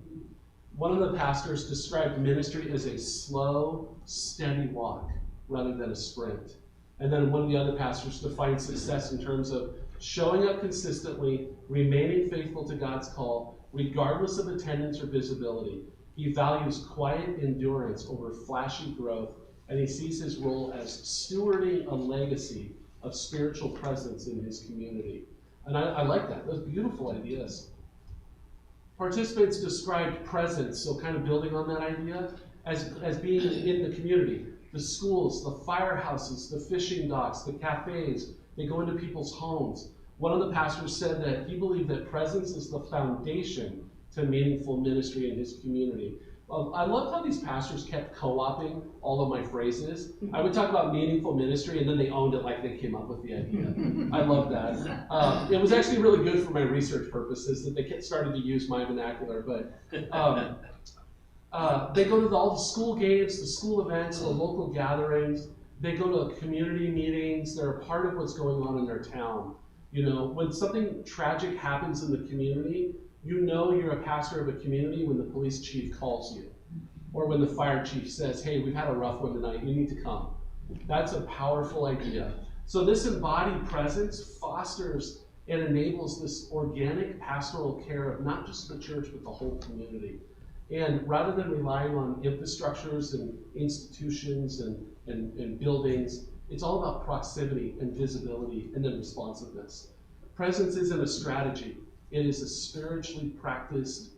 One of the pastors described ministry as a slow, steady walk rather than a sprint. And then one of the other pastors defined success in terms of showing up consistently, remaining faithful to God's call, regardless of attendance or visibility. He values quiet endurance over flashy growth, and he sees his role as stewarding a legacy of spiritual presence in his community. And I like that. Those beautiful ideas. Participants described presence, so kind of building on that idea, as being in the community. The schools, the firehouses, the fishing docks, the cafes, they go into people's homes. One of the pastors said that he believed that presence is the foundation to meaningful ministry in his community. I loved how these pastors kept co-opting all of my phrases. I would talk about meaningful ministry, and then they owned it like they came up with the idea. I love that. It was actually really good for my research purposes that they started to use my vernacular. But they go to all the school games, the school events, the local gatherings. They go to community meetings. They're a part of what's going on in their town. You know, when something tragic happens in the community, you know you're a pastor of a community when the police chief calls you, or when the fire chief says, hey, we've had a rough one tonight, you need to come. That's a powerful idea. So this embodied presence fosters and enables this organic pastoral care of not just the church, but the whole community. And rather than relying on infrastructures and institutions and buildings, it's all about proximity and visibility and then responsiveness. Presence isn't a strategy. It is a spiritually practiced,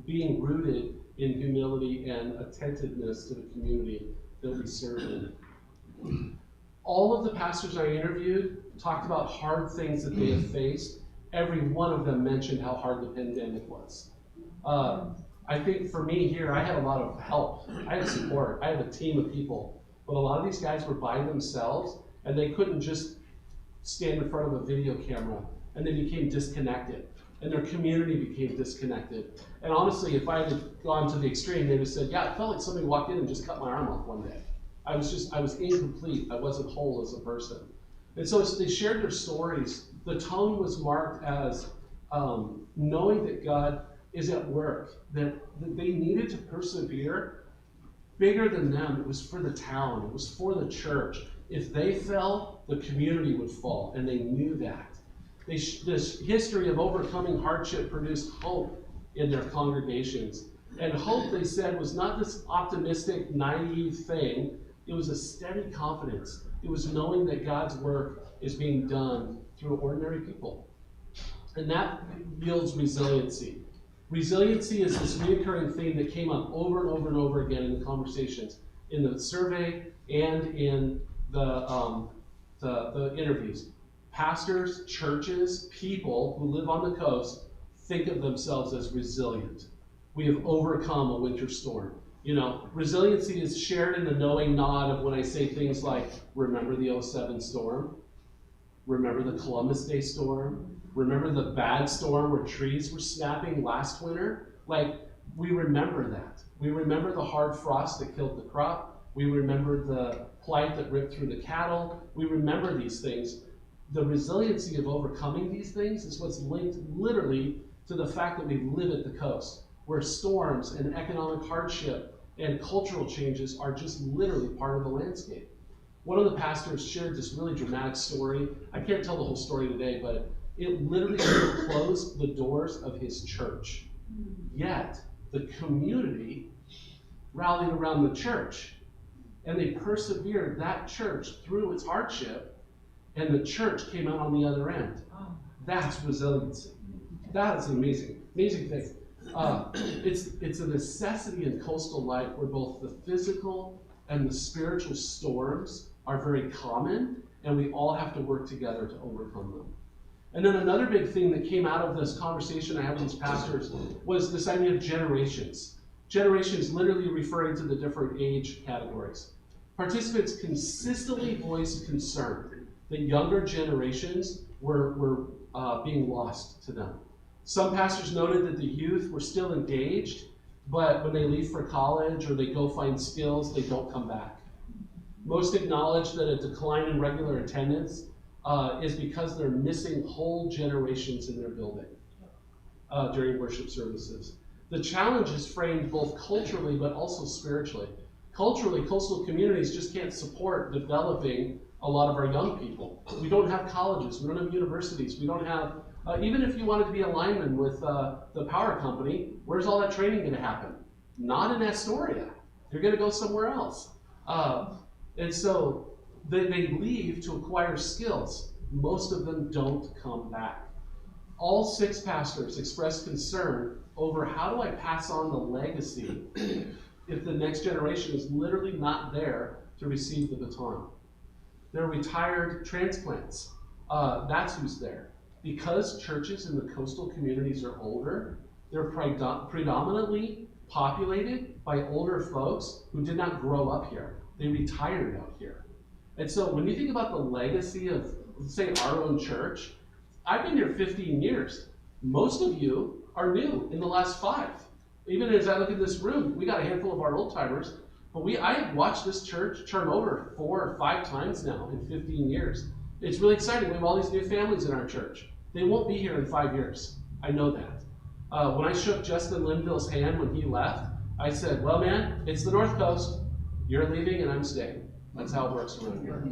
being rooted in humility and attentiveness to the community that we serve in. All of the pastors I interviewed talked about hard things that they have faced. Every one of them mentioned how hard the pandemic was. I think for me here, I had a lot of help. I had support. I had a team of people. But a lot of these guys were by themselves, and they couldn't just stand in front of a video camera, and they became disconnected, and their community became disconnected. And honestly, if I had gone to the extreme, they would have said, yeah, it felt like somebody walked in and just cut my arm off one day. I was incomplete. I wasn't whole as a person. And so as they shared their stories, the tone was marked as knowing that God is at work, that they needed to persevere. Bigger than them, it was for the town, it was for the church. If they fell, the community would fall, and they knew that. This history of overcoming hardship produced hope in their congregations. And hope, they said, was not this optimistic, naive thing. It was a steady confidence. It was knowing that God's work is being done through ordinary people. And that yields resiliency. Resiliency is this recurring theme that came up over and over and over again in the conversations, in the survey and in the interviews. Pastors, churches, people who live on the coast think of themselves as resilient. We have overcome a winter storm. You know, resiliency is shared in the knowing nod of when I say things like, remember the 2007 storm? Remember the Columbus Day storm? Remember the bad storm where trees were snapping last winter? Like, we remember that. We remember the hard frost that killed the crop. We remember the plight that ripped through the cattle. We remember these things. The resiliency of overcoming these things is what's linked literally to the fact that we live at the coast, where storms and economic hardship and cultural changes are just literally part of the landscape. One of the pastors shared this really dramatic story. I can't tell the whole story today, but it literally closed the doors of his church. Yet, the community rallied around the church, and they persevered that church through its hardship, and the church came out on the other end. That's resiliency. That is an amazing thing. It's a necessity in coastal life where both the physical and the spiritual storms are very common, and we all have to work together to overcome them. And then another big thing that came out of this conversation I had with these pastors was this idea of generations. Generations literally referring to the different age categories. Participants consistently voiced concern that younger generations were being lost to them. Some pastors noted that the youth were still engaged, but when they leave for college or they go find skills, they don't come back. Most acknowledge that a decline in regular attendance is because they're missing whole generations in their building during worship services. The challenge is framed both culturally but also spiritually. Culturally, coastal communities just can't support developing a lot of our young people. We don't have colleges, we don't have universities, we don't have, even if you wanted to be a lineman with the power company, where's all that training going to happen? Not in Astoria. You're going to go somewhere else. And so they leave to acquire skills. Most of them don't come back. All 6 pastors expressed concern over how do I pass on the legacy if the next generation is literally not there to receive the baton. They're retired transplants. That's who's there. Because churches in the coastal communities are older, they're predominantly populated by older folks who did not grow up here. They retired out here. And so when you think about the legacy of, say, our own church, I've been here 15 years. Most of you are new in the last 5. Even as I look at this room, we got a handful of our old timers, but I've watched this church turn over 4 or 5 times now in 15 years. It's really exciting. We have all these new families in our church. They won't be here in 5 years. I know that. When I shook Justin Linville's hand when he left, I said, well, man, it's the North Coast. You're leaving and I'm staying. That's how it works around here.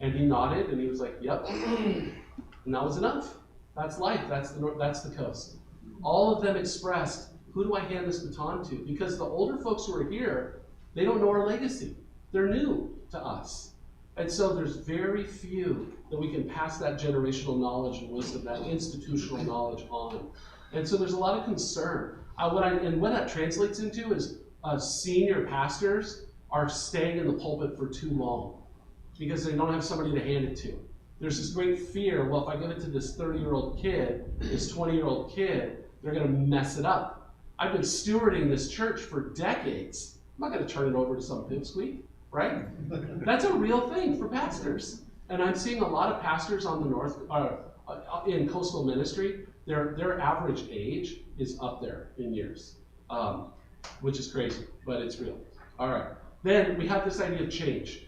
And he nodded and he was like, yep. And that was enough. That's life. That's the coast. All of them expressed, who do I hand this baton to? Because the older folks who are here, they don't know our legacy. They're new to us. And so there's very few that we can pass that generational knowledge and wisdom, that institutional knowledge on. And so there's a lot of concern. And what that translates into is senior pastors are staying in the pulpit for too long because they don't have somebody to hand it to. There's this great fear, well, if I give it to this 30-year-old kid, this 20-year-old kid, they're going to mess it up. I've been stewarding this church for decades. I'm not going to turn it over to some pipsqueak, right? That's a real thing for pastors. And I'm seeing a lot of pastors on the north, in coastal ministry, their average age is up there in years, which is crazy, but it's real. All right. Then we have this idea of change.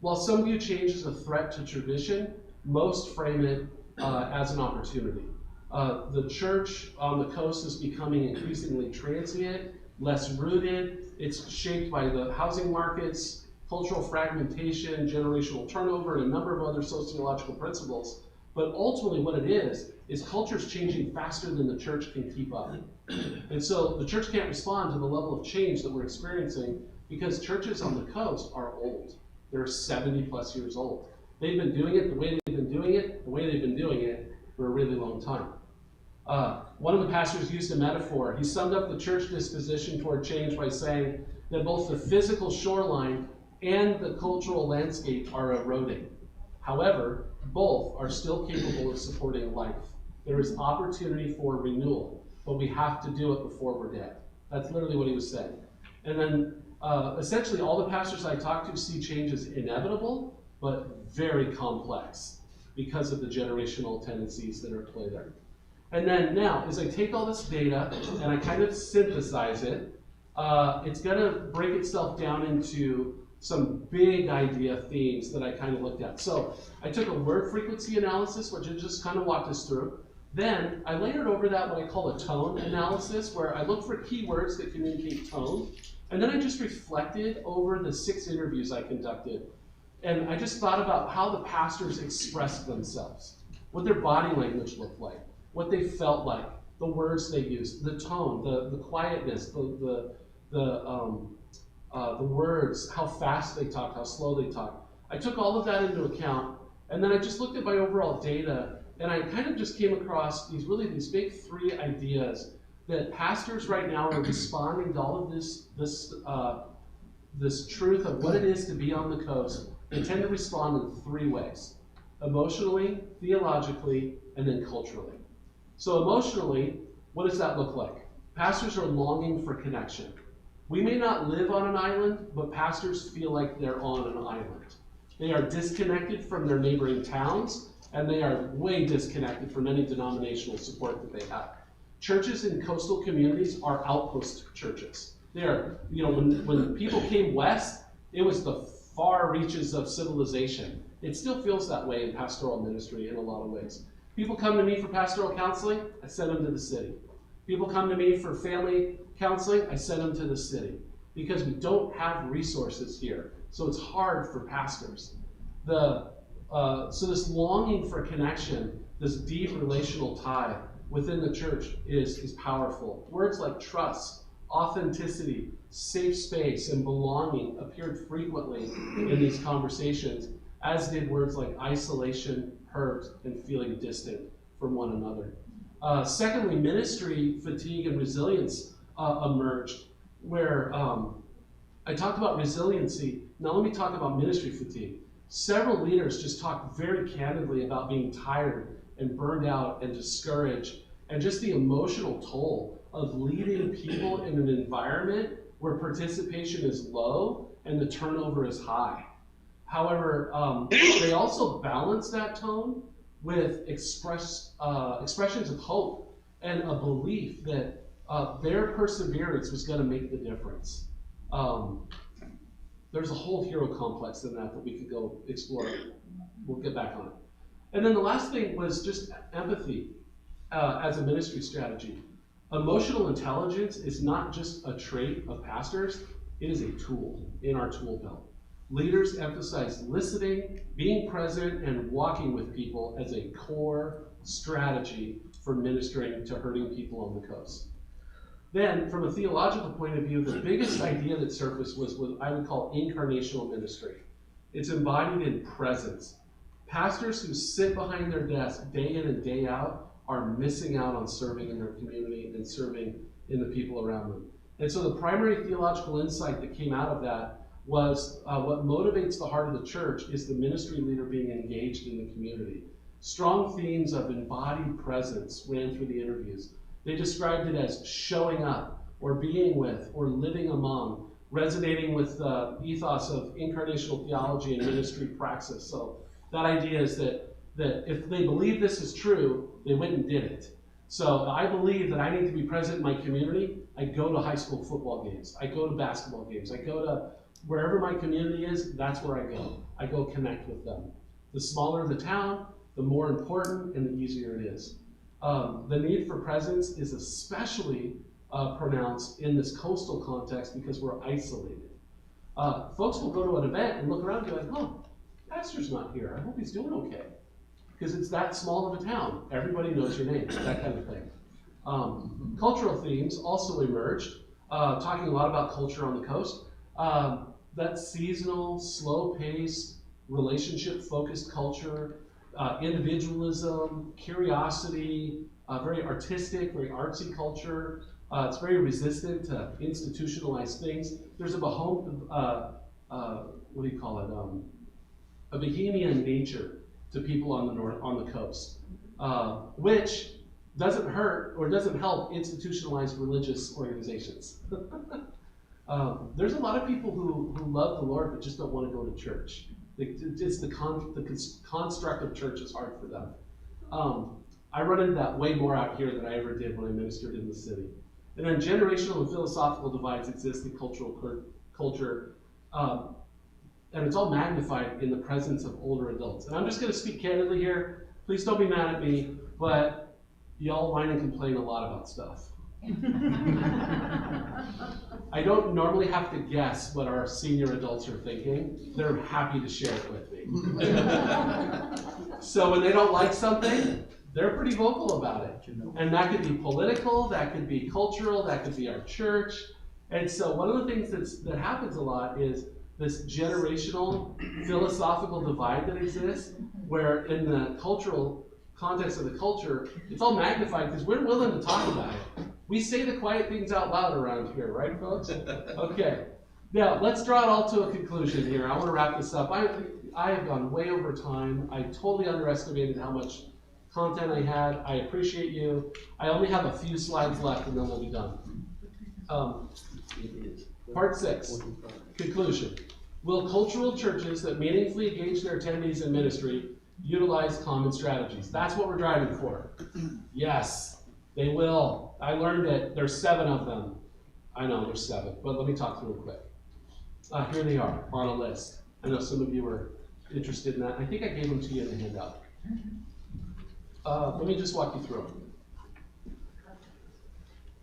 While some view change as a threat to tradition, most frame it as an opportunity. The church on the coast is becoming increasingly transient, less rooted. It's shaped by the housing markets, cultural fragmentation, generational turnover, and a number of other sociological principles. But ultimately what it is culture's changing faster than the church can keep up. And so the church can't respond to the level of change that we're experiencing because churches on the coast are old. They're 70 plus years old. They've been doing it the way they've been doing it, for a really long time. One of the pastors used a metaphor. He summed up the church disposition toward change by saying that both the physical shoreline and the cultural landscape are eroding. However, both are still capable of supporting life. There is opportunity for renewal, but we have to do it before we're dead. That's literally what he was saying. And then essentially all the pastors I talk to see change as inevitable, but very complex because of the generational tendencies that are at play there. And then now, as I take all this data and I kind of synthesize it, it's going to break itself down into some big idea themes that I kind of looked at. So I took a word frequency analysis, which I just kind of walked us through. Then I layered over that what I call a tone analysis, where I look for keywords that communicate tone. And then I just reflected over the 6 interviews I conducted. And I just thought about how the pastors expressed themselves, what their body language looked like, what they felt like, the words they used, the tone, the quietness, the words, how fast they talked, how slow they talked. I took all of that into account, and then I just looked at my overall data, and I kind of just came across these big 3 ideas that pastors right now are responding to all of this truth of what it is to be on the coast. They tend to respond in 3 ways: emotionally, theologically, and then culturally. So emotionally, what does that look like? Pastors are longing for connection. We may not live on an island, but pastors feel like they're on an island. They are disconnected from their neighboring towns, and they are way disconnected from any denominational support that they have. Churches in coastal communities are outpost churches. They are, when people came west, it was the far reaches of civilization. It still feels that way in pastoral ministry in a lot of ways. People come to me for pastoral counseling, I send them to the city. People come to me for family counseling, I send them to the city. Because we don't have resources here. So it's hard for pastors. So this longing for connection, this deep relational tie within the church is powerful. Words like trust, authenticity, safe space, and belonging appeared frequently in these conversations, as did words like isolation, hurt, and feeling distant from one another. Secondly, ministry fatigue and resilience emerged, where I talked about resiliency. Now let me talk about ministry fatigue. Several leaders just talked very candidly about being tired and burned out and discouraged, and just the emotional toll of leading people in an environment where participation is low and the turnover is high. However, they also balanced that tone with expressions of hope and a belief that their perseverance was going to make the difference. There's a whole hero complex in that we could go explore. We'll get back on it. And then the last thing was just empathy as a ministry strategy. Emotional intelligence is not just a trait of pastors, it is a tool in our tool belt. Leaders emphasize listening, being present, and walking with people as a core strategy for ministering to hurting people on the coast. Then, from a theological point of view, the biggest idea that surfaced was what I would call incarnational ministry. It's embodied in presence. Pastors who sit behind their desk day in and day out are missing out on serving in their community and serving in the people around them. And so the primary theological insight that came out of that was what motivates the heart of the church is the ministry leader being engaged in the community. Strong themes of embodied presence ran through the interviews. They described it as showing up, or being with, or living among, resonating with the ethos of incarnational theology and ministry praxis. So that idea is that if they believe this is true, they went and did it. So I believe that I need to be present in my community. I go to high school football games. I go to basketball games. I go to wherever my community is, that's where I go. I go connect with them. The smaller the town, the more important and the easier it is. The need for presence is especially pronounced in this coastal context because we're isolated. Folks will go to an event and look around and be like, oh, pastor's not here. I hope he's doing okay. Because it's that small of a town. Everybody knows your name, that kind of thing. Cultural themes also emerged, talking a lot about culture on the coast. That seasonal, slow-paced, relationship-focused culture, individualism, curiosity, very artistic, very artsy culture. It's very resistant to institutionalized things. There's a a bohemian nature to people on the coast, which doesn't hurt or doesn't help institutionalized religious organizations. There's a lot of people who love the Lord but just don't want to go to church. It's the construct of church is hard for them. I run into that way more out here than I ever did when I ministered in the city. And then generational and philosophical divides exist in culture, and it's all magnified in the presence of older adults. And I'm just going to speak candidly here. Please don't be mad at me, but y'all whine and complain a lot about stuff. I don't normally have to guess what our senior adults are thinking. They're happy to share it with me. So when they don't like something, they're pretty vocal about it. And that could be political, that could be cultural, that could be our church. And so one of the things that happens a lot is this generational philosophical divide that exists, where in the cultural context of the culture, it's all magnified because we're willing to talk about it. We say the quiet things out loud around here, right, folks? Okay. Now, let's draw it all to a conclusion here. I want to wrap this up. I have gone way over time. I totally underestimated how much content I had. I appreciate you. I only have a few slides left, and then we'll be done. Part 6, conclusion. Will cultural churches that meaningfully engage their attendees in ministry Utilize common strategies. That's what we're driving for. Yes, they will. I learned it. There's 7 of them. I know there's 7, but let me talk through it quick. Here they are on a list. I know some of you were interested in that. I think I gave them to you in the handout. Let me just walk you through them.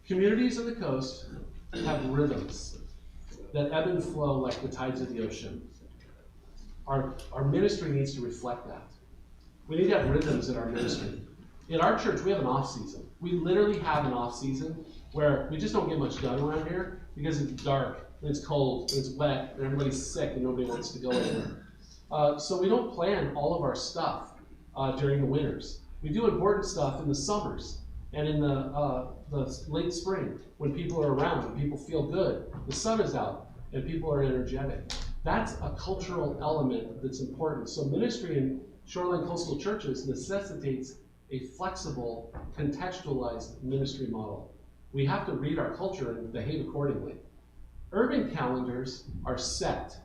Communities on the coast have rhythms that ebb and flow like the tides of the ocean. Our ministry needs to reflect that. We need to have rhythms in our ministry. In our church, we have an off season. We literally have an off season where we just don't get much done around here because it's dark, and it's cold, and it's wet, and everybody's sick, and nobody wants to go anywhere. So we don't plan all of our stuff during the winters. We do important stuff in the summers and in the late spring when people are around and people feel good. The sun is out and people are energetic. That's a cultural element that's important. So ministry in shoreline coastal churches necessitates a flexible, contextualized ministry model. We have to read our culture and behave accordingly. Urban calendars are set.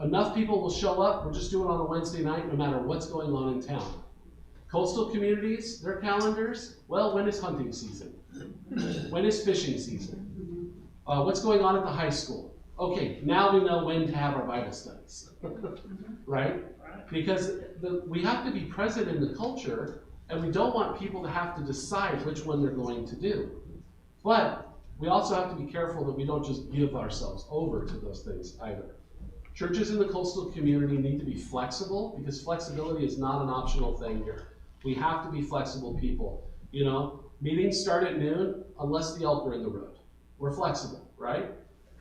Enough people will show up, we're just doing it on a Wednesday night no matter what's going on in town. Coastal communities, their calendars, well, when is hunting season? When is fishing season? What's going on at the high school? Okay, now we know when to have our Bible studies, right? Because we have to be present in the culture, and we don't want people to have to decide which one they're going to do. But we also have to be careful that we don't just give ourselves over to those things either. Churches in the coastal community need to be flexible because flexibility is not an optional thing here. We have to be flexible people. You know, meetings start at noon unless the elk are in the road. We're flexible, right?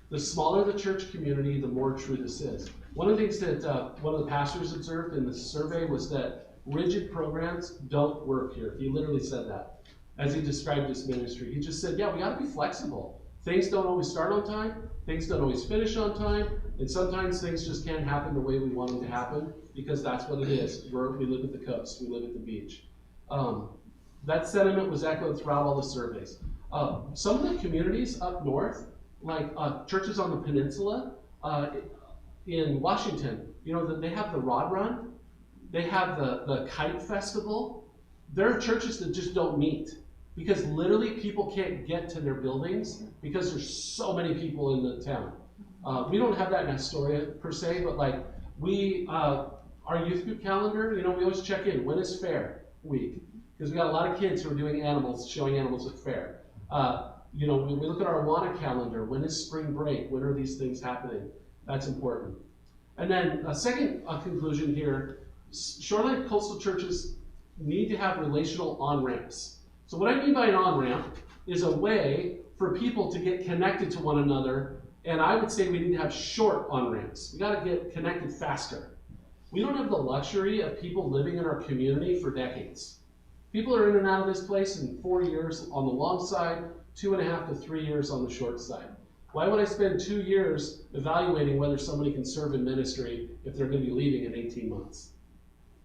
The smaller the church community, the more true this is. One of the things that one of the pastors observed in the survey was that rigid programs don't work here. He literally said that as he described his ministry. He just said, yeah, we got to be flexible. Things don't always start on time. Things don't always finish on time. And sometimes things just can't happen the way we want them to happen because that's what it is. We live at the coast. We live at the beach. That sentiment was echoed throughout all the surveys. Some of the communities up north, like churches on the peninsula, in Washington, you know, they have the Rod Run. They have the Kite Festival. There are churches that just don't meet because literally people can't get to their buildings because there's so many people in the town. We don't have that in Astoria per se, but like our youth group calendar, you know, we always check in. When is fair week? Because we got a lot of kids who are doing animals, showing animals at fair. You know, we look at our Awana calendar. When is spring break? When are these things happening? That's important. And then a second conclusion here, shoreline coastal churches need to have relational on-ramps. So what I mean by an on-ramp is a way for people to get connected to one another, and I would say we need to have short on-ramps. We got to get connected faster. We don't have the luxury of people living in our community for decades. People are in and out of this place in 4 years on the long side, 2.5 to 3 years on the short side. Why would I spend 2 years evaluating whether somebody can serve in ministry if they're going to be leaving in 18 months?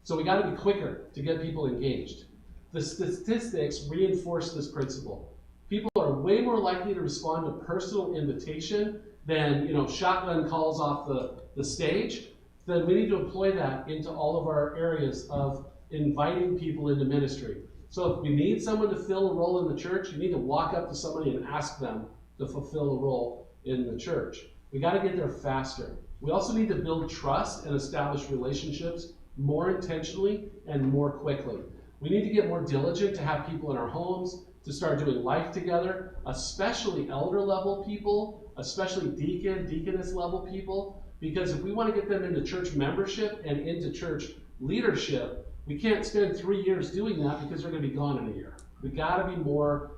So we got to be quicker to get people engaged. The statistics reinforce this principle. People are way more likely to respond to personal invitation than, you know, shotgun calls off the stage. Then we need to employ that into all of our areas of inviting people into ministry. So if we need someone to fill a role in the church, you need to walk up to somebody and ask them to fulfill a role in the church. We got to get there faster. We also need to build trust and establish relationships more intentionally and more quickly. We need to get more diligent to have people in our homes, to start doing life together, especially elder level people, especially deaconess level people, because if we want to get them into church membership and into church leadership, we can't spend 3 years doing that because they're going to be gone in a year. We got to be more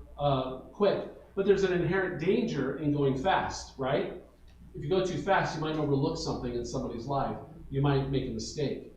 quick. But there's an inherent danger in going fast, right? If you go too fast, you might overlook something in somebody's life. You might make a mistake.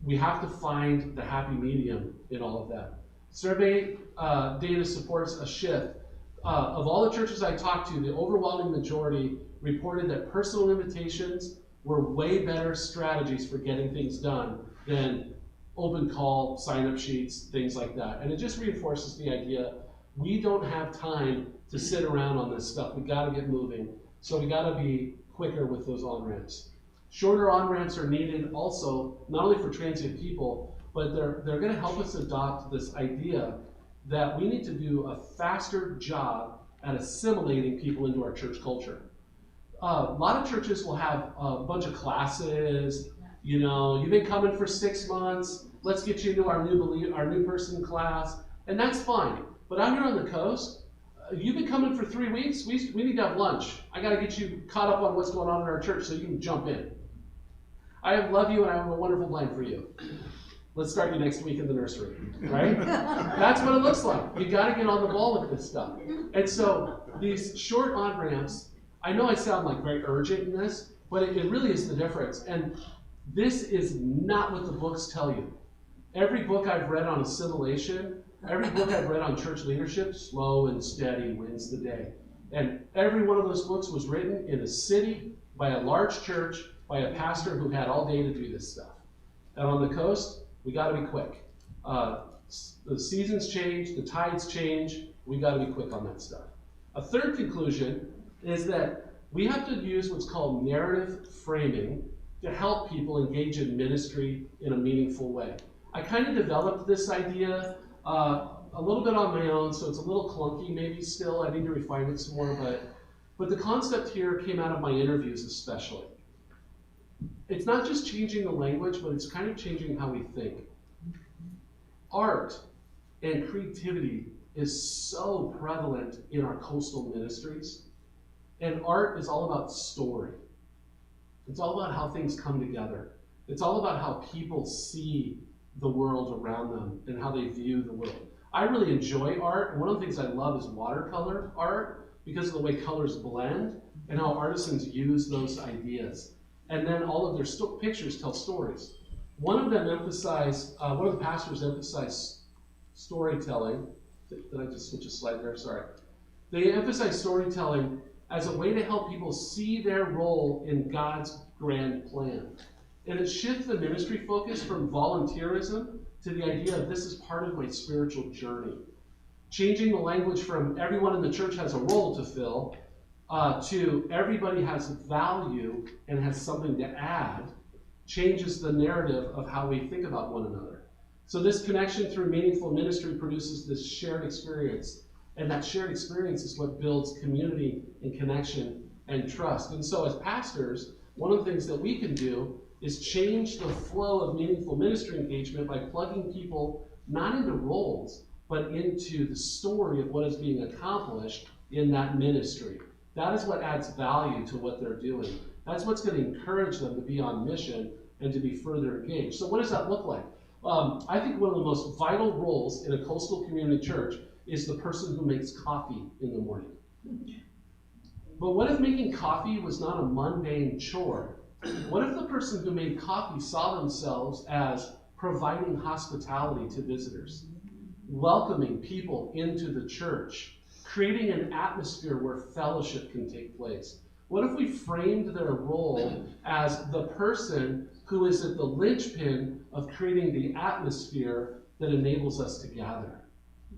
We have to find the happy medium in all of that. Survey data supports a shift. Of all the churches I talked to, the overwhelming majority reported that personal invitations were way better strategies for getting things done than open call, sign-up sheets, things like that. And it just reinforces the idea we don't have time to sit around on this stuff. We got to get moving. So we got to be quicker with those on-ramps. Shorter on-ramps are needed also, not only for transient people, but they're going to help us adopt this idea that we need to do a faster job at assimilating people into our church culture. A lot of churches will have a bunch of classes. You know, you've been coming for 6 months. Let's get you into our new person class, and that's fine. But out here on the coast, you've been coming for 3 weeks. We need to have lunch. I got to get you caught up on what's going on in our church so you can jump in. I love you, and I have a wonderful plan for you. Let's start you next week in the nursery, right? That's what it looks like. You got to get on the ball with this stuff. And so these short on-ramps, I know I sound like very urgent in this, but it really is the difference. And this is not what the books tell you. Every book I've read on assimilation, every book I've read on church leadership, slow and steady wins the day. And every one of those books was written in a city by a large church by a pastor who had all day to do this stuff. And on the coast, we got to be quick. The seasons change, the tides change. We got to be quick on that stuff. A third conclusion is that we have to use what's called narrative framing to help people engage in ministry in a meaningful way. I kind of developed this idea a little bit on my own, so it's a little clunky maybe still. I need to refine it some more, but the concept here came out of my interviews especially. It's not just changing the language, but it's kind of changing how we think. Art and creativity is so prevalent in our coastal ministries. And art is all about story. It's all about how things come together. It's all about how people see the world around them and how they view the world. I really enjoy art. One of the things I love is watercolor art because of the way colors blend and how artisans use those ideas. And then all of their pictures tell stories. One of the pastors emphasized storytelling. Did I just switch a slide there? Sorry. They emphasize storytelling as a way to help people see their role in God's grand plan. And it shifts the ministry focus from volunteerism to the idea of this is part of my spiritual journey. Changing the language from everyone in the church has a role to fill to everybody has value and has something to add changes the narrative of how we think about one another. So this connection through meaningful ministry produces this shared experience. And that shared experience is what builds community and connection and trust. And so as pastors, one of the things that we can do is change the flow of meaningful ministry engagement by plugging people not into roles, but into the story of what is being accomplished in that ministry. That is what adds value to what they're doing. That's what's going to encourage them to be on mission and to be further engaged. So what does that look like? I think one of the most vital roles in a coastal community church is the person who makes coffee in the morning. But what if making coffee was not a mundane chore? What if the person who made coffee saw themselves as providing hospitality to visitors, welcoming people into the church, creating an atmosphere where fellowship can take place? What if we framed their role as the person who is at the linchpin of creating the atmosphere that enables us to gather?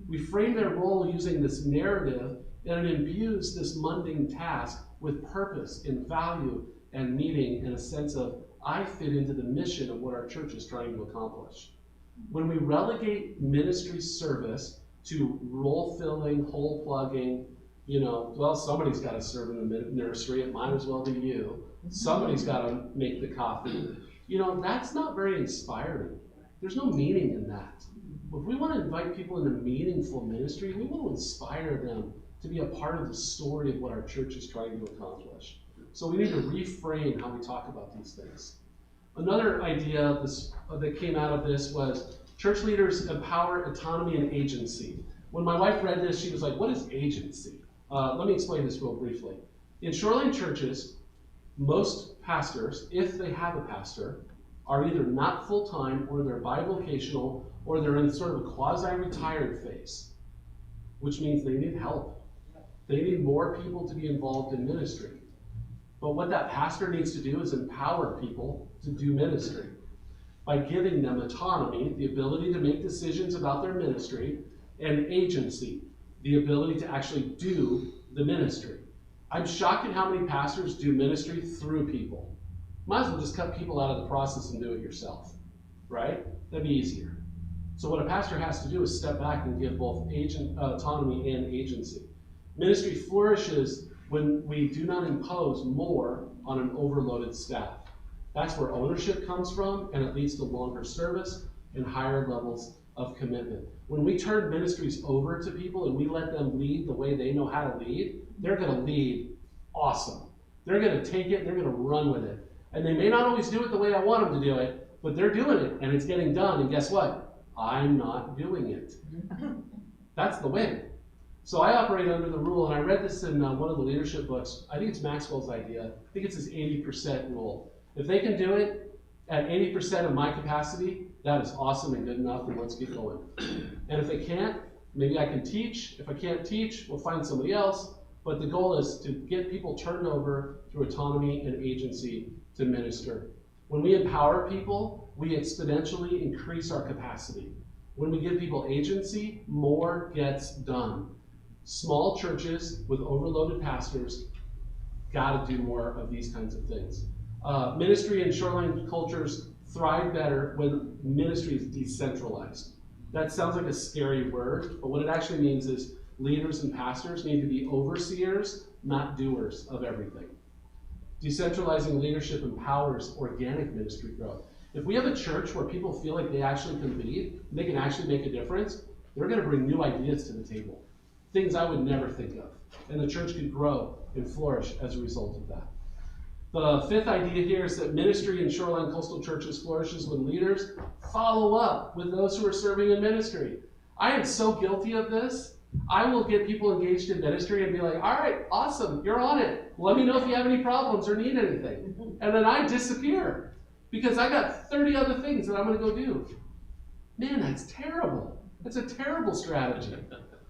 We frame their role using this narrative, and it imbues this mundane task with purpose and value and meaning and a sense of, I fit into the mission of what our church is trying to accomplish. When we relegate ministry service to role filling, hole plugging, well, somebody's got to serve in the nursery, it might as well be you. Somebody's got to make the coffee. That's not very inspiring. There's no meaning in that. If we want to invite people into meaningful ministry, we want to inspire them to be a part of the story of what our church is trying to accomplish. So we need to reframe how we talk about these things. Another idea that came out of this was church leaders empower autonomy and agency. When my wife read this, she was like, what is agency? Let me explain this real briefly. In shoreline churches, most pastors, if they have a pastor, are either not full-time or they're bivocational or they're in sort of a quasi-retired phase, which means they need help. They need more people to be involved in ministry. But what that pastor needs to do is empower people to do ministry by giving them autonomy, the ability to make decisions about their ministry, and agency, the ability to actually do the ministry. I'm shocked at how many pastors do ministry through people. might as well just cut people out of the process and do it yourself, right? That'd be easier. So what a pastor has to do is step back and give both autonomy and agency. Ministry flourishes when we do not impose more on an overloaded staff. That's where ownership comes from, and it leads to longer service and higher levels of commitment. When we turn ministries over to people and we let them lead the way they know how to lead, they're going to lead awesome. They're going to take it, and they're going to run with it. And they may not always do it the way I want them to do it, but they're doing it, and it's getting done. And guess what? I'm not doing it. That's the win. So I operate under the rule, and I read this in one of the leadership books. I think it's Maxwell's idea. I think it's his 80% rule. If they can do it at 80% of my capacity, that is awesome and good enough, and let's get going. And if they can't, maybe I can teach. If I can't teach, we'll find somebody else. But the goal is to get people turned over through autonomy and agency to minister. When we empower people, we exponentially increase our capacity. When we give people agency, more gets done. Small churches with overloaded pastors got to do more of these kinds of things. Ministry and shoreline cultures thrive better when ministry is decentralized. That sounds like a scary word, but what it actually means is leaders and pastors need to be overseers, not doers of everything. Decentralizing leadership empowers organic ministry growth. If we have a church where people feel like they actually can lead, they can actually make a difference, they're going to bring new ideas to the table. Things I would never think of. And the church could grow and flourish as a result of that. The fifth idea here is that ministry in shoreline coastal churches flourishes when leaders follow up with those who are serving in ministry. I am so guilty of this. I will get people engaged in ministry and be like, all right, awesome, you're on it. Let me know if you have any problems or need anything. And then I disappear because I got 30 other things that I'm going to go do. Man, that's terrible. That's a terrible strategy.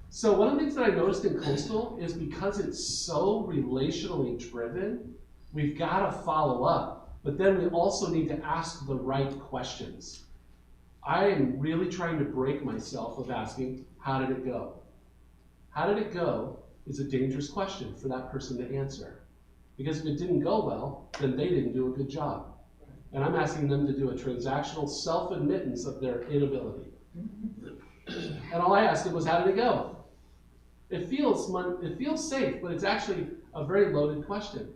So one of the things that I noticed in Coastal is because it's so relationally driven, we've got to follow up. But then we also need to ask the right questions. I am really trying to break myself of asking, how did it go? How did it go is a dangerous question for that person to answer. Because if it didn't go well, then they didn't do a good job. And I'm asking them to do a transactional self-admittance of their inability. And all I asked them was, how did it go? It feels safe, but it's actually a very loaded question.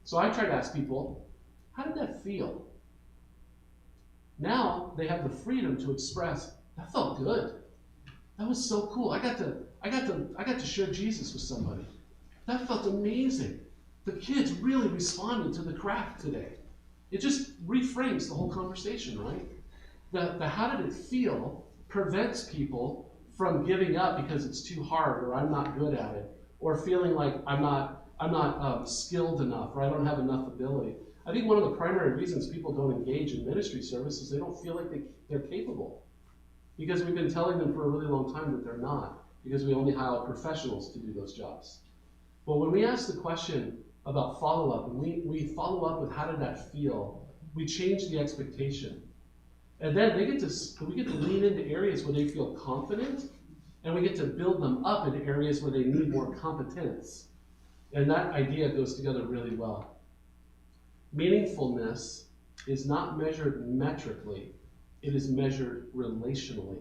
So I try to ask people, how did that feel? Now they have the freedom to express, that felt good. That was so cool. I got to share Jesus with somebody. That felt amazing. The kids really responded to the craft today. It just reframes the whole conversation, right? The how did it feel prevents people from giving up because it's too hard or I'm not good at it, or feeling like I'm not skilled enough or I don't have enough ability. I think one of the primary reasons people don't engage in ministry service is they don't feel like they're capable. Because we've been telling them for a really long time that they're not, because we only hire professionals to do those jobs. But when we ask the question about follow-up, and we follow up with how did that feel, we change the expectation. And then we get to lean into areas where they feel confident, and we get to build them up into areas where they need more competence. And that idea goes together really well. Meaningfulness is not measured metrically, it is measured relationally.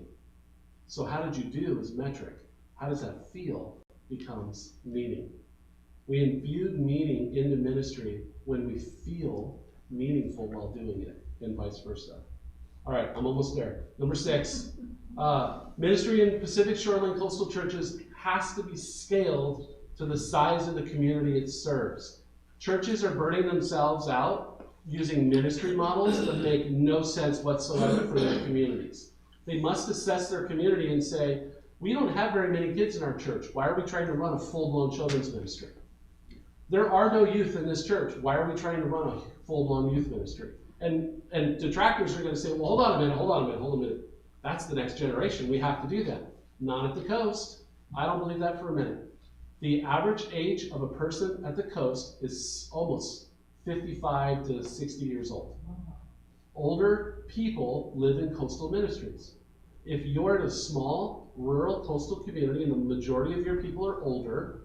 So how did you do is metric. How does that feel becomes meaning. We imbue meaning into ministry when we feel meaningful while doing it, and vice versa. All right, I'm almost there. Number 6, ministry in Pacific Shoreline coastal churches has to be scaled to the size of the community it serves. Churches are burning themselves out using ministry models that make no sense whatsoever for their communities. They must assess their community and say, we don't have very many kids in our church. Why are we trying to run a full-blown children's ministry? There are no youth in this church. Why are we trying to run a full-blown youth ministry? And detractors are going to say, well, hold on a minute. That's the next generation. We have to do that. Not at the coast. I don't believe that for a minute. The average age of a person at the coast is almost 55 to 60 years old. Older people live in coastal ministries. If you're in a small, rural coastal community and the majority of your people are older,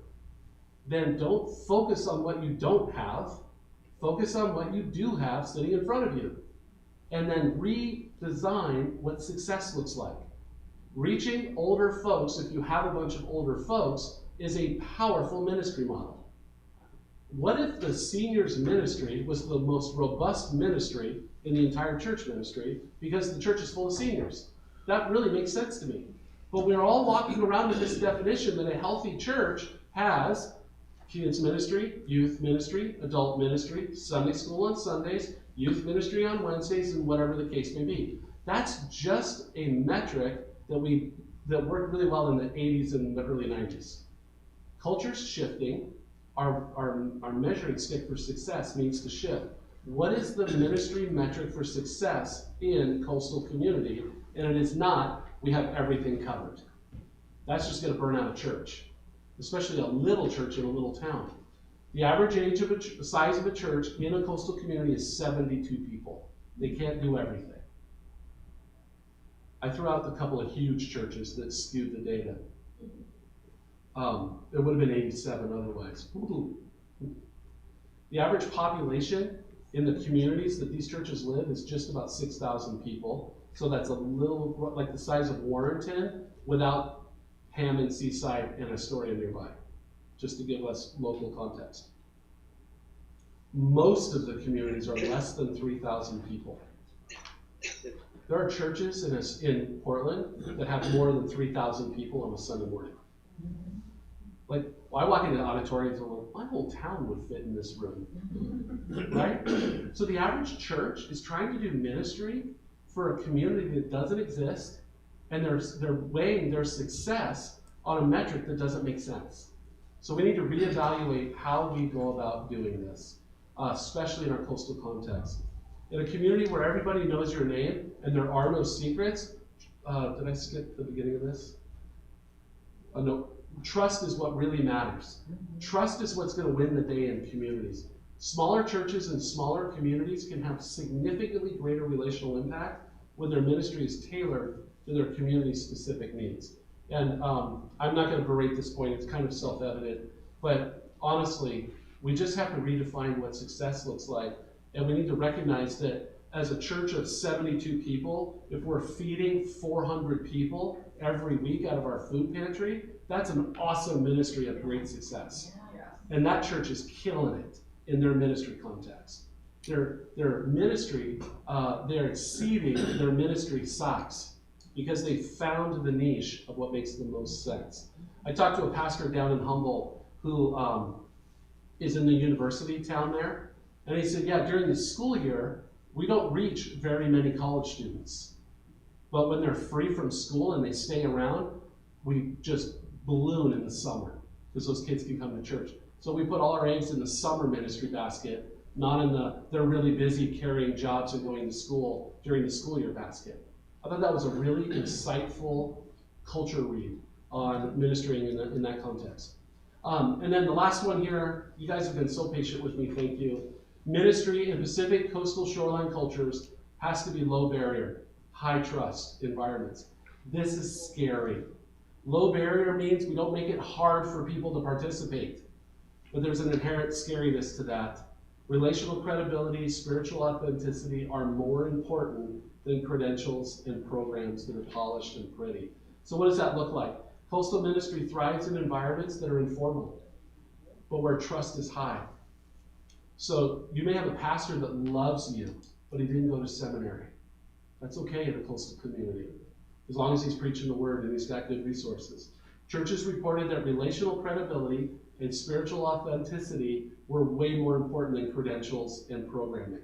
then don't focus on what you don't have. Focus on what you do have sitting in front of you. And then redesign what success looks like. Reaching older folks, if you have a bunch of older folks, is a powerful ministry model. What if the seniors ministry was the most robust ministry in the entire church ministry because the church is full of seniors? That really makes sense to me. But we're all walking around with this definition that a healthy church has kids ministry, youth ministry, adult ministry, Sunday school on Sundays, youth ministry on Wednesdays, and whatever the case may be. That's just a metric that worked really well in the 80s and the early 90s. Culture's shifting. Our measuring stick for success needs to shift. What is the ministry metric for success in coastal community? And it is not, we have everything covered. That's just going to burn out a church, especially a little church in a little town. The average age of the size of a church in a coastal community is 72 people. They can't do everything. I threw out a couple of huge churches that skewed the data. It would have been 87 otherwise. The average population in the communities that these churches live is just about 6,000 people. So that's a little like the size of Warrenton without Hammond, Seaside, and Astoria nearby, just to give us local context. Most of the communities are less than 3,000 people. There are churches in Portland that have more than 3,000 people on a Sunday morning. Like, I walk into the auditoriums and I'm like, my whole town would fit in this room, right? So the average church is trying to do ministry for a community that doesn't exist, and they're weighing their success on a metric that doesn't make sense. So we need to reevaluate how we go about doing this, especially in our coastal context. In a community where everybody knows your name and there are no secrets, did I skip the beginning of this? No. Trust is what really matters. Trust is what's going to win the day in communities. Smaller churches and smaller communities can have significantly greater relational impact when their ministry is tailored to their community's specific needs. And I'm not going to berate this point, it's kind of self-evident, but honestly, we just have to redefine what success looks like, and we need to recognize that as a church of 72 people, if we're feeding 400 people every week out of our food pantry, that's an awesome ministry of great success. And that church is killing it in their ministry context. Their ministry, they're exceeding their ministry size because they found the niche of what makes the most sense. I talked to a pastor down in Humboldt who is in the university town there, and he said, yeah, during the school year, we don't reach very many college students. But when they're free from school and they stay around, we just balloon in the summer because those kids can come to church. So we put all our eggs in the summer ministry basket, not in the they're really busy carrying jobs and going to school during the school year basket. I thought that was a really insightful culture read on ministering in that context. And then the last one here, you guys have been so patient with me, thank you. Ministry in Pacific coastal shoreline cultures has to be low barrier, high trust environments. This is scary. Low barrier means we don't make it hard for people to participate, but there's an inherent scariness to that. Relational credibility, spiritual authenticity are more important than credentials and programs that are polished and pretty. So what does that look like? Coastal ministry thrives in environments that are informal, but where trust is high. So you may have a pastor that loves you, but he didn't go to seminary. That's okay in a coastal community, as long as he's preaching the word and he's got good resources. Churches reported that relational credibility and spiritual authenticity were way more important than credentials and programming.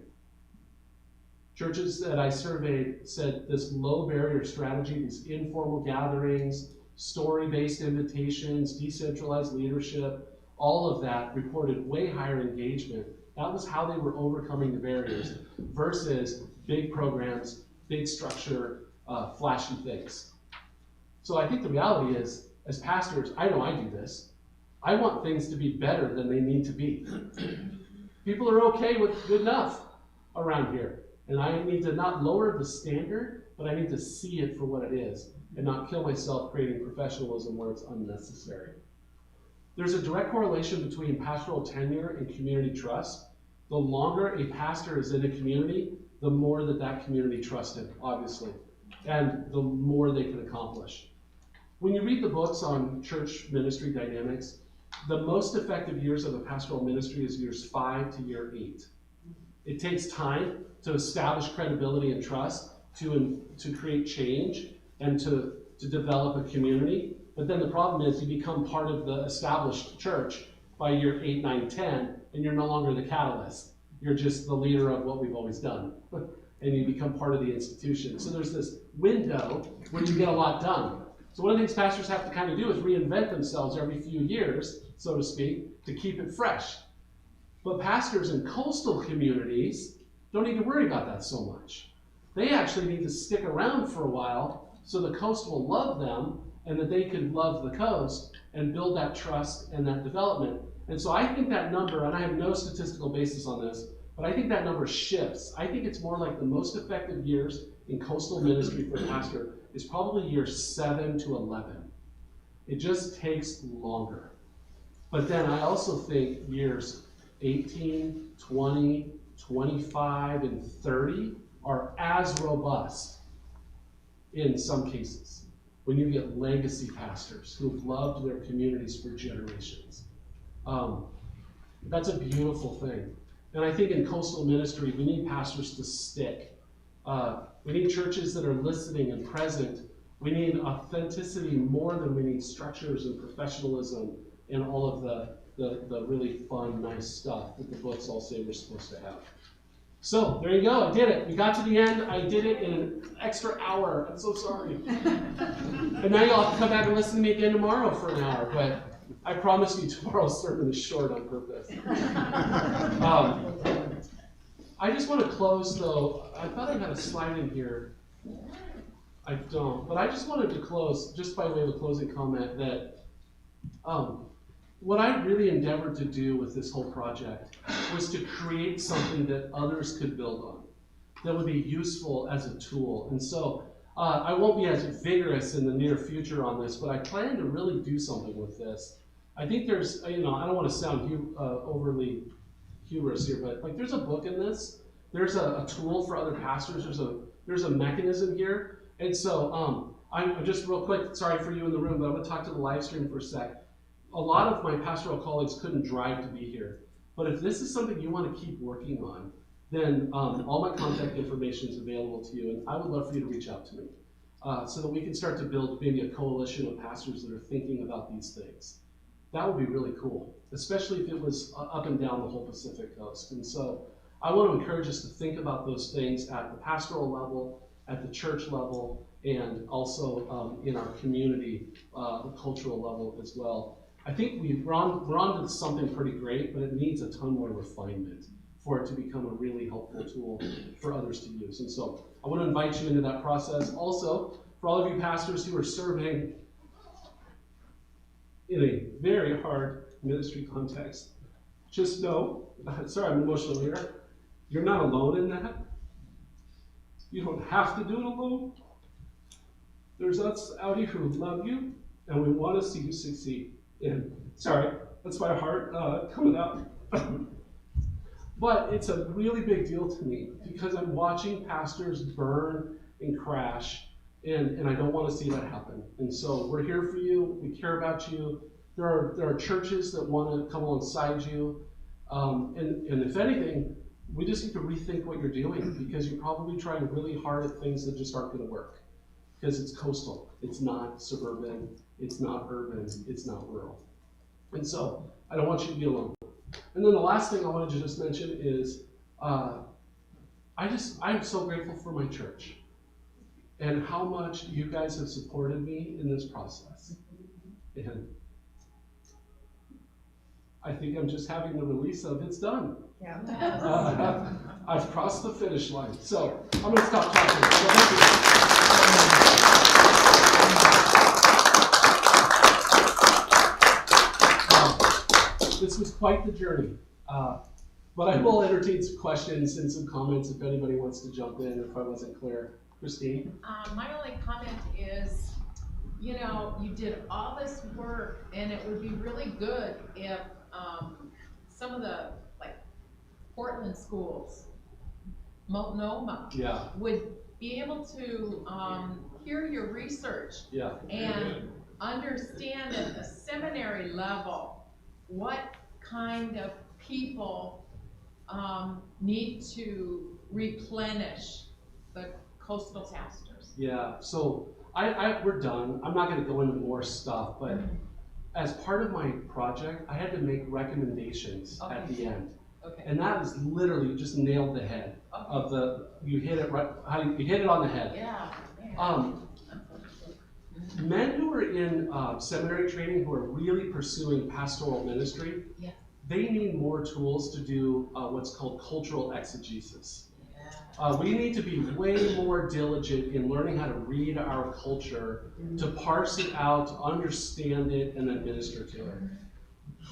Churches that I surveyed said this low barrier strategy, these informal gatherings, story-based invitations, decentralized leadership, all of that reported way higher engagement. That was how they were overcoming the barriers versus big programs, big structure, flashy things. So I think the reality is, as pastors, I know I do this. I want things to be better than they need to be. People are okay with good enough around here. And I need to not lower the standard, but I need to see it for what it is and not kill myself creating professionalism where it's unnecessary. There's a direct correlation between pastoral tenure and community trust. the longer a pastor is in a community, the more that community trusts him, obviously, and the more they can accomplish. When you read the books on church ministry dynamics, the most effective years of a pastoral ministry is years 5 to year 8. It takes time to establish credibility and trust, to create change, and to develop a community. But then the problem is you become part of the established church by year 8, 9, 10, and you're no longer the catalyst. You're just the leader of what we've always done. And you become part of the institution. So there's this window where you get a lot done. So one of the things pastors have to kind of do is reinvent themselves every few years, so to speak, to keep it fresh. But pastors in coastal communities don't need to worry about that so much. They actually need to stick around for a while so the coast will love them and that they can love the coast and build that trust and that development. And so I think that number, and I have no statistical basis on this, but I think that number shifts. I think it's more like the most effective years in coastal ministry for a pastor is probably years 7 to 11. It just takes longer. But then I also think years 18, 20, 25, and 30 are as robust in some cases when you get legacy pastors who've loved their communities for generations. That's a beautiful thing. And I think in coastal ministry, we need pastors to stick. We need churches that are listening and present. We need authenticity more than we need structures and professionalism and all of the really fun, nice stuff that the books all say we're supposed to have. So, there you go. I did it. We got to the end. I did it in an extra hour. I'm so sorry. And now you'll have to come back and listen to me again tomorrow for an hour. But I promise you tomorrow's sermon is short on purpose. I just want to close, though. I thought I had a slide in here. I don't. But I just wanted to close, just by way of a closing comment, that what I really endeavored to do with this whole project was to create something that others could build on, that would be useful as a tool. And so I won't be as vigorous in the near future on this, but I plan to really do something with this. I think there's, I don't want to sound overly humorous here, but like there's a book in this. There's a tool for other pastors. There's a mechanism here. And so I'm just real quick, sorry for you in the room, but I'm going to talk to the live stream for a sec. A lot of my pastoral colleagues couldn't drive to be here. But if this is something you want to keep working on, then all my contact information is available to you, and I would love for you to reach out to me so that we can start to build maybe a coalition of pastors that are thinking about these things. That would be really cool, especially if it was up and down the whole Pacific coast. And so I want to encourage us to think about those things at the pastoral level, at the church level, and also in our community, the cultural level as well. I think we're on to something pretty great, but it needs a ton more refinement for it to become a really helpful tool for others to use. And so I want to invite you into that process. Also, for all of you pastors who are serving in a very hard ministry context, just know, sorry I'm emotional here, you're not alone in that. You don't have to do it alone. There's us out here who love you, and we want to see you succeed. And sorry, that's my heart coming out. But it's a really big deal to me because I'm watching pastors burn and crash, and I don't want to see that happen. And so we're here for you. We care about you. There are churches that want to come alongside you. And if anything, we just need to rethink what you're doing because you're probably trying really hard at things that just aren't going to work. Because it's coastal, it's not suburban, it's not urban, it's not rural. And so I don't want you to be alone. And then the last thing I wanted to just mention is I'm so grateful for my church and how much you guys have supported me in this process. And I think I'm just having the release of it's done. Yeah. I've crossed the finish line. So I'm going to stop talking. So thank you. This was quite the journey, but I will entertain some questions and some comments if anybody wants to jump in if I wasn't clear. Christine? My only comment is, you did all this work, and it would be really good if some of the Portland schools, Multnomah, Yeah, would be able to hear your research yeah. and understand at the seminary level what kind of people need to replenish the coastal pastors. Yeah, so we're done. I'm not going to go into more stuff, but as part of my project, I had to make recommendations at the end. Okay. And that is literally just nailed the head of you hit it right, you hit it on the head. Yeah. Men who are in seminary training who are really pursuing pastoral ministry, Yeah. they need more tools to do what's called cultural exegesis. We need to be way more diligent in learning how to read our culture, to parse it out, to understand it, and then minister to it.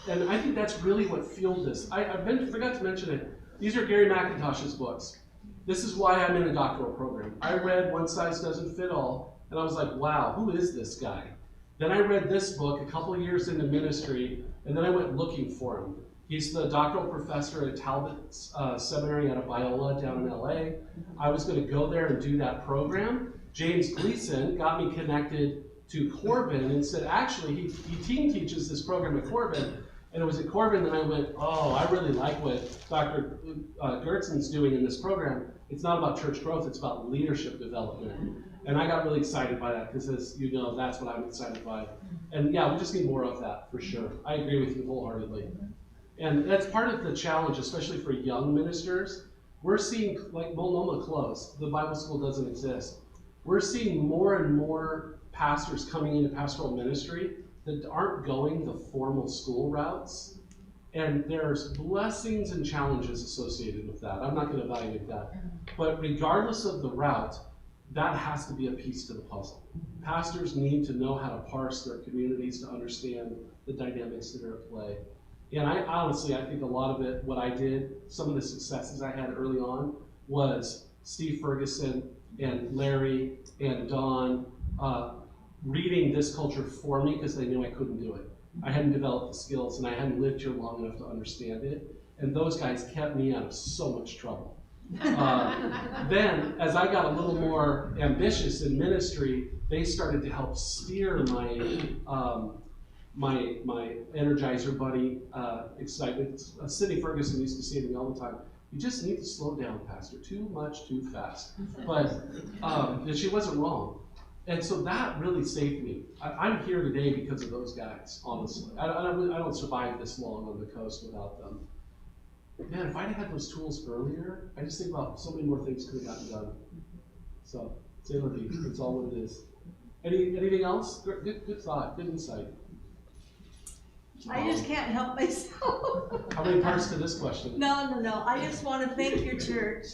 And I think that's really what fueled this. I forgot to mention it. These are Gary McIntosh's books. This is why I'm in a doctoral program. I read One Size Doesn't Fit All, and I was like, wow, who is this guy? Then I read this book a couple of years into ministry, and then I went looking for him. He's the doctoral professor at Talbot Seminary out of Biola down in LA. I was going to go there and do that program. James Gleason got me connected to Corbin and said, actually, he team teaches this program at Corbin. And it was at Corbin that I went, oh, I really like what Dr. Goertzen's doing in this program. It's not about church growth, it's about leadership development. And I got really excited by that because, as you know, that's what I'm excited by. And yeah, we just need more of that for sure. I agree with you wholeheartedly. And that's part of the challenge, especially for young ministers. We're seeing, like Multnomah closed, the Bible school doesn't exist. We're seeing more and more pastors coming into pastoral ministry that aren't going the formal school routes. And there's blessings and challenges associated with that. I'm not going to evaluate that. But regardless of the route, that has to be a piece to the puzzle. Pastors need to know how to parse their communities to understand the dynamics that are at play. And I think a lot of it, what I did, some of the successes I had early on was Steve Ferguson and Larry and Don reading this culture for me because they knew I couldn't do it. I hadn't developed the skills and I hadn't lived here long enough to understand it. And those guys kept me out of so much trouble. Then, as I got a little more ambitious in ministry, they started to help steer my Energizer buddy excitement. Sidney Ferguson used to say to me all the time, you just need to slow down, Pastor. Too much, too fast. But she wasn't wrong. And so that really saved me. I'm here today because of those guys, honestly. I don't survive this long on the coast without them. Man, if I'd had those tools earlier, I just think about so many more things could have gotten done. So, say la vie. That's all what it is. Anything else? Good thought. Good insight. I just can't help myself. How many parts to this question? No. I just want to thank your church.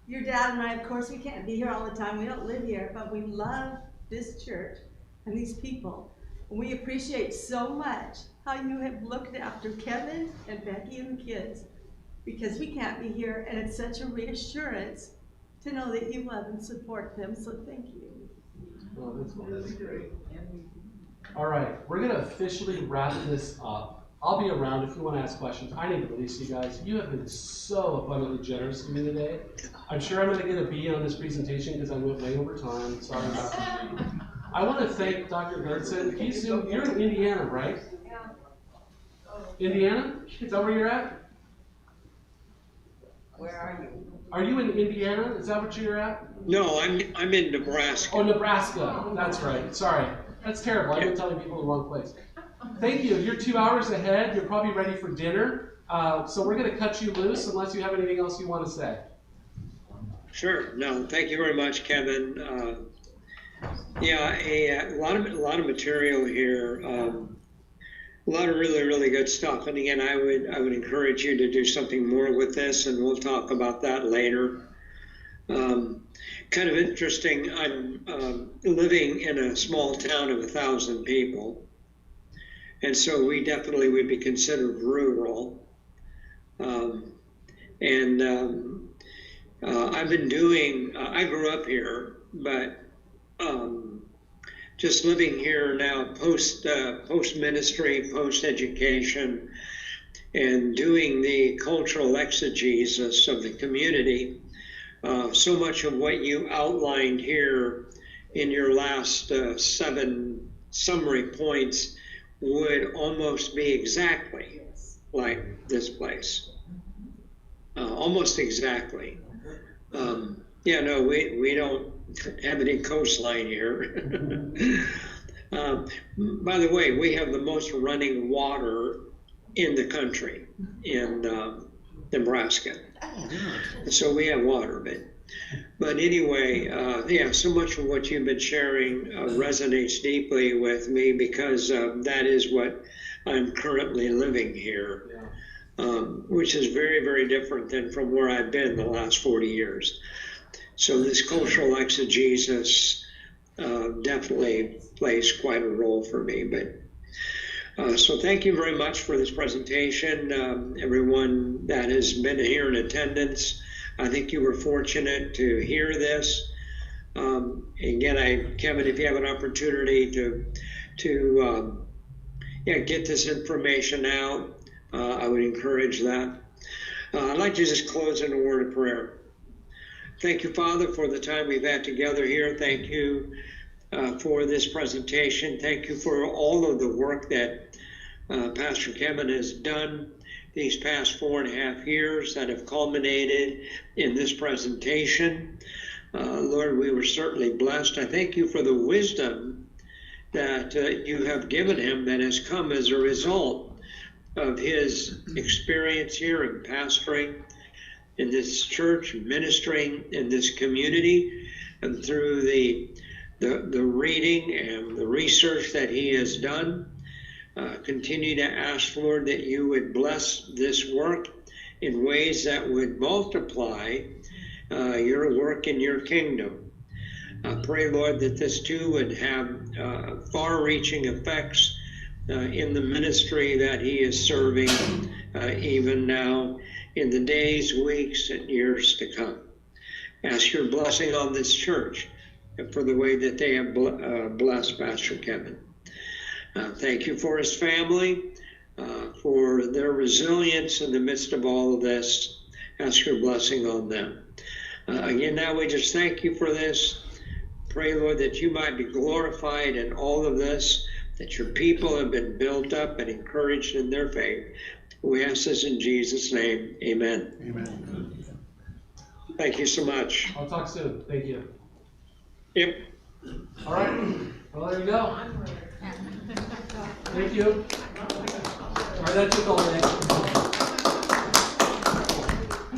Your dad and I, of course, we can't be here all the time. We don't live here, but we love this church and these people. We appreciate so much how you have looked after Kevin and Becky and the kids, because we can't be here, and it's such a reassurance to know that you love and support them, so thank you. Oh, that's great. All right, we're going to officially wrap this up. I'll be around if you want to ask questions. I need to release you guys. You have been so abundantly generous to me today. I'm sure I'm going to get a B on this presentation because I went way over time. Sorry about that. I want to thank Dr. Goertzen. You're in Indiana, right? Yeah. Indiana? Is that where you're at? Where are you? Are you in Indiana? Is that what you're at? No, I'm in Nebraska. Oh, Nebraska. That's right. Sorry. That's terrible. I've been telling people the wrong place. Thank you. You're 2 hours ahead. You're probably ready for dinner. So we're going to cut you loose unless you have anything else you want to say. Sure. No, thank you very much, Kevin. A lot of material here. A lot of really, really good stuff. And again, I would encourage you to do something more with this, and we'll talk about that later. Kind of interesting. I'm living in a small town of 1,000 people, and so we definitely would be considered rural. I've been doing. I grew up here, but just living here now, post ministry, post education, and doing the cultural exegesis of the community, so much of what you outlined here in your last 7 summary points would almost be exactly like this place. Almost exactly. Yeah, no, we don't have any coastline here. By the way, we have the most running water in the country in Nebraska. So we have water, but anyway, yeah, so much of what you've been sharing resonates deeply with me because that is what I'm currently living here, which is very, very different than from where I've been the last 40 years. So this cultural exegesis definitely plays quite a role for me. But so thank you very much for this presentation. Everyone that has been here in attendance, I think you were fortunate to hear this. Again, Kevin, if you have an opportunity to get this information out, I would encourage that. I'd like to just close in a word of prayer. Thank you, Father, for the time we've had together here. Thank you for this presentation. Thank you for all of the work that Pastor Kevin has done these past 4.5 years that have culminated in this presentation. Lord, we were certainly blessed. I thank you for the wisdom that you have given him that has come as a result of his experience here in pastoring in this church, ministering in this community, and through the reading and the research that he has done. Continue to ask, Lord, that you would bless this work in ways that would multiply your work in your kingdom. I pray, Lord, that this too would have far-reaching effects in the ministry that he is serving even now in the days, weeks, and years to come. Ask your blessing on this church and for the way that they have blessed Pastor Kevin. Thank you for his family, for their resilience in the midst of all of this. Ask your blessing on them. Again, now we just thank you for this. Pray, Lord, that you might be glorified in all of this, that your people have been built up and encouraged in their faith. We ask this in Jesus' name. Amen. Amen. Thank you so much. I'll talk soon. Thank you. Yep. All right. Well, there you go. Thank you. All right, that took all day.